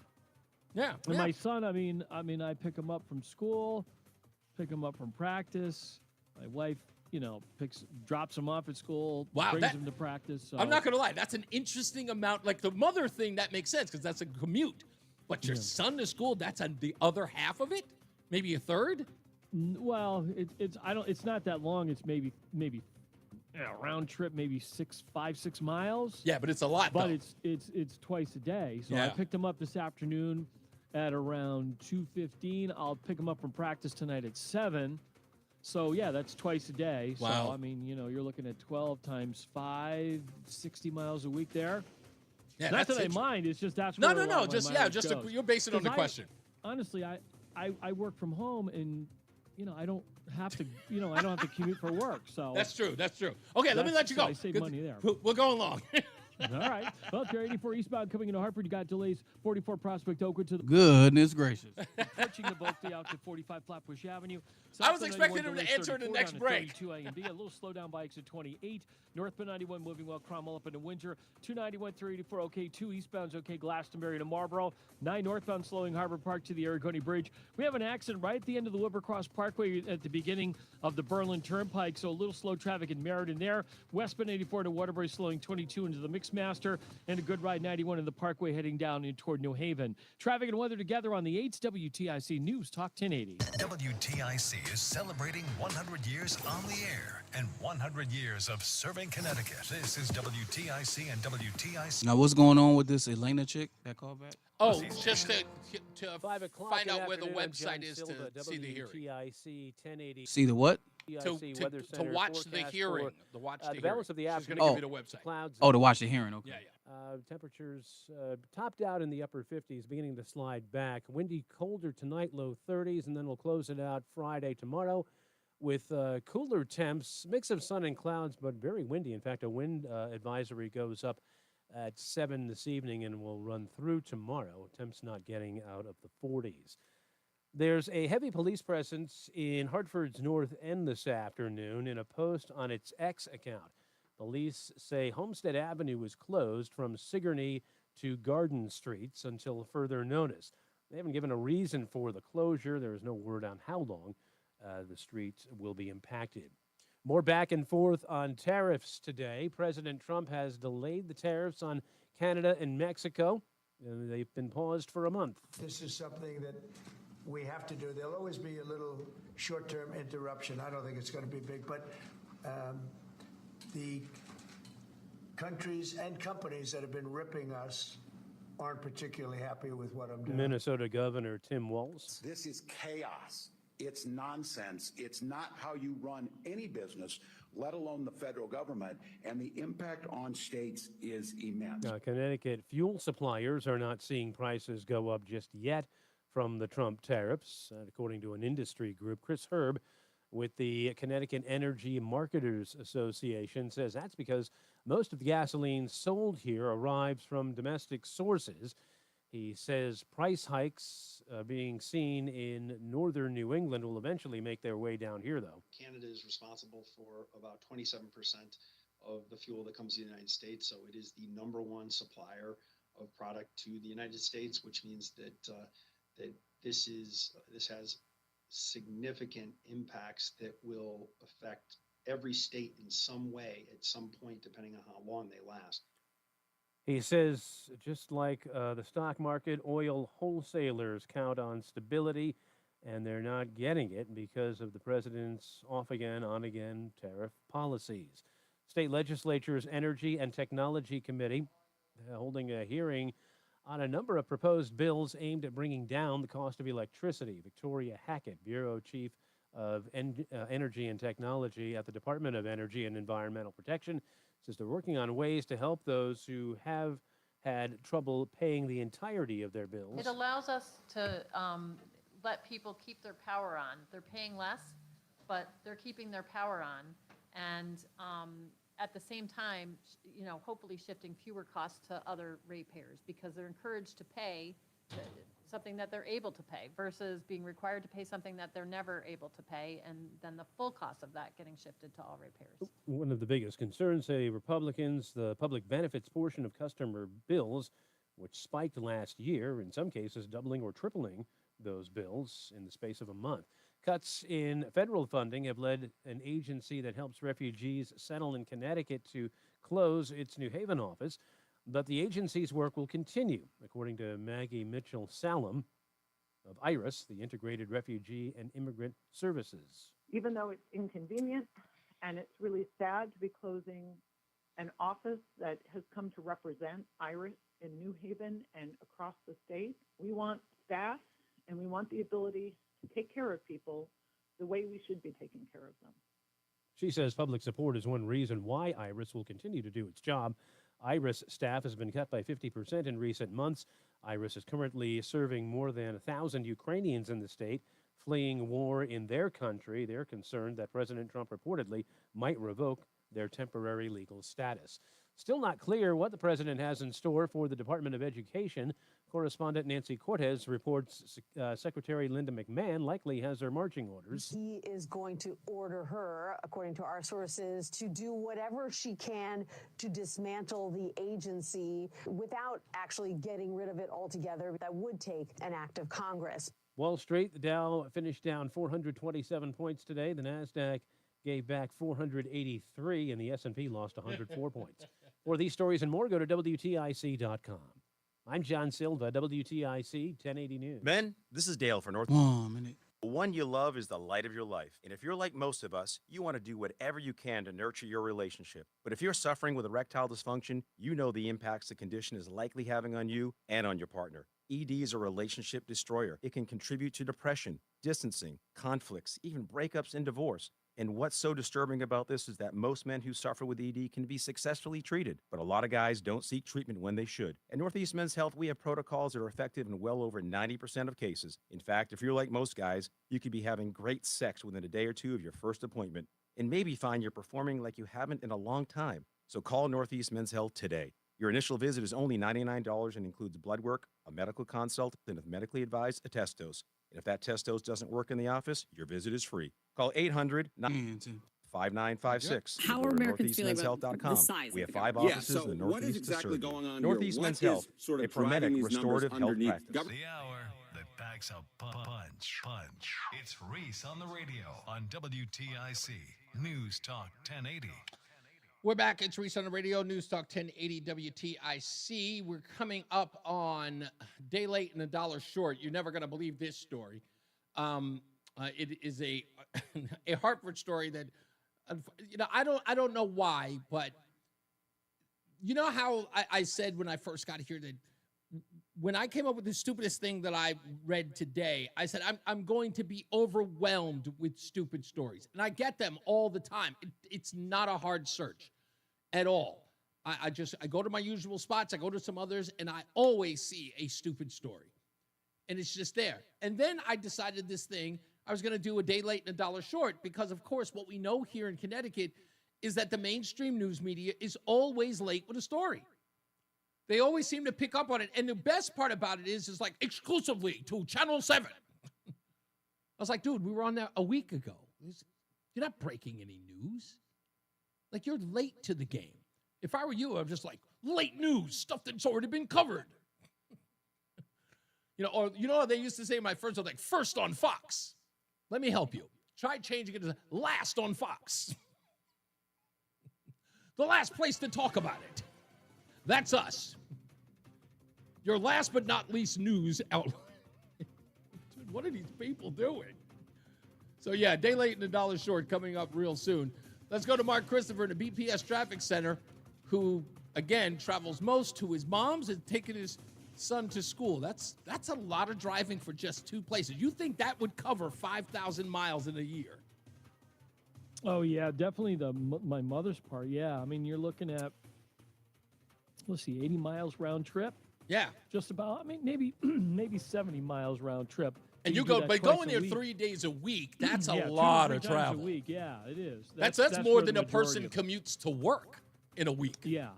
Yeah. And my son, I mean, I pick him up from school, pick him up from practice. My wife, drops him off at school, brings him to practice. So. I'm not going to lie. That's an interesting amount. Like the mother thing, that makes sense because that's a commute. But your son to school, that's on the other half of it? Maybe a third? Well, it's not that long. It's maybe round trip, maybe 5-6 miles. Yeah, but it's a lot. But though. it's twice a day. So Yeah. I picked him up this afternoon at around 2:15. I'll pick him up from practice tonight at 7. So yeah, that's twice a day. Wow. So I mean, you're looking at 12 times 5, 60 miles a week there. Yeah, Not that's that I mind. It's just that's No, where no, a lot no. of my Just mileage goes. you're basing it on the 'Cause question. Honestly, I work from home and I don't have to I don't have to commute for work. So That's true. That's true. Okay, let me let you so go. I save Good- money there. We're going long. All right. Well, if you're 84 eastbound coming into Hartford, you got delays 44 Prospect Oakwood to the Goodness gracious. approaching the Volkley out to 45 Flatbush Avenue. I was Southbound expecting 91 him to delays answer in the 34 next down to break. 32 A and B. A little slowdown by exit 28. Northbound 91 moving well. Cromwell up into Windsor. 291, 384 okay. 2 eastbound's okay. Glastonbury to Marlboro. 9 northbound slowing Harbor Park to the Aragoni Bridge. We have an accident right at the end of the Wilbercross Parkway at the beginning of the Berlin Turnpike, so a little slow traffic in Meriden there. Westbound 84 to Waterbury slowing 22 into the Mixmaster, and a good ride 91 in the Parkway heading down in toward New Haven. Traffic and weather together on the 8's WTIC News Talk 1080. WTIC is celebrating 100 years on the air and 100 years of serving Connecticut. This is WTIC and WTIC. Now, what's going on with this Elena chick that called back? Oh, just to 5 o'clock. find Good out where the afternoon. I'm website John is Silva, to see the hearing. WTIC 1080. See the what? WTIC Weather To Center watch the forecast hearing. for, To watch the the balance hearing. of the She's afternoon. going to give you the website. Clouds. Oh, to watch the hearing. Okay. Yeah, yeah. Temperatures topped out in the upper 50s, beginning to slide back. Windy, colder tonight, low 30s, and then we'll close it out Friday, tomorrow, with cooler temps, mix of sun and clouds, but very windy. In fact, a wind advisory goes up at 7 this evening and will run through tomorrow. Temps not getting out of the 40s. There's a heavy police presence in Hartford's North End this afternoon in a post on its X account. Police say Homestead Avenue was closed from Sigourney to Garden Streets until further notice. They haven't given a reason for the closure. There is no word on how long the streets will be impacted. More back and forth on tariffs today. President Trump has delayed the tariffs on Canada and Mexico. They've been paused for a month. This is something that we have to do. There'll always be a little short-term interruption. I don't think it's going to be big, but the countries and companies that have been ripping us aren't particularly happy with what I'm doing. Minnesota Governor Tim Walz. This is chaos. It's nonsense. It's not how you run any business, let alone the federal government, and the impact on states is immense. Connecticut fuel suppliers are not seeing prices go up just yet from the Trump tariffs, according to an industry group. Chris Herb with the Connecticut Energy Marketers Association says that's because most of the gasoline sold here arrives from domestic sources. He says price hikes being seen in northern New England will eventually make their way down here, though. Canada is responsible for about 27% of the fuel that comes to the United States, so it is the number one supplier of product to the United States, which means that that this has significant impacts that will affect every state in some way at some point, depending on how long they last. He says, just like the stock market, oil wholesalers count on stability, and they're not getting it because of the president's off-again, on-again tariff policies. State Legislature's Energy and Technology Committee holding a hearing on a number of proposed bills aimed at bringing down the cost of electricity. Victoria Hackett, Bureau Chief of Energy and Technology at the Department of Energy and Environmental Protection, says they're working on ways to help those who have had trouble paying the entirety of their bills. It allows us to let people keep their power on. They're paying less, but they're keeping their power on. And at the same time, hopefully shifting fewer costs to other ratepayers because they're encouraged to pay something that they're able to pay versus being required to pay something that they're never able to pay, and then the full cost of that getting shifted to all ratepayers. One of the biggest concerns, say Republicans, the public benefits portion of customer bills, which spiked last year, in some cases doubling or tripling those bills in the space of a month. Cuts in federal funding have led an agency that helps refugees settle in Connecticut to close its New Haven office. But the agency's work will continue, according to Maggie Mitchell-Salem of IRIS, the Integrated Refugee and Immigrant Services. Even though it's inconvenient and it's really sad to be closing an office that has come to represent IRIS in New Haven and across the state, we want staff and we want the ability to take care of people the way we should be taking care of them. She says public support is one reason why IRIS will continue to do its job. IRIS staff has been cut by 50% in recent months. IRIS is currently serving more than 1,000 Ukrainians in the state fleeing war in their country. They're concerned that President Trump reportedly might revoke their temporary legal status. Still not clear what the president has in store for the Department of Education. Correspondent Nancy Cortez reports Secretary Linda McMahon likely has her marching orders. He is going to order her, according to our sources, to do whatever she can to dismantle the agency without actually getting rid of it altogether. That would take an act of Congress. Wall Street, the Dow finished down 427 points today. The NASDAQ gave back 483, and the S&P lost 104 points. For these stories and more, go to WTIC.com. I'm John Silva, WTIC 1080 News. Men, this is Dale for North. The one you love is the light of your life. And if you're like most of us, you want to do whatever you can to nurture your relationship. But if you're suffering with erectile dysfunction, you know the impacts the condition is likely having on you and on your partner. ED is a relationship destroyer. It can contribute to depression, distancing, conflicts, even breakups and divorce. And what's so disturbing about this is that most men who suffer with ED can be successfully treated, but a lot of guys don't seek treatment when they should. At Northeast Men's Health, we have protocols that are effective in well over 90% of cases. In fact, if you're like most guys, you could be having great sex within a day or two of your first appointment, and maybe find you're performing like you haven't in a long time. So call Northeast Men's Health today. Your initial visit is only $99 and includes blood work, a medical consult, and if medically advised, a test dose. And if that test dose doesn't work in the office, your visit is free. Call 800-5956. How are Americans feeling about the size? We have 5 offices in the Northeast. What is exactly going on Northeast here? Men's What Health, is sort of a Prometic driving these restorative numbers health underneath practice. The hour that packs a punch. It's Reese on the radio on WTIC News Talk 1080. We're back. It's Reese on the radio, News Talk 1080 WTIC. We're coming up on day late and a dollar short. You're never going to believe this story. It is a Hartford story that, I don't know why, but you know how I said when I first got here that when I came up with the stupidest thing that I read today, I said, I'm going to be overwhelmed with stupid stories. And I get them all the time. It's not a hard search at all. I go to my usual spots. I go to some others, and I always see a stupid story. And it's just there. And then I decided this thing, I was going to do a day late and a dollar short because, of course, what we know here in Connecticut is that the mainstream news media is always late with a story. They always seem to pick up on it. And the best part about it is like exclusively to Channel 7. I was like, dude, we were on that a week ago. You're not breaking any news. Like, you're late to the game. If I were you, I'm just like, late news, stuff that's already been covered. Or they used to say in my first, like, first on Fox. Let me help you. Try changing it to last on Fox. The last place to talk about it. That's us. Your last but not least news outline. Dude, what are these people doing? So, yeah, day late and a dollar short coming up real soon. Let's go to Mark Christopher in the BPS Traffic Center, who, again, travels most to his mom's and taking his son to school. That's a lot of driving for just 2 places. You think that would cover 5,000 miles in a year? Oh, yeah, definitely my mother's part. Yeah, I mean, you're looking at, let's see, 80 miles round trip. Yeah. Just about. I mean, maybe 70 miles round trip. And you go, but going there 3 days a week, that's a Yeah, lot 2 or of 3 times travel. a week. Yeah, it is. That's where more the than a majority person of- commutes to work in a week. Yeah.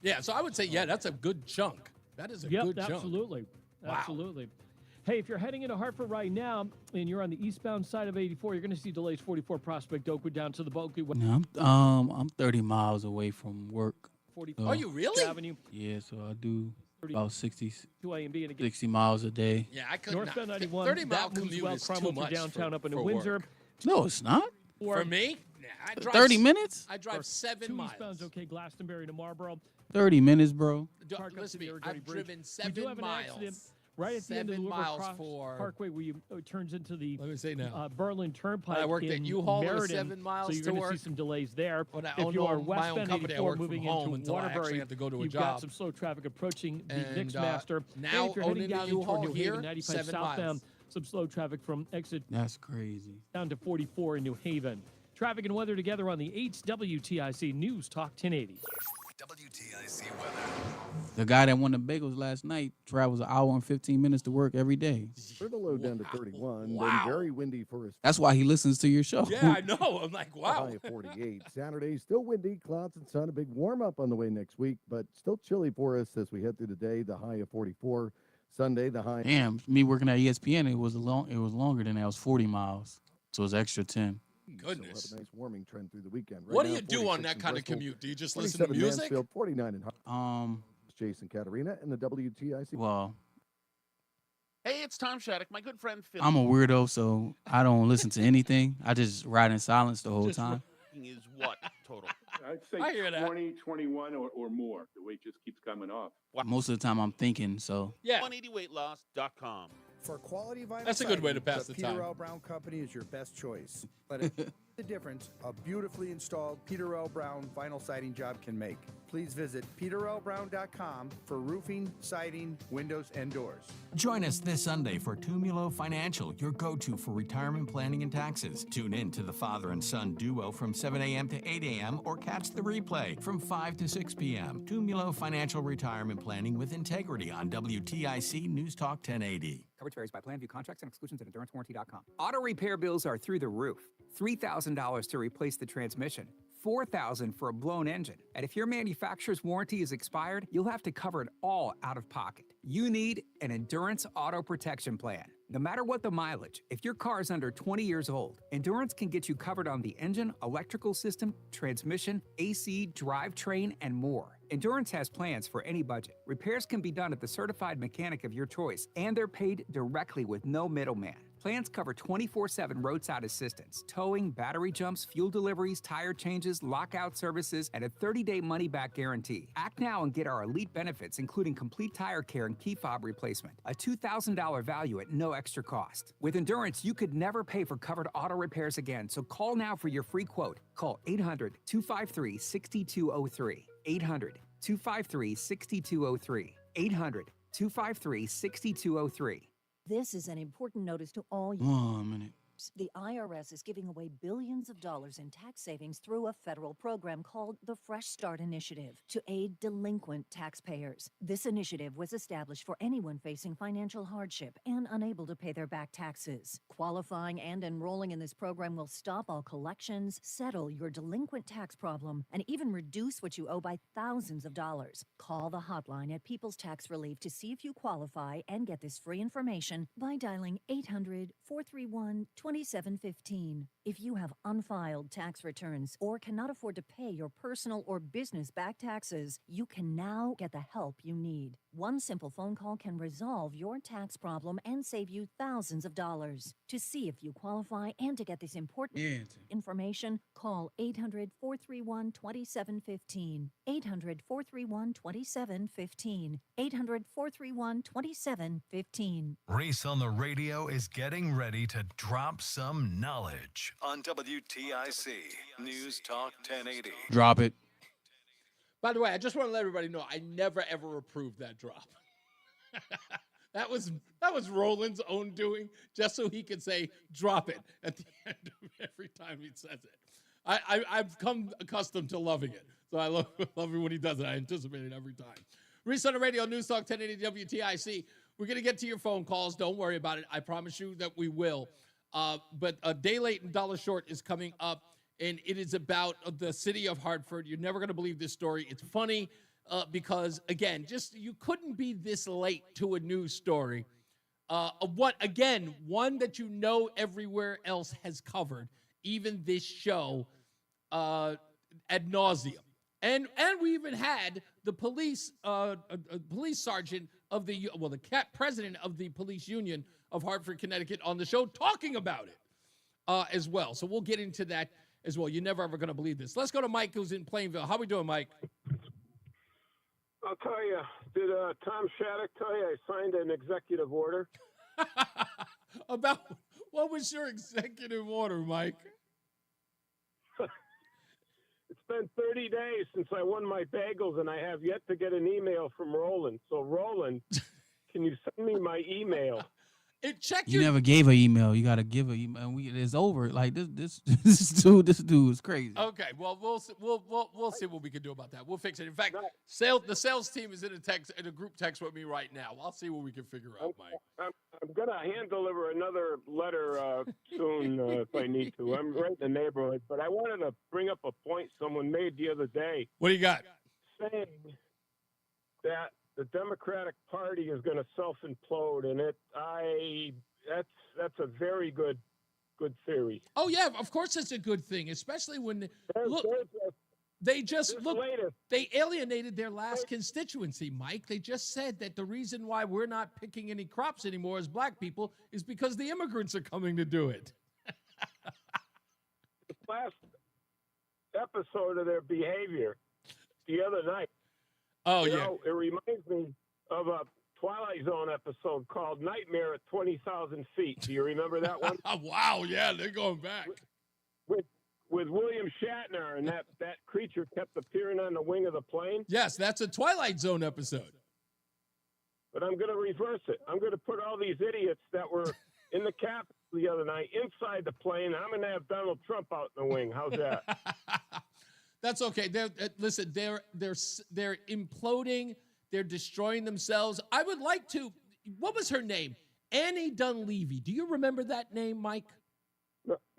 Yeah, so I would say, yeah, that's a good chunk. That is a good chunk. Absolutely. Wow. Absolutely. Hey, if you're heading into Hartford right now and you're on the eastbound side of 84, you're going to see delays 44 Prospect Oakwood down to the Bulky. No, I'm 30 miles away from work. 44 Are you really? Avenue. Yeah, so I do about 60 2A and B. And again, 60 miles a day. Yeah, I could not. Northbound 91. 30-mile that moves commute well. is too Cromwell to much downtown up into for Windsor. work. No, it's not. For me? Nah, I drive 30 minutes? I drive 7 2 miles. eastbound's okay. Glastonbury to Marlboro. 30 minutes, bro. Park up Listen to to the me. Irrigated I've Bridge. driven We do 7 have an accident miles. right at the end of the 7 River miles Cross for. Parkway where you turns into the Let me say now. Berlin Turnpike. I worked in at U-Haul. It was Meriden, 7 miles so you're to going to see work. some delays there. When I If owned you are my own westbound company, I 84 worked from moving home into until I actually Waterbury, had to go to a you've job. got some slow traffic approaching the And, Nixmaster. now and if you're heading owning a down in toward U-Haul New here, Haven, 95 7 southbound, miles. some slow traffic from exit That's crazy. down to 44 in New Haven. Traffic and weather together on the 8th WTIC News Talk 1080. WTIC weather. The guy that won the bagels last night travels an hour and 15 minutes to work every day. For the low down to 31, Wow. then very windy for us. That's why he listens to your show. Yeah, I know. I'm like, wow. High of 48. Saturday, still windy, clouds and sun. A big warm up on the way next week, but still chilly for us as we head through the day. The high of 44. Sunday, the high. Damn, me working at ESPN, it was longer than that. It was 40 miles. So it's extra 10. Goodness. So we'll have a nice warming trend through the weekend. What Right do now, you do on 46 that in kind of Bristol, commute? Do you just listen to 27 music? Mansfield, 49 in Jason Katarina and the WTIC. Well, Hey, it's Tom Shattuck, my good friend Phil. I'm a weirdo, so I don't listen to anything. I just ride in silence the whole time. Is what total? I'd say I hear that. 20, 21 or more. The weight just keeps coming off. Most of the time I'm thinking, so. Yeah. 180weightloss.com. For quality vinyl That's a good way to siding, pass the Peter time. L. Brown Company is your best choice. But it's the difference a beautifully installed Peter L. Brown vinyl siding job can make. Please visit peterlbrown.com for roofing, siding, windows, and doors. Join us this Sunday for Tumulo Financial, your go-to for retirement planning and taxes. Tune in to the father and son duo from 7 a.m. to 8 a.m. or catch the replay from 5 to 6 p.m. Tumulo Financial Retirement Planning with Integrity on WTIC News Talk 1080. Coverage varies by plan, view contracts and exclusions at endurancewarranty.com. Auto repair bills are through the roof. $3,000 to replace the transmission. $4,000 for a blown engine. And if your manufacturer's warranty is expired, you'll have to cover it all out of pocket. You need an Endurance Auto Protection Plan. No matter what the mileage, if your car is under 20 years old, Endurance can get you covered on the engine, electrical system, transmission, AC, drivetrain, and more. Endurance has plans for any budget. Repairs can be done at the certified mechanic of your choice, and they're paid directly with no middleman. Plans cover 24/7 roadside assistance, towing, battery jumps, fuel deliveries, tire changes, lockout services, and a 30-day money-back guarantee. Act now and get our elite benefits, including complete tire care and key fob replacement. A $2,000 value at no extra cost. With Endurance, you could never pay for covered auto repairs again, so call now for your free quote. Call 800-253-6203. 800-253-6203. 800-253-6203. This is an important notice to all you. 1 minute. The IRS is giving away billions of dollars in tax savings through a federal program called the Fresh Start Initiative to aid delinquent taxpayers. This initiative was established for anyone facing financial hardship and unable to pay their back taxes. Qualifying and enrolling in this program will stop all collections, settle your delinquent tax problem, and even reduce what you owe by thousands of dollars. Call the hotline at People's Tax Relief to see if you qualify and get this free information by dialing 800-431-2715. If you have unfiled tax returns or cannot afford to pay your personal or business back taxes, you can now get the help you need. One simple phone call can resolve your tax problem and save you thousands of dollars. To see if you qualify and to get this important information, call 800-431-2715. 800-431-2715. 800-431-2715. Reese on the radio is getting ready to drop some knowledge on WTIC News Talk 1080. Drop it. By the way, I just want to let everybody know I never ever approved that drop. that was Roland's own doing, just so he could say drop it at the end of every time he says it. I've come accustomed to loving it, so I love it when he does it. I anticipate it every time. Reese on the radio, News Talk 1080 WTIC. We're gonna get to your phone calls. Don't worry about it. I promise you that we will. But a day late and dollar short is coming up. And it is about the city of Hartford. You're never going to believe this story. It's funny because, again, you couldn't be this late to a news story of what, again, one that you know everywhere else has covered, even this show ad nauseum. And we even had the police sergeant of the president of the police union of Hartford, Connecticut on the show talking about it as well. So we'll get into that as well. You're never ever going to believe this. Let's go to Mike, who's in Plainville. How we doing, Mike? I'll tell you, did Tom Shattuck tell you I signed an executive order? About what was your executive order, Mike? It's been 30 days since I won my bagels, and I have yet to get an email from Roland. So, Roland, can you send me my email? You never gave an email. You gotta give an email. It's over. Like this dude is crazy. Okay, well we'll see what we can do about that. We'll fix it. In fact, the sales team is in a group text with me right now. I'll see what we can figure out, Mike. I'm gonna hand deliver another letter soon if I need to. I'm right in the neighborhood, but I wanted to bring up a point someone made the other day. What do you got? Saying that the Democratic Party is going to self-implode, and that's a very good theory. Oh yeah, of course it's a good thing, especially when they alienated their last constituency, Mike. They just said that the reason why we're not picking any crops anymore as black people is because the immigrants are coming to do it. The last episode of their behavior the other night. Oh, you yeah. know, it reminds me of a Twilight Zone episode called Nightmare at 20,000 Feet. Do you remember that one? Wow, yeah, they're going back. With William Shatner, and that creature kept appearing on the wing of the plane. Yes, that's a Twilight Zone episode. But I'm going to reverse it. I'm going to put all these idiots that were in the Capitol the other night inside the plane. I'm going to have Donald Trump out in the wing. How's that? That's okay. Listen, they're imploding. They're destroying themselves. I would like to. What was her name? Annie Dunleavy. Do you remember that name, Mike?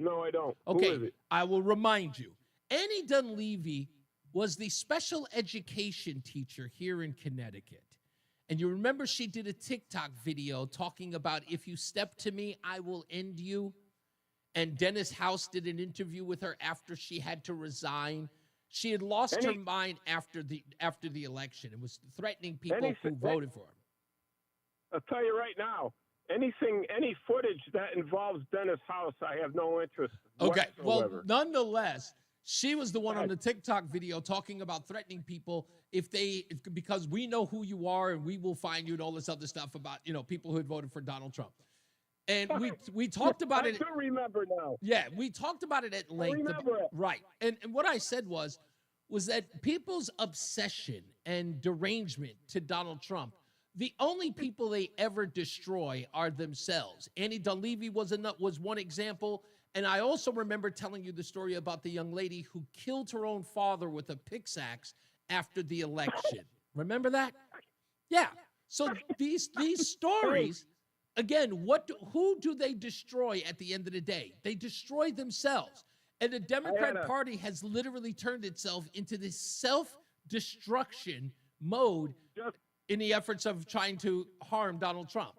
No, I don't. Okay, Who is it? I will remind you. Annie Dunleavy was the special education teacher here in Connecticut. And you remember she did a TikTok video talking about, if you step to me, I will end you. And Dennis House did an interview with her after she had to resign. She had lost her mind after the election and was threatening people who voted for him. I'll tell you right now, any footage that involves Dennis House, I have no interest Okay, whatsoever. well, nonetheless, she was the one on the TikTok video talking about threatening people because we know who you are and we will find you and all this other stuff about, people who had voted for Donald Trump. And we talked about it. I do remember now. Yeah, we talked about it at length. Right. And what I said was that people's obsession and derangement to Donald Trump, the only people they ever destroy are themselves. Annie Dunleavy was one example. And I also remember telling you the story about the young lady who killed her own father with a pickaxe after the election. Remember that? Yeah. So these stories, again, who do they destroy at the end of the day? They destroy themselves. And the Democrat Party has literally turned itself into this self-destruction mode in the efforts of trying to harm Donald Trump.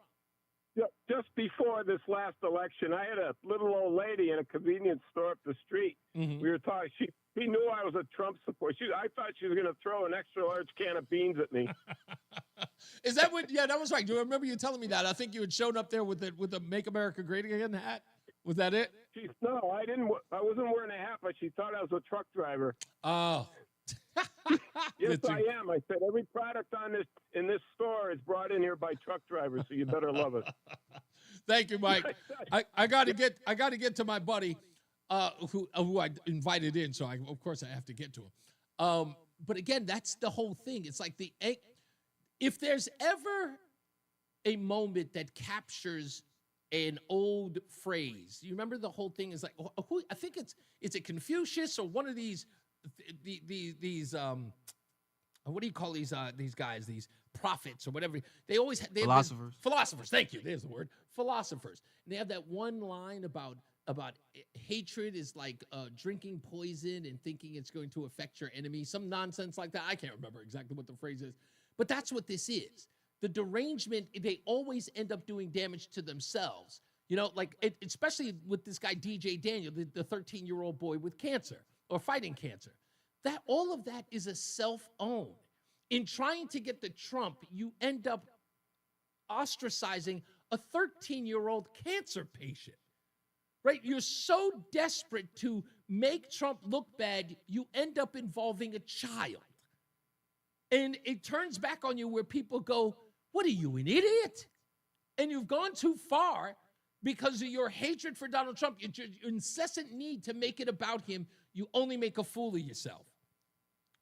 Just before this last election, I had a little old lady in a convenience store up the street. Mm-hmm. We were talking. She knew I was a Trump supporter. I thought she was going to throw an extra large can of beans at me. Is that what? Yeah, that was right. Do you remember you telling me that? I think you had shown up there with the "Make America Great Again" hat. Was that it? No, I didn't. I wasn't wearing a hat, but she thought I was a truck driver. Oh. Yes, I am. I said every product in this store is brought in here by truck drivers, so you better love it. Thank you, Mike. I got to get to my buddy who I invited in, so of course I have to get to him. But again, that's the whole thing. It's like if there's ever a moment that captures an old phrase, you remember the whole thing is like I think it's a Confucius or one of these what do you call these guys, these prophets or whatever? They always philosophers. Philosophers, thank you. There's the word. Philosophers. And they have that one line about hatred is like drinking poison and thinking it's going to affect your enemy. Some nonsense like that. I can't remember exactly what the phrase is, but that's what this is. The derangement, they always end up doing damage to themselves. Especially with this guy, DJ Daniel, the 13-year-old boy with cancer or fighting cancer. That all of that is a self-own. In trying to get to Trump, you end up ostracizing a 13-year-old cancer patient, right? You're so desperate to make Trump look bad, you end up involving a child. And it turns back on you where people go, what are you, an idiot? And you've gone too far because of your hatred for Donald Trump, your incessant need to make it about him. You only make a fool of yourself.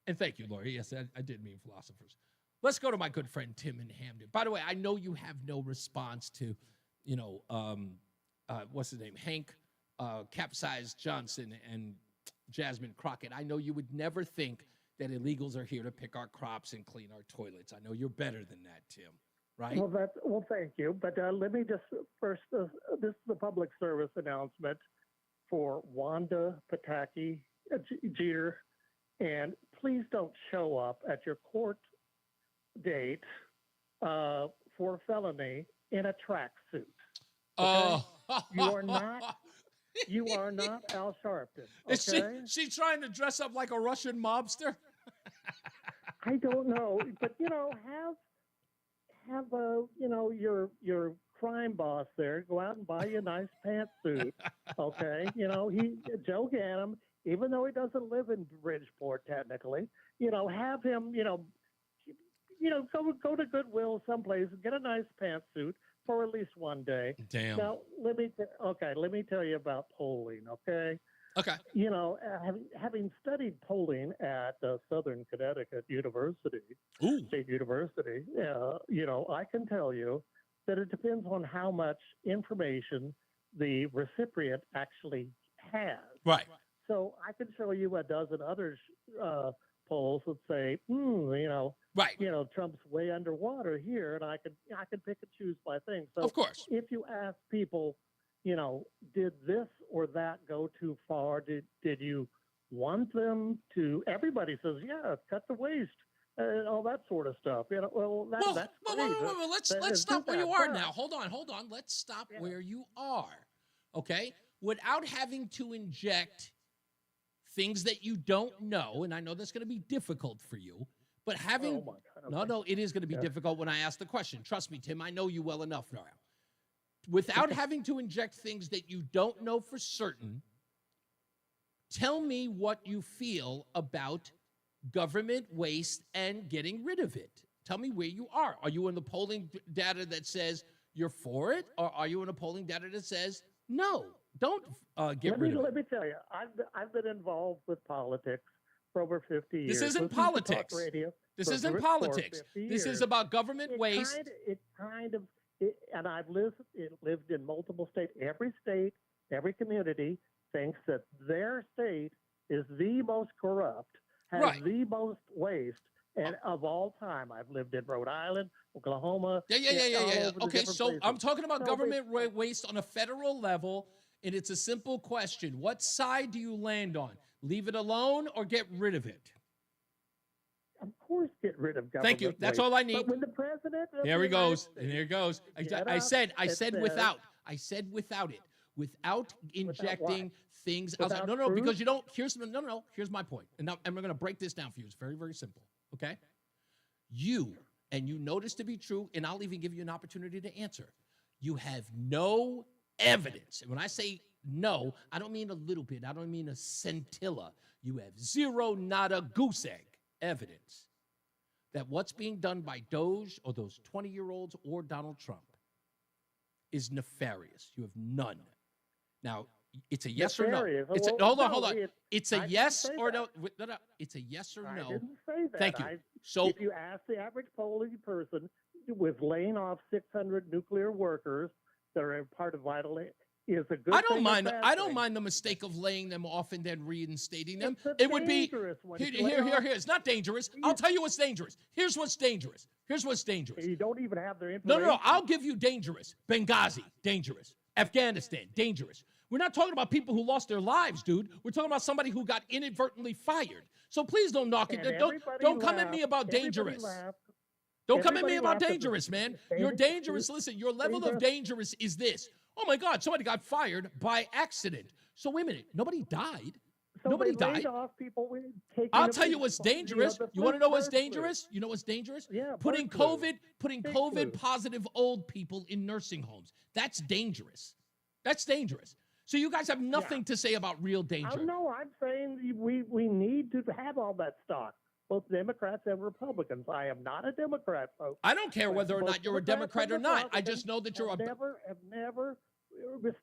And thank you, Lori. Yes, I did mean philosophers. Let's go to my good friend Tim in Hamden. By the way, I know you have no response to, what's his name? Hank Capsized Johnson and Jasmine Crockett. I know you would never think that illegals are here to pick our crops and clean our toilets. I know you're better than that, Tim, right? Well, thank you. But let me just first, this is the public service announcement for Wanda Pataki Jeter. And please don't show up at your court date for felony in a tracksuit. Okay? Oh, you are not Al Sharpton. Okay? Is she trying to dress up like a Russian mobster? I don't know, but have your crime boss there go out and buy you a nice pantsuit. Okay, Joe Ganim, even though he doesn't live in Bridgeport technically, have him, go to Goodwill someplace and get a nice pantsuit for at least one day. Damn. Now let me tell you about polling. Okay. Okay. Having studied polling at Southern Connecticut University, State University, I can tell you that it depends on how much information the recipient actually has. Right. So I can show you a dozen other polls that say, Trump's way underwater here, and I could pick and choose my thing. So of course, if you ask people, did this or that go too far? Did you want them to? Everybody says, yeah, cut the waste and all that sort of stuff. That's great. Let's stop where you are now. Hold on. Let's stop where you are. Okay, without having to inject things that you don't know, and I know that's going to be difficult for you. But having it is going to be difficult when I ask the question. Trust me, Tim, I know you well enough now. Without having to inject things that you don't know for certain, tell me what you feel about government waste and getting rid of it. Tell me where you are. Are you in the polling data that says you're for it, or are you in a polling data that says no, don't get rid of it? Let me tell you, I've been involved with politics for over 50 years. This isn't politics. This isn't politics. This is about government waste. And I've lived in multiple states. Every state, every community thinks that their state is the most corrupt, has the most waste, and of all time. I've lived in Rhode Island, Oklahoma. Yeah. Okay, so I'm talking about government waste on a federal level, and it's a simple question. What side do you land on? Leave it alone or get rid of it? Of course, get rid of government. Thank you. That's all I need. But when the president, there he goes. And there he goes. I said without. I said without it. Without injecting things outside. No, because you don't. Here's my point. And we're going to break this down for you. It's very, very simple. Okay. You know this to be true, and I'll even give you an opportunity to answer. You have no evidence. And when I say no, I don't mean a little bit. I don't mean a scintilla. You have zero, not a goose egg evidence that what's being done by Doge or those 20-year-olds or Donald Trump is nefarious. You have none. Now, it's a yes or no. Hold on. It's a yes or no. No. It's a yes or no. I didn't say that. Thank you. So if you ask the average polling person, with laying off 600 nuclear workers that are part of Vital, is a good. I don't mind the mistake of laying them off and then reinstating them. It would be here. It's not dangerous. I'll tell you what's dangerous. Here's what's dangerous. You don't even have their information. No. I'll give you dangerous. Benghazi, dangerous. Afghanistan, dangerous. We're not talking about people who lost their lives, dude. We're talking about somebody who got inadvertently fired. So please don't knock it. Don't come at me about dangerous. Don't come at me about dangerous, man. You're dangerous. Listen, your level of dangerous is this. Oh my God, somebody got fired by accident. So wait a minute, nobody died. Nobody died. I'll tell you what's dangerous. You want to know what's dangerous? You know what's dangerous? Yeah, putting COVID positive old people in nursing homes. That's dangerous. So you guys have nothing to say about real danger. No, I'm saying we need to have all that stock. both Democrats and Republicans. I am not a Democrat, folks. I don't care But whether or both not you're a Democrats Democrat or and not. I Republicans just know that you're a. have never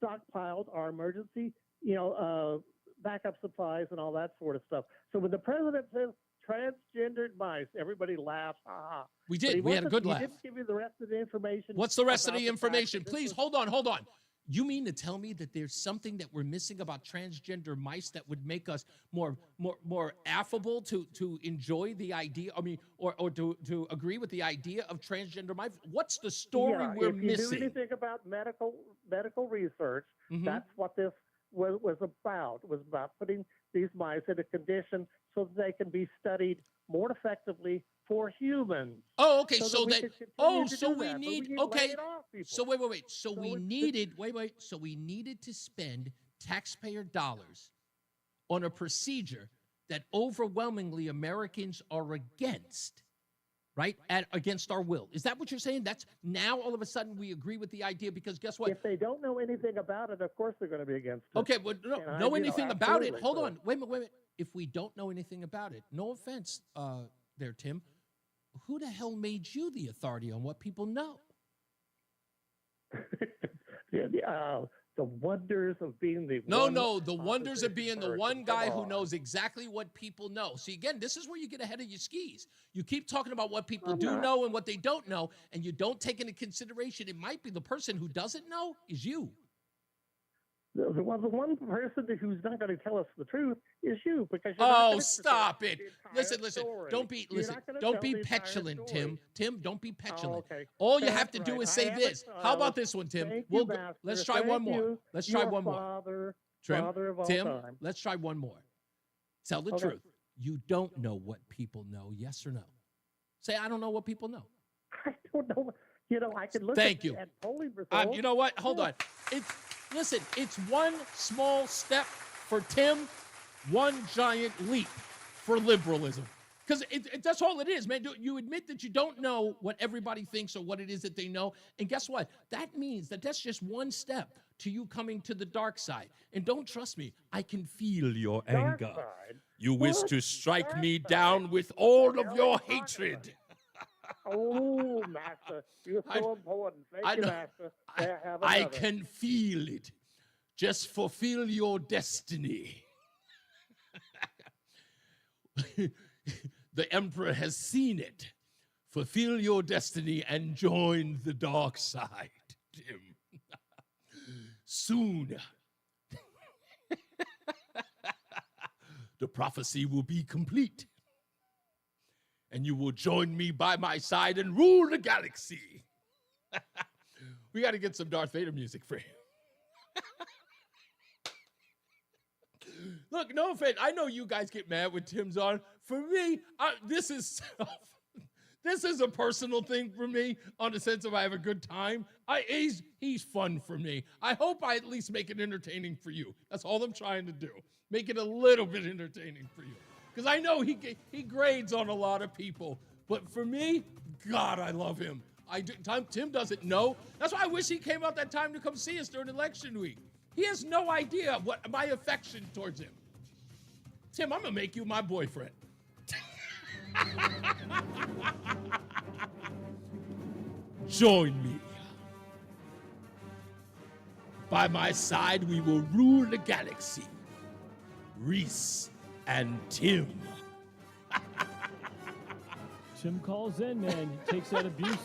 stockpiled our emergency, backup supplies and all that sort of stuff. So when the president says transgendered mice, everybody laughs. Ha. We did. We had a good laugh. He didn't give you the rest of the information. What's the rest of about the fact information? that this Please, was- hold on. You mean to tell me that there's something that we're missing about transgender mice that would make us more affable to enjoy the idea? I mean, or to agree with the idea of transgender mice? What's the story we're if you missing? knew anything about medical research, Mhm. that's what this was about. It was about putting these mice in a condition so that they can be studied more effectively for humans. Oh, okay. So So that we that. could continue Oh, to so do we that, but need. keep Okay. laying off people. So wait. So we it's- needed. Wait. So we needed to spend taxpayer dollars on a procedure that overwhelmingly Americans are against, right? Against our will. Is that what you're saying? That's now all of a sudden we agree with the idea because guess what? If they don't know anything about it, of course they're going to be against it. Okay, well, And I- know anything about it? absolutely. Hold So- on. Wait a minute. If we don't know anything about it, no offense there, Tim, who the hell made you the authority on what people know? The wonders of being the The wonders of being the one guy who knows exactly what people know. See, again, this is where you get ahead of your skis. You keep talking about what people do know and what they don't know, and you don't take into consideration it might be the person who doesn't know is you. The one person who's not going to tell us the truth is you, because you're not Oh, gonna stop present it! the entire Listen. story. Don't be You're not gonna Don't tell be the entire petulant, story. Tim. Don't be petulant. okay. All you That's have to do right. is I say am a this. How child. about this one, Tim? Thank you, Let's Master. try one Thank more. you. Let's You're try one more. Father of all Tim, time. let's try one more. Tell the Okay. truth. You don't know what people know, yes or no? Say, I don't know what people know. I don't know. I could look Thank you. at polling results. You know what? Hold on. Listen, it's one small step for Tim, one giant leap for liberalism. Because that's all it is, man. You admit that you don't know what everybody thinks or what it is that they know. And guess what? That means that's just one step to you coming to the dark side. And don't trust me, I can feel your Dark anger. side? You wish What? to strike Dark me side? down with all What of the your hell are you talking hatred. Oh, Master, you're so important. Thank you, know. Master. Have I another. can feel it. Just fulfill your destiny. The Emperor has seen it. Fulfill your destiny and join the dark side, Tim. Soon. The prophecy will be complete. And you will join me by my side and rule the galaxy. We got to get some Darth Vader music for you. Look, no offense. I know you guys get mad when Tim's on. For me, this is a personal thing for me, on the sense of I have a good time. He's fun for me. I hope I at least make it entertaining for you. That's all I'm trying to do. Make it a little bit entertaining for you. Because I know he grades on a lot of people. But for me, God, I love him. Tim doesn't know. That's why I wish he came out that time to come see us during election week. He has no idea what my affection towards him. Tim, I'm going to make you my boyfriend. Join me. By my side, we will rule the galaxy. Reese and Tim. Tim calls in, man. He takes that abuse.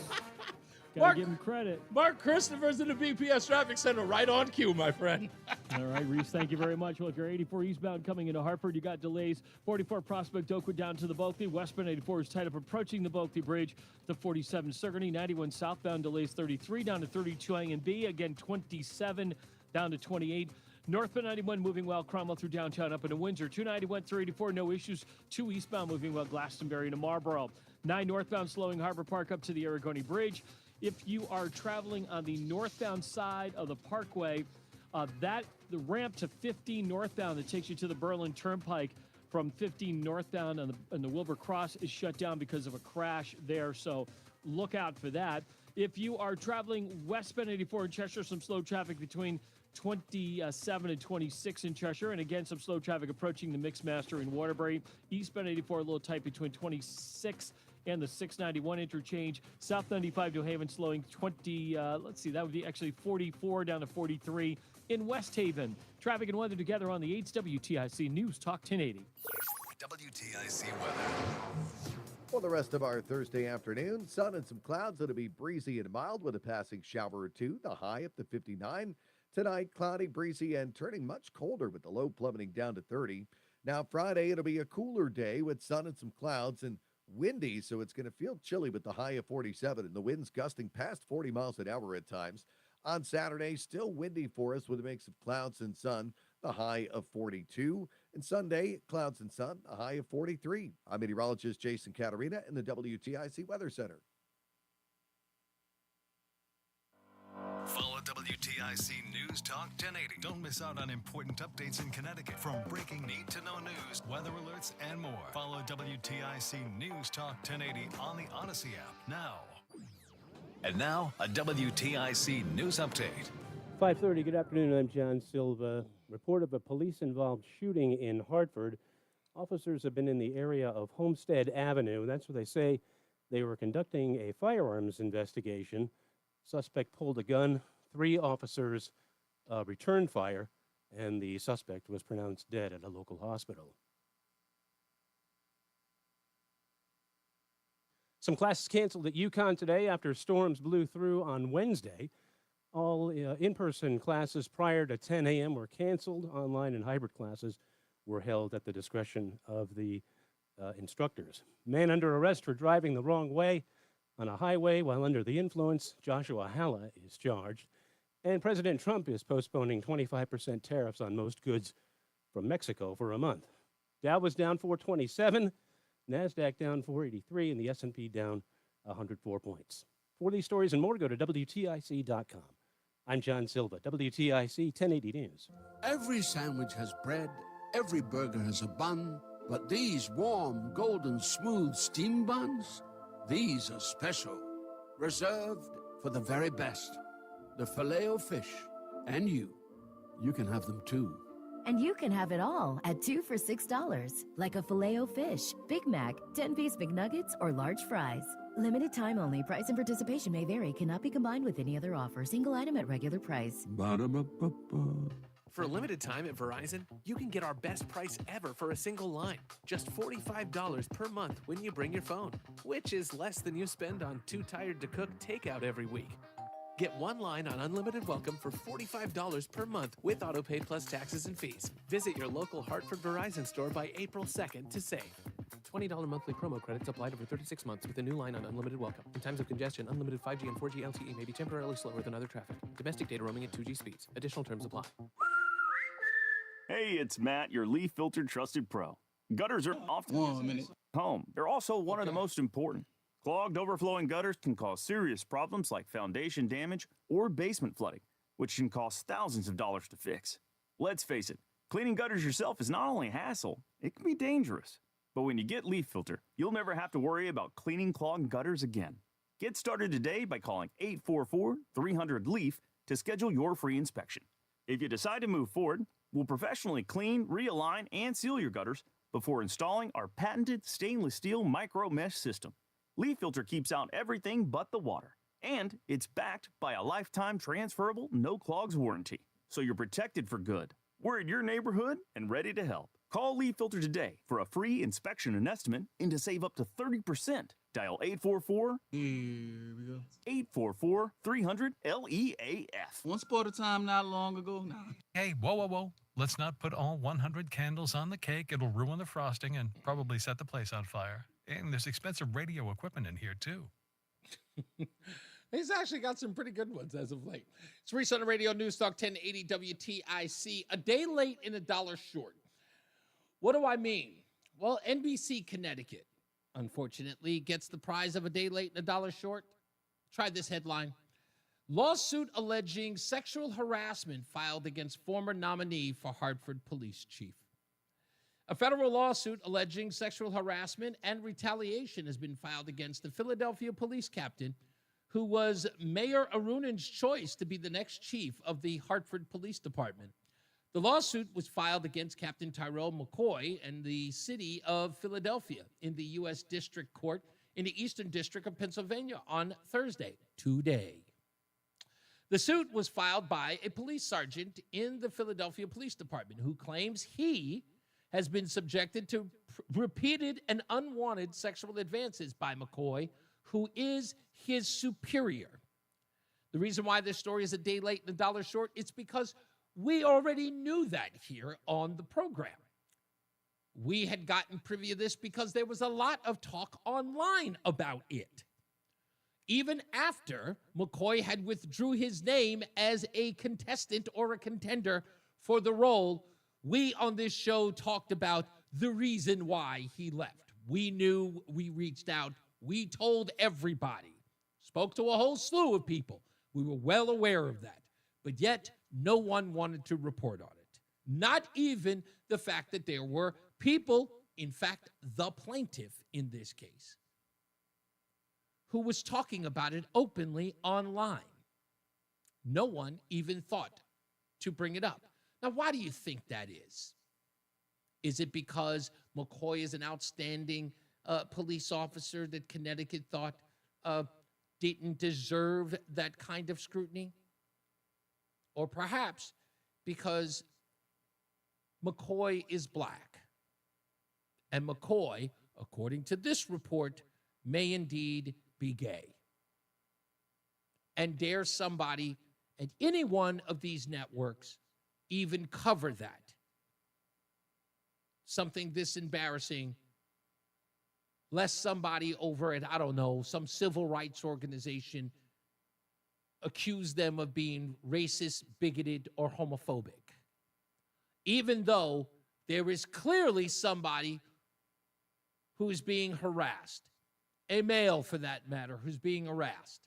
Gotta Mark- give him credit. Mark Christopher's in the BPS Traffic Center, right on cue, my friend. All right, Reese, thank you very much. Well, if you're 84 eastbound coming into Hartford, you got delays. 44 Prospect Oakwood down to the Bulkley. Westbound 84 is tied up approaching the Bulkley Bridge to 47 Sigourney. 91 southbound delays 33 down to 32 A and B. Again, 27 down to 28. Northbound 91 moving well. Cromwell through downtown up into Windsor. 291 through 84, no issues. 2 eastbound moving well. Glastonbury to Marlboro. 9 northbound slowing Harbor Park up to the Aragoni Bridge. If you are traveling on the northbound side of the Parkway, the ramp to 15 northbound that takes you to the Berlin Turnpike from 15 northbound on the Wilbur Cross is shut down because of a crash there. So look out for that. If you are traveling westbound 84 in Cheshire, some slow traffic between 27 and 26 in Cheshire. And again, some slow traffic approaching the Mixmaster in Waterbury. Eastbound 84, a little tight between 26 and the 691 interchange. South 95 New Haven slowing 20, let's see, that would be actually 44 down to 43 in West Haven. Traffic and weather together on the 8's WTIC News Talk 1080. WTIC weather. For the rest of our Thursday afternoon, sun and some clouds. It'll be breezy and mild with a passing shower or two. The high up to 59. Tonight, cloudy, breezy, and turning much colder with the low plummeting down to 30. Now, Friday, it'll be a cooler day with sun and some clouds and windy, so it's going to feel chilly with the high of 47 and the winds gusting past 40 miles an hour at times. On Saturday, still windy for us with a mix of clouds and sun, the high of 42. And Sunday, clouds and sun, a high of 43. I'm meteorologist Jason Caterina in the WTIC Weather Center. Follow WTIC News Talk 1080. Don't miss out on important updates in Connecticut. From breaking need-to-know news, weather alerts, and more. Follow WTIC News Talk 1080 on the Odyssey app now. And now, a WTIC News Update. 5:30, good afternoon. I'm John Silva. Report of a police-involved shooting in Hartford. Officers have been in the area of Homestead Avenue. That's where they say they were conducting a firearms investigation. Suspect pulled a gun. 3 officers returned fire, and the suspect was pronounced dead at a local hospital. Some classes canceled at UConn today after storms blew through on Wednesday. All in-person classes prior to 10 a.m. were canceled. Online and hybrid classes were held at the discretion of the instructors. Man under arrest for driving the wrong way on a highway while under the influence. Joshua Halla is charged. And President Trump is postponing 25% tariffs on most goods from Mexico for a month. Dow was down 427, NASDAQ down 483, and the S&P down 104 points. For these stories and more, go to WTIC.com. I'm John Silva, WTIC 1080 News. Every sandwich has bread, every burger has a bun, but these warm, golden, smooth steam buns, these are special, reserved for the very best. The Filet-O-Fish, and you can have them too. And you can have it all at 2 for $6, like a Filet-O-Fish, Big Mac, 10-piece McNuggets, or large fries. Limited time only. Price and participation may vary. Cannot be combined with any other offer. Single item at regular price. Ba-da-ba-ba-ba. For a limited time at Verizon, you can get our best price ever for a single line. Just $45 per month when you bring your phone, which is less than you spend on Too Tired to Cook takeout every week. Get one line on Unlimited Welcome for $45 per month with autopay plus taxes and fees. Visit your local Hartford Verizon store by April 2nd to save. $20 monthly promo credits applied over 36 months with a new line on Unlimited Welcome. In times of congestion, unlimited 5G and 4G LTE may be temporarily slower than other traffic. Domestic data roaming at 2G speeds. Additional terms apply. Hey, it's Matt, your leaf filter trusted pro. Gutters are often home. They're also one of the most important. Clogged, overflowing gutters can cause serious problems like foundation damage or basement flooding, which can cost thousands of dollars to fix. Let's face it, cleaning gutters yourself is not only a hassle, it can be dangerous. But when you get Leaf Filter, you'll never have to worry about cleaning clogged gutters again. Get started today by calling 844-300-LEAF to schedule your free inspection. If you decide to move forward, we'll professionally clean, realign, and seal your gutters before installing our patented stainless steel micro mesh system. Leaf Filter keeps out everything but the water, and it's backed by a lifetime transferable no clogs warranty, so you're protected for good. We're in your neighborhood and ready to help. Call Leaf Filter today for a free inspection and estimate and to save up to 30%. Dial 844-300-LEAF. Once upon a time not long ago. Nah. Hey, whoa. Let's not put all 100 candles on the cake. It'll ruin the frosting and probably set the place on fire. And there's expensive radio equipment in here, too. He's actually got some pretty good ones as of late. It's Reese on the radio, News Talk 1080 WTIC. A day late and a dollar short. What do I mean? Well, NBC Connecticut, unfortunately, gets the prize of a day late and a dollar short. Try this headline. Lawsuit alleging sexual harassment filed against former nominee for Hartford police chief. A federal lawsuit alleging sexual harassment and retaliation has been filed against the Philadelphia police captain who was Mayor Arunan's choice to be the next chief of the Hartford Police Department. The lawsuit was filed against Captain Tyrell McCoy and the city of Philadelphia in the U.S. District Court in the Eastern District of Pennsylvania on Thursday, today. The suit was filed by a police sergeant in the Philadelphia Police Department who claims he has been subjected to repeated and unwanted sexual advances by McCoy, who is his superior. The reason why this story is a day late and a dollar short, it's because we already knew that here on the program. We had gotten privy to this because there was a lot of talk online about it. Even after McCoy had withdrew his name as a contestant or a contender for the role, we on this show talked about the reason why he left. We knew, we reached out, we told everybody, spoke to a whole slew of people. We were well aware of that, but yet no one wanted to report on it. Not even the fact that there were people, in fact, the plaintiff in this case, who was talking about it openly online. No one even thought to bring it up. Now, why do you think that is? Is it because McCoy is an outstanding police officer that Connecticut thought didn't deserve that kind of scrutiny? Or perhaps because McCoy is black. And McCoy, according to this report, may indeed be gay. And dare somebody at any one of these networks even cover that? Something this embarrassing, lest somebody over at, I don't know, some civil rights organization accuse them of being racist, bigoted, or homophobic. Even though there is clearly somebody who is being harassed, a male for that matter, who's being harassed.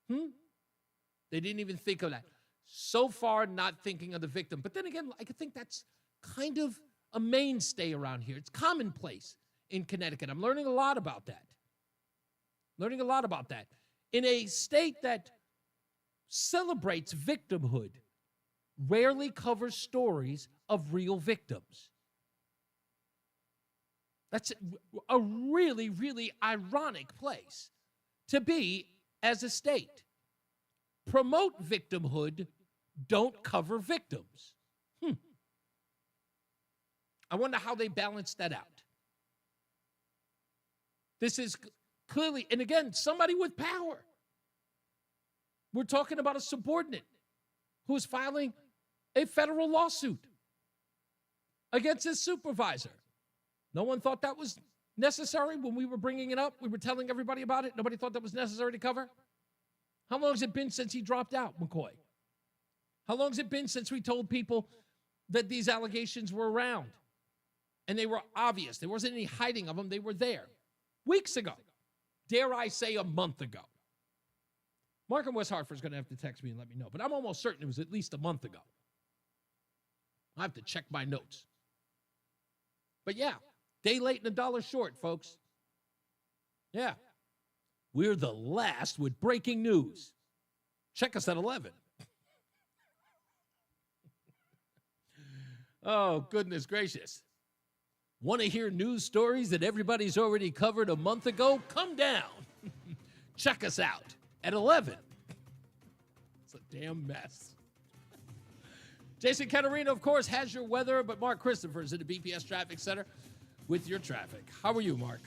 They didn't even think of that. So far, not thinking of the victim. But then again, I think that's kind of a mainstay around here. It's commonplace in Connecticut. I'm learning a lot about that. In a state that celebrates victimhood, rarely covers stories of real victims. That's a really, really ironic place to be as a state. Promote victimhood, don't cover victims. I wonder how they balance that out. This is clearly, and again, somebody with power. We're talking about a subordinate who is filing a federal lawsuit against his supervisor. No one thought that was necessary when we were bringing it up. We were telling everybody about it. Nobody thought that was necessary to cover. How long has it been since he dropped out, McCoy? How long has it been since we told people that these allegations were around? And they were obvious. There wasn't any hiding of them. They were there. Weeks ago. Dare I say a month ago. Mark in West Hartford is going to have to text me and let me know. But I'm almost certain it was at least a month ago. I have to check my notes. But yeah, day late and a dollar short, folks. Yeah. We're the last with breaking news. Check us at 11. Oh, goodness gracious. Want to hear news stories that everybody's already covered a month ago? Come down. Check us out at 11. It's a damn mess. Jason Caterino, of course, has your weather, but Mark Christopher is at the BPS Traffic Center with your traffic. How are you, Mark?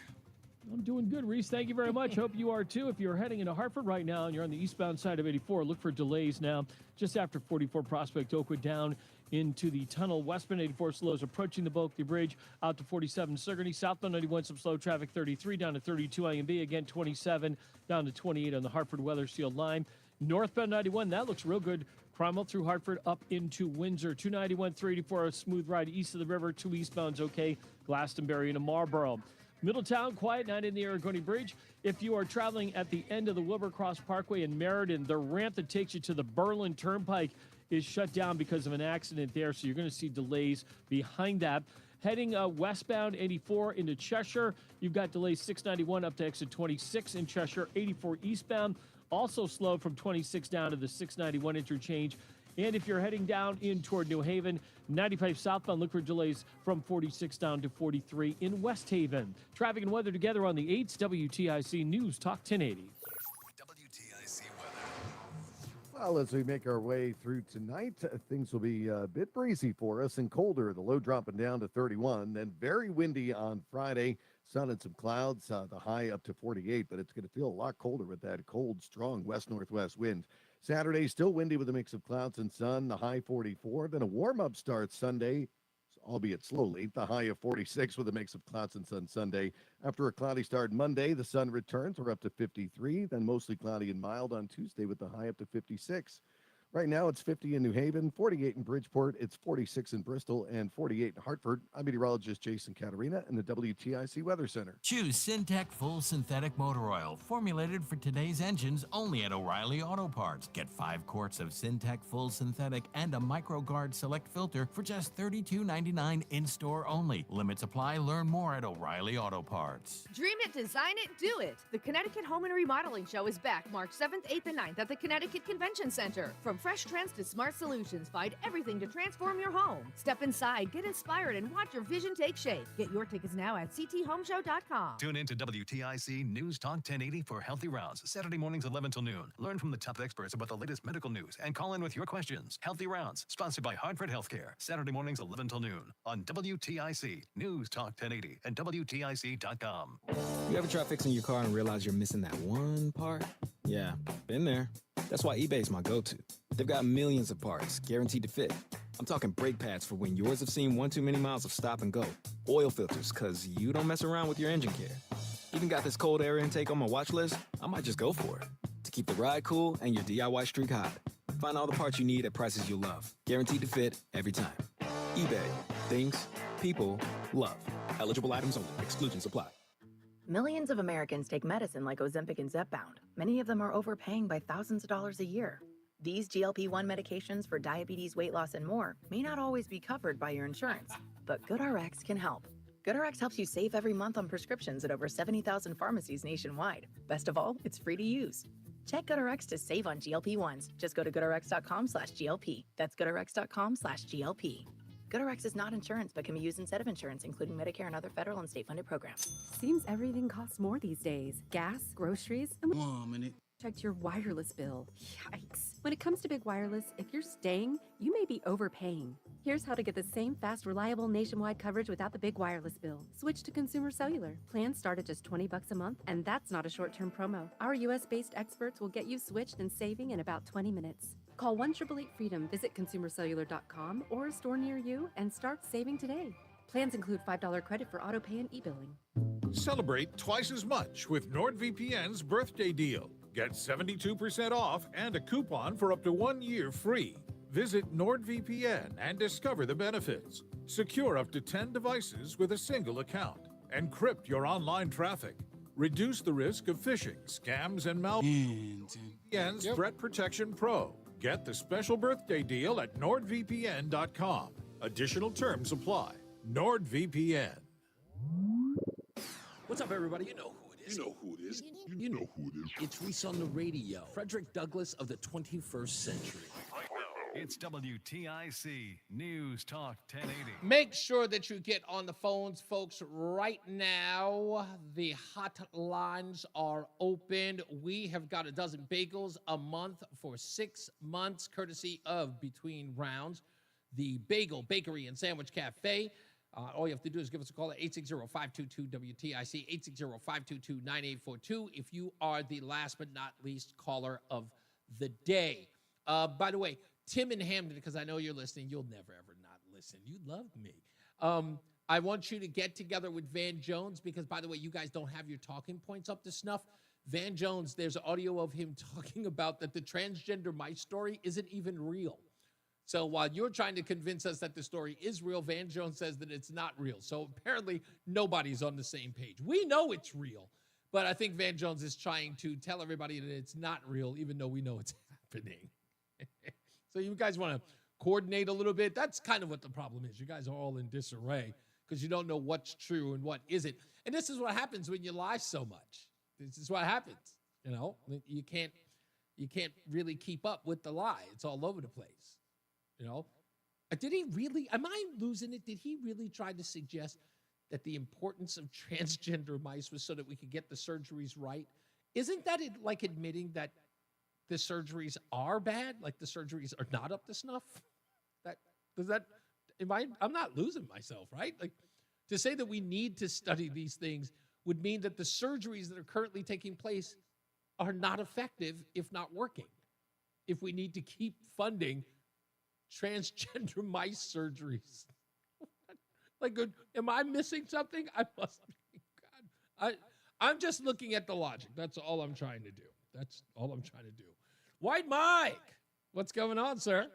I'm doing good, Reese. Thank you very much. Hope you are too. If you're heading into Hartford right now and you're on the eastbound side of 84, look for delays now just after 44 Prospect Oakwood down into the tunnel. Westbound 84 slows approaching the Bulkley Bridge out to 47 Sigourney. Southbound 91 some slow traffic 33 down to 32 IMB. Again 27 down to 28 on the Hartford Weather Seal line. Northbound 91, that looks real good. Cromwell through Hartford up into Windsor. 291, 384, a smooth ride east of the river. 2 eastbound's okay. Glastonbury into Marlboro. Middletown, quiet night in the Aragoni Bridge. If you are traveling at the end of the Wilbur Cross Parkway in Meriden, the ramp that takes you to the Berlin Turnpike is shut down because of an accident there, so you're going to see delays behind that. Heading westbound 84 into Cheshire, you've got delays 691 up to exit 26 in Cheshire, 84 eastbound Also slow from 26 down to the 691 interchange. And if you're heading down in toward New Haven, 95 southbound, look for delays from 46 down to 43 in West Haven. Traffic and weather together on the 8th WTIC News Talk 1080. WTIC weather. Well, as we make our way through tonight, things will be a bit breezy for us and colder. The low dropping down to 31, then very windy on Friday. Sun and some clouds, the high up to 48, but it's going to feel a lot colder with that cold, strong west-northwest wind. Saturday, still windy with a mix of clouds and sun, the high 44. Then a warm-up starts Sunday, albeit slowly, the high of 46 with a mix of clouds and sun Sunday. After a cloudy start Monday, the sun returns. We're up to 53, then mostly cloudy and mild on Tuesday with the high up to 56. Right now, it's 50 in New Haven, 48 in Bridgeport, it's 46 in Bristol, and 48 in Hartford. I'm meteorologist Jason Caterina in the WTIC Weather Center. Choose Syntec Full Synthetic Motor Oil, formulated for today's engines only at O'Reilly Auto Parts. Get 5 quarts of Syntec Full Synthetic and a MicroGuard Select filter for just $32.99 in-store only. Limits apply. Learn more at O'Reilly Auto Parts. Dream it, design it, do it. The Connecticut Home and Remodeling Show is back March 7th, 8th, and 9th at the Connecticut Convention Center. From fresh trends to smart solutions, find everything to transform your home. Step inside, get inspired, and watch your vision take shape. Get your tickets now at cthomeshow.com. Tune in to WTIC News Talk 1080 for Healthy Rounds, Saturday mornings 11 till noon. Learn from the top experts about the latest medical news and call in with your questions. Healthy Rounds, sponsored by Hartford Healthcare, Saturday mornings 11 till noon on WTIC News Talk 1080 and WTIC.com. You ever try fixing your car and realize you're missing that one part? Yeah, been there. That's why eBay's my go-to. They've got millions of parts, guaranteed to fit. I'm talking brake pads for when yours have seen one too many miles of stop and go. Oil filters, because you don't mess around with your engine care. Even got this cold air intake on my watch list. I might just go for it. To keep the ride cool and your DIY streak hot. Find all the parts you need at prices you'll love. Guaranteed to fit every time. eBay. Things, people, love. Eligible items only. Exclusions apply. Millions of Americans take medicine like Ozempic and Zepbound. Many of them are overpaying by thousands of dollars a year. These GLP-1 medications for diabetes, weight loss, and more may not always be covered by your insurance, but GoodRx can help. GoodRx helps you save every month on prescriptions at over 70,000 pharmacies nationwide. Best of all, it's free to use. Check GoodRx to save on GLP-1s. Just go to goodrx.com/GLP. That's goodrx.com/GLP. GoodRx is not insurance, but can be used instead of insurance, including Medicare and other federal and state-funded programs. Seems everything costs more these days. Gas, groceries, and checked your wireless bill. Yikes. When it comes to big wireless, if you're staying, you may be overpaying. Here's how to get the same fast, reliable nationwide coverage without the big wireless bill. Switch to Consumer Cellular. Plans start at just $20 a month, and that's not a short-term promo. Our US-based experts will get you switched and saving in about 20 minutes. Call 1-888-FREEDOM, visit consumercellular.com or a store near you, and start saving today. Plans include $5 credit for auto pay and e-billing. Celebrate twice as much with NordVPN's birthday deal. Get 72% off and a coupon for up to 1 year free. Visit NordVPN and discover the benefits. Secure up to 10 devices with a single account. Encrypt your online traffic. Reduce the risk of phishing, scams, and malware. NordVPN's Threat Protection Pro. Get the special birthday deal at NordVPN.com. Additional terms apply. NordVPN. What's up, everybody? You know who it is. You know who it is. You know who it is. It's Reese on the radio. Frederick Douglass of the 21st century. It's WTIC News Talk 1080. Make sure that you get on the phones, folks, right now. The hotlines are open. We have got a dozen bagels a month for 6 months, courtesy of Between Rounds, the Bagel Bakery and Sandwich Cafe. All you have to do is give us a call at 860-522-WTIC, 860-522-9842, if you are the last but not least caller of the day. By the way, Tim in Hamden, because I know you're listening, you'll never, ever not listen. You love me. I want you to get together with Van Jones because, by the way, you guys don't have your talking points up to snuff. Van Jones, there's audio of him talking about that the transgender mice story isn't even real. So while you're trying to convince us that the story is real, Van Jones says that it's not real. So apparently nobody's on the same page. We know it's real, but I think Van Jones is trying to tell everybody that it's not real, even though we know it's happening. So you guys want to coordinate a little bit? That's kind of what the problem is. You guys are all in disarray because you don't know what's true and what isn't. And this is what happens when you lie so much. This is what happens. You know, you can't You can't really keep up with the lie. It's all over the place. You know? Did he really, am I losing it? Did he really try to suggest that the importance of transgender mice was so that we could get the surgeries right? Isn't that like admitting that the surgeries are bad? Like the surgeries are not up to snuff? I'm not losing myself, right? Like to say that we need to study these things would mean that the surgeries that are currently taking place are not effective, if not working. If we need to keep funding transgender mice surgeries. Like, am I missing something? I must be. God, I'm just looking at the logic. That's all I'm trying to do. That's all I'm trying to do. White Mike, what's going on, sir?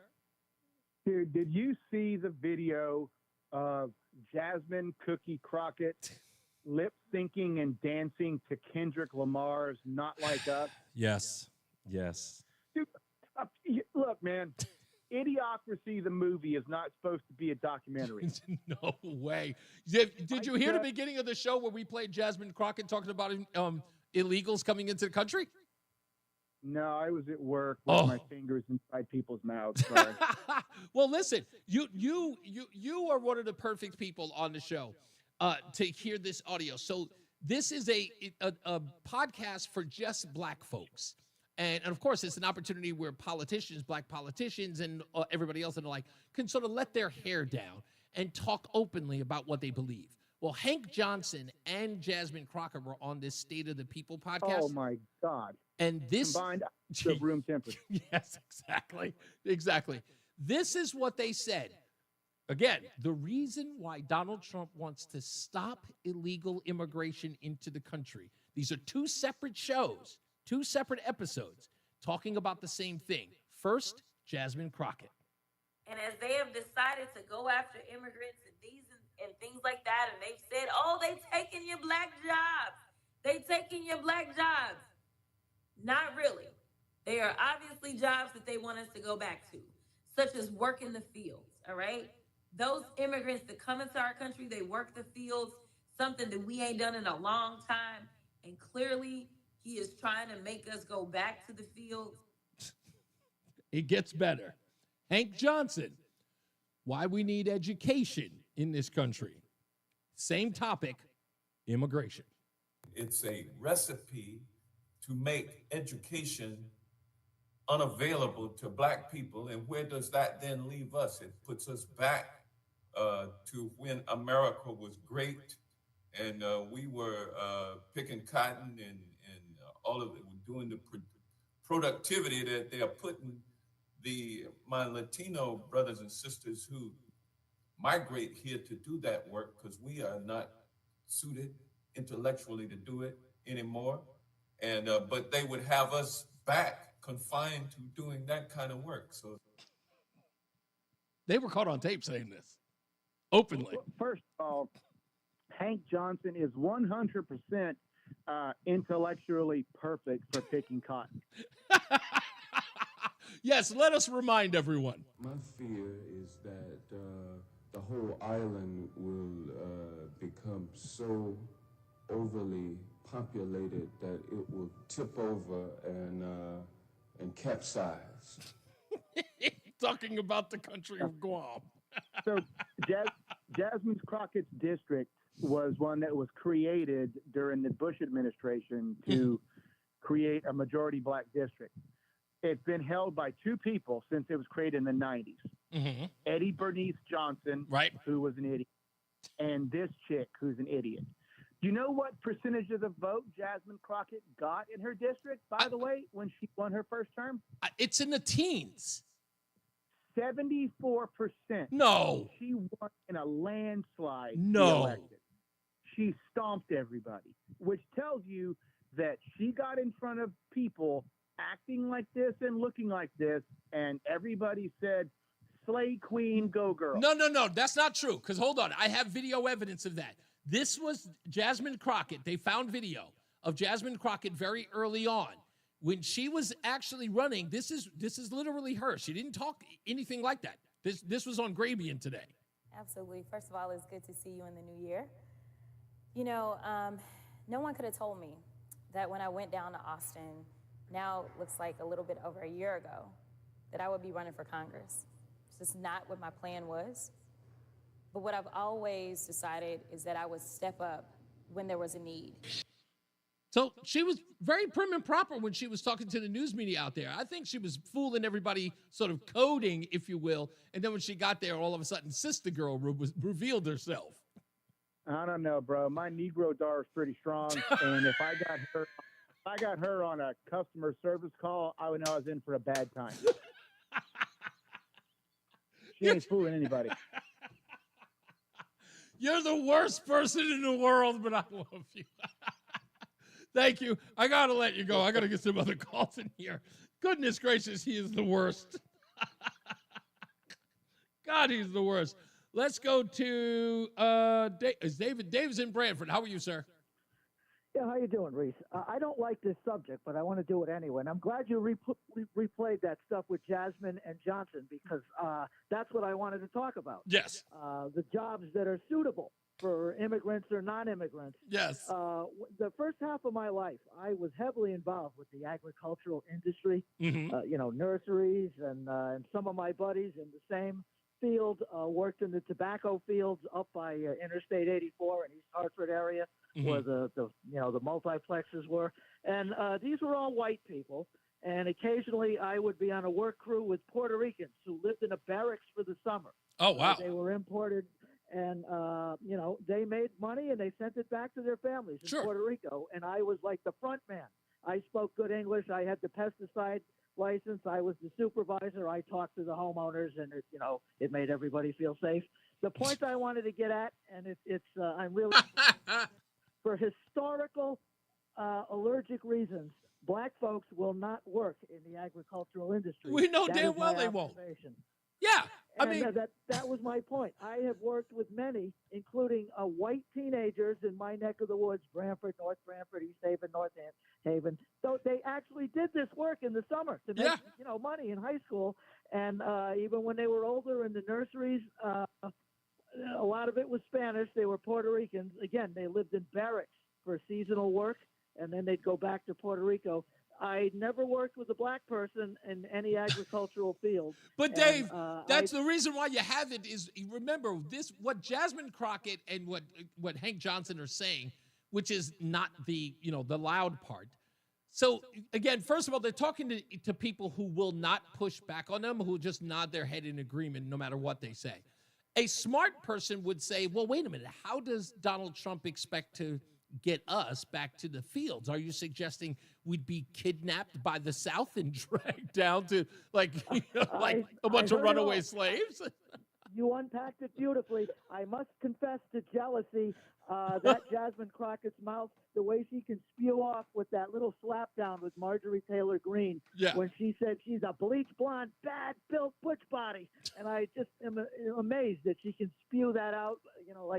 Dude, did you see the video of Jasmine Cookie Crockett lip syncing and dancing to Kendrick Lamar's "Not Like Us"? Yes. Dude, look, man. Idiocracy, the movie, is not supposed to be a documentary. No way. Did you hear the beginning of the show where we played Jasmine Crockett talking about illegals coming into the country? No, I was at work with my fingers inside people's mouths. Sorry. Well, listen, you are one of the perfect people on the show to hear this audio. So this is a podcast for just black folks. And of course, it's an opportunity where politicians, black politicians, and everybody else and the like can sort of let their hair down and talk openly about what they believe. Well, Hank Johnson and Jasmine Crockett were on this State of the People podcast. Oh, my God. And this... Combined the room temperature. Yes, exactly. This is what they said. Again, the reason why Donald Trump wants to stop illegal immigration into the country. These are two separate shows. Two separate episodes talking about the same thing. First, Jasmine Crockett. And as they have decided to go after immigrants and things like that, and they've said, oh, they taking your black jobs. They taking your black jobs. Not really. They are obviously jobs that they want us to go back to, such as work in the fields, all right? Those immigrants that come into our country, they work the fields, something that we ain't done in a long time, and clearly he is trying to make us go back to the fields. It gets better. Hank Johnson, why we need education in this country. Same topic, immigration. It's a recipe to make education unavailable to black people. And where does that then leave us? It puts us back to when America was great and we were picking cotton and all of it, doing the productivity that they are putting my Latino brothers and sisters who migrate here to do that work because we are not suited intellectually to do it anymore. And but they would have us back confined to doing that kind of work. So they were caught on tape saying this openly. First of all, Hank Johnson is 100% intellectually perfect for picking cotton. Yes, let us remind everyone. My fear is that the whole island will become so overly populated that it will tip over and capsize. Talking about the country of Guam. So Jasmine Crockett's district was one that was created during the Bush administration to create a majority black district. It's been held by two people since it was created in the 90s. Mm-hmm. Eddie Bernice Johnson, who was an idiot, and this chick who's an idiot. Do you know what percentage of the vote Jasmine Crockett got in her district, by the way, when she won her first term? It's in the teens. 74%. No. She won in a landslide. No. Elected. She stomped everybody, which tells you that she got in front of people acting like this and looking like this, and everybody said, "Slay Queen, go girl." No, that's not true. Because hold on, I have video evidence of that. This was Jasmine Crockett. They found video of Jasmine Crockett very early on when she was actually running. This is literally her. She didn't talk anything like that. This was on Grabian today. Absolutely. First of all, it's good to see you in the new year. You know, no one could have told me that when I went down to Austin, now it looks like a little bit over a year ago, that I would be running for Congress. It's just not what my plan was. But what I've always decided is that I would step up when there was a need. So she was very prim and proper when she was talking to the news media out there. I think she was fooling everybody, sort of coding, if you will. And then when she got there, all of a sudden, Sister Girl revealed herself. I don't know, bro. My Negro dar is pretty strong, and if I got her on a customer service call, I would know I was in for a bad time. She ain't fooling anybody. You're the worst person in the world, but I love you. Thank you. I got to let you go. I got to get some other calls in here. Goodness gracious, he is the worst. God, he's the worst. Let's go to David. Dave's in Brantford. How are you, sir? Yeah, how you doing, Reese? I don't like this subject, but I want to do it anyway. And I'm glad you replayed that stuff with Jasmine and Johnson because that's what I wanted to talk about. Yes. The jobs that are suitable for immigrants or non-immigrants. Yes. The first half of my life, I was heavily involved with the agricultural industry, nurseries, and some of my buddies in the same field worked in the tobacco fields up by Interstate 84 in East Hartford area, where the multiplexes were. And these were all white people. And occasionally I would be on a work crew with Puerto Ricans who lived in a barracks for the summer. Oh, wow. They were imported. And, they made money and they sent it back to their families in Puerto Rico. And I was like the front man. I spoke good English. I had the pesticide license. I was the supervisor. I talked to the homeowners and, it made everybody feel safe. The point I wanted to get at, and I'm really, for historical allergic reasons, black folks will not work in the agricultural industry. We know That damn is my well they won't. observation. Yeah. I And mean, that was my point. I have worked with many, including white teenagers in my neck of the woods, Brantford, North Brantford, East Haven, North Haven. So they actually did this work in the summer to make money in high school. And even when they were older in the nurseries, a lot of it was Spanish. They were Puerto Ricans. Again, they lived in barracks for seasonal work, and then they'd go back to Puerto Rico. I never worked with a black person in any agricultural field. But Dave, that's the reason why you have it is, remember, what Jasmine Crockett and what Hank Johnson are saying, which is not the loud part. So again, first of all, they're talking to people who will not push back on them, who just nod their head in agreement no matter what they say. A smart person would say, well, wait a minute, how does Donald Trump expect to get us back to the fields? Are you suggesting we'd be kidnapped by the South and dragged down to like a bunch of runaway slaves? You unpacked it beautifully. I must confess to jealousy that Jasmine Crockett's mouth, the way she can spew off with that little slap down with Marjorie Taylor Greene when she said she's a bleach blonde, bad built butch body. And I just am amazed that she can spew that out,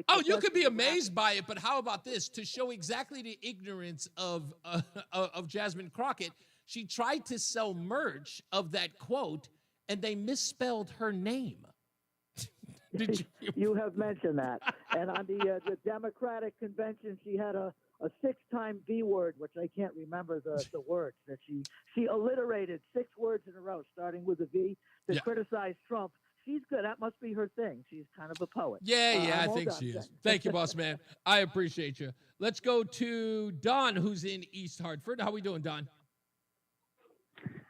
Oh, you could be amazed by it, but how about this? To show exactly the ignorance of Jasmine Crockett, she tried to sell merch of that quote, and they misspelled her name. Did you have mentioned that. And on the Democratic convention, she had a 6-time V word, which I can't remember the words, that she alliterated 6 words in a row, starting with a V, to criticize Trump. She's good. That must be her thing. She's kind of a poet. Yeah, I think she is. Thank you, boss man. I appreciate you. Let's go to Don, who's in East Hartford. How we doing, Don?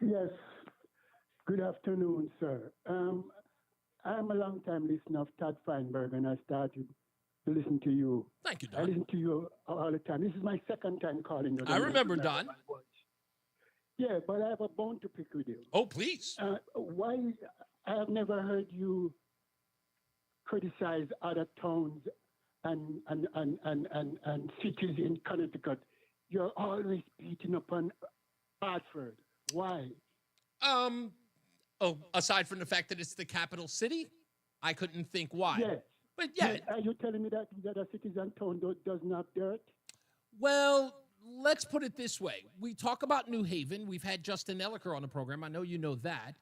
Yes. Good afternoon, sir. I'm a long-time listener of Todd Feinberg, and I started to listen to you. Thank you, Don. I listen to you all the time. This is my second time calling you. I remember, Don. Yeah, but I have a bone to pick with you. Oh, please. Why? I have never heard you criticize other towns and cities in Connecticut. You're always beating upon Hartford. Why? Aside from the fact that it's the capital city, I couldn't think why. Yes. But yeah. Yes. Are you telling me that the other cities and towns does not dirt? Well, let's put it this way. We talk about New Haven. We've had Justin Elliker on the program. I know you know that.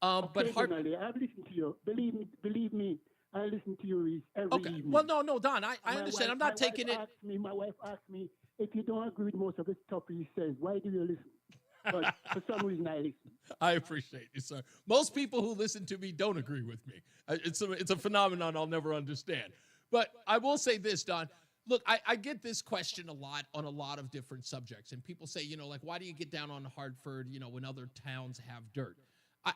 But Occasionally, I've listened to you. Believe me, I listen to you, Reese, every evening. Well, no, Don, I understand. I'm not taking it. My wife asked me, if you don't agree with most of the stuff he says, why do you listen? but for some reason I listen. I appreciate you, sir. Most people who listen to me don't agree with me. It's a phenomenon I'll never understand. But I will say this, Don. Look, I get this question a lot on a lot of different subjects. And people say, like, why do you get down on Hartford, when other towns have dirt?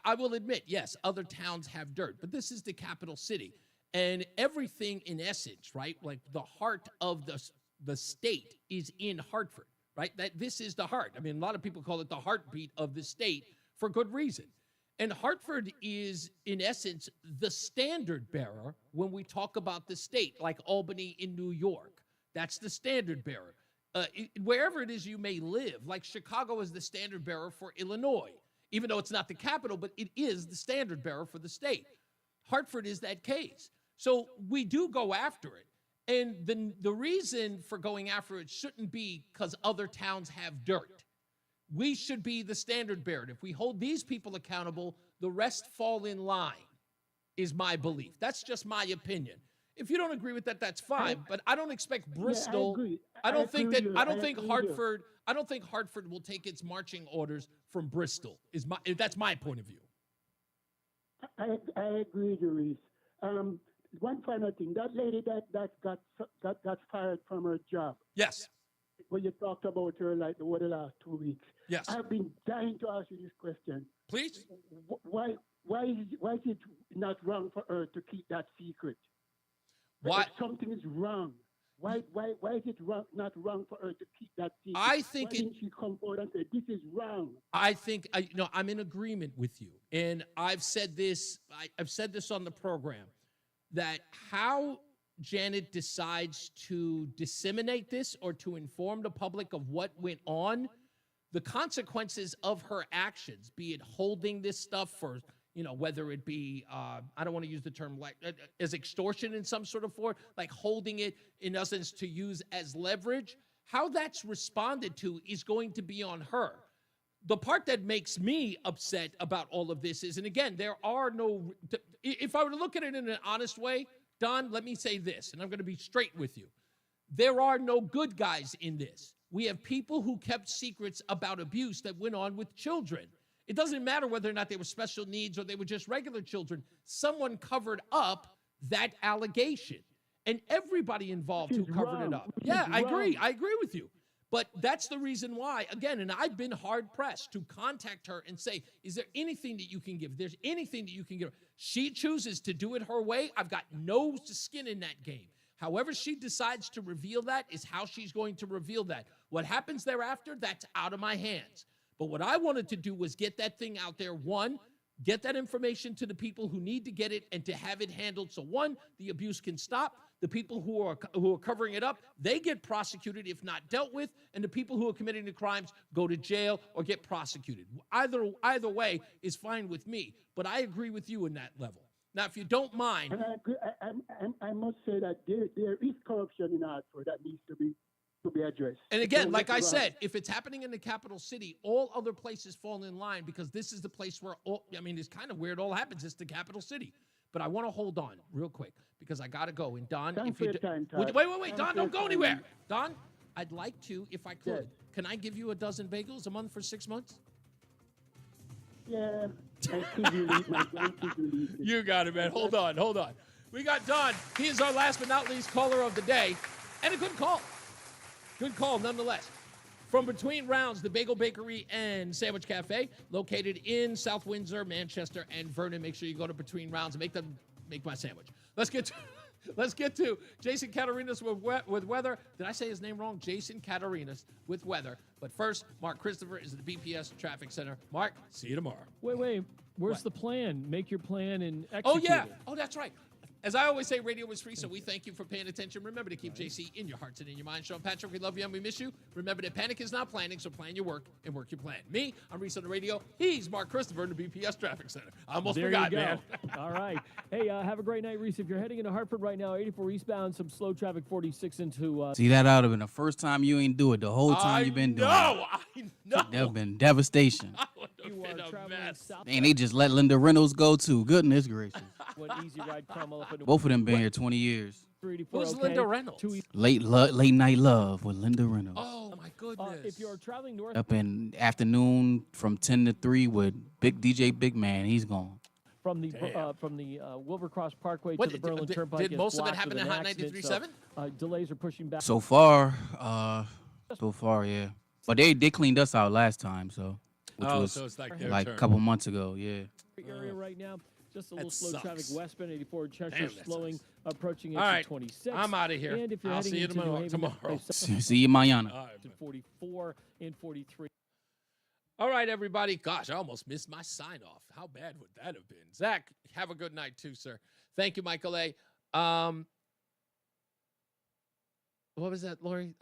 I will admit, yes, other towns have dirt. But this is the capital city. And everything, in essence, right, like the heart of the state is in Hartford, right? That this is the heart. I mean, a lot of people call it the heartbeat of the state for good reason. And Hartford is, in essence, the standard bearer when we talk about the state, like Albany in New York. That's the standard bearer. Wherever it is you may live, like Chicago is the standard bearer for Illinois, even though it's not the capital, but it is the standard bearer for the state. Hartford is that case. So we do go after it. And the reason for going after it shouldn't be because other towns have dirt. We should be the standard bearer. If we hold these people accountable, the rest fall in line, is my belief. That's just my opinion. If you don't agree with that, that's fine. But I don't expect Bristol. Yeah, I don't think Hartford will take its marching orders from Bristol. That's my point of view. I agree with you, Reese. One final thing, that lady that got fired from her job. Yes. When you talked about her like over the last 2 weeks. Yes. I've been dying to ask you this question. Please. Why is it not wrong for her to keep that secret? Why? If something is wrong. Why is it not wrong for her to keep that secret? I think why didn't she come forward and say this is wrong? I think I'm in agreement with you, and I've said this. I've said this on the program that how Janet decides to disseminate this or to inform the public of what went on, the consequences of her actions, be it holding this stuff for, whether it be, I don't want to use the term like as extortion in some sort of form, like holding it in essence to use as leverage, how that's responded to is going to be on her. The part that makes me upset about all of this is, and again, there are no, if I were to look at it in an honest way, Don, let me say this, and I'm going to be straight with you. There are no good guys in this. We have people who kept secrets about abuse that went on with children. It doesn't matter whether or not they were special needs or they were just regular children. Someone covered up that allegation. And everybody involved who covered it up. Yeah, I agree. I agree with you. But that's the reason why, again, and I've been hard-pressed to contact her and say, is there anything that you can give? If there's anything that you can give. She chooses to do it her way. I've got no skin in that game. However she decides to reveal that is how she's going to reveal that. What happens thereafter, that's out of my hands. But what I wanted to do was get that thing out there. One, get that information to the people who need to get it and to have it handled. So one, the abuse can stop. The people who are covering it up, they get prosecuted if not dealt with, and the people who are committing the crimes go to jail or get prosecuted. Either way is fine with me, but I agree with you in that level. Now, if you don't mind, and I agree, I must say that there is corruption in Hartford that needs to be addressed. And again, like I said, if it's happening in the capital city, all other places fall in line because this is the place where it's kind of weird. All happens. It's the capital city. But I want to hold on real quick because I got to go. And Don, Thanks for your time, Todd. Wait. Don, don't go anywhere. Don, I'd like to, if I could, can I give you a dozen bagels a month for 6 months? Yeah. You got it, man. Hold on. We got Don. He is our last but not least caller of the day. And a good call. Good call, nonetheless. From Between Rounds, the Bagel Bakery and Sandwich Cafe, located in South Windsor, Manchester, and Vernon. Make sure you go to Between Rounds and make my sandwich. Let's get to Jason Catarinas with weather. Did I say his name wrong? Jason Catarinas with weather. But first, Mark Christopher is at the BPS Traffic Center. Mark, see you tomorrow. Wait. Where's the plan? Make your plan and execute Oh, yeah. it. Oh, that's right. As I always say, radio is free, so we thank you for paying attention. Remember to keep JC in your hearts and in your minds. Sean Patrick, we love you and we miss you. Remember that panic is not planning, so plan your work and work your plan. Me, I'm Reese on the radio. He's Mark Christopher in the BPS Traffic Center. I almost forgot, man. All right. Hey, have a great night, Reese. If you're heading into Hartford right now, 84 eastbound, some slow traffic, 46 into... See, that ought to have been the first time you ain't do it the whole time you've been doing it. I know. That would have been devastation. You are traveling south. And they just let Linda Reynolds go, too. Goodness gracious. One easy ride, Cromwell up into Both of them been here 20 years. 3 to 4. Who's okay. Linda Reynolds? Late night love with Linda Reynolds. Oh my goodness. If you're traveling north Up in afternoon from 10 to 3 with Big DJ Big Man. He's gone. from the Wilbercross Parkway What, to the Berlin did Turnpike, is most of it blocked happen with in an Hot accident, 93.7? so, delays are pushing back. So far, yeah. But they cleaned us out last time, so which was so it's like their like turn. a couple months ago, yeah. Area right now. Just a little That slow traffic sucks. westbound 84 Cheshire, Damn, that slowing, approaching All exit right, 26. I'm outta here. And if you're I'll heading see you into New Haven, tomorrow. See you mañana. All right, 44 and 43. All right, everybody. Gosh, I almost missed my sign off. How bad would that have been? Zach, have a good night too, sir. Thank you, Michael A. What was that, Lori?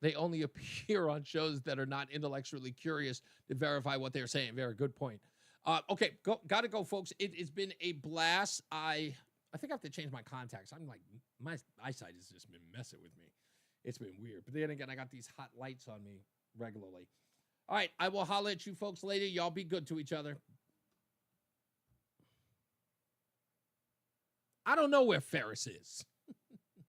They only appear on shows that are not intellectually curious to verify what they're saying. Very good point. Okay, gotta go, folks. It's been a blast. I think I have to change my contacts. I'm like, my eyesight has just been messing with me. It's been weird. But then again, I got these hot lights on me regularly. All right, I will holler at you folks later. Y'all be good to each other. I don't know where Ferris is.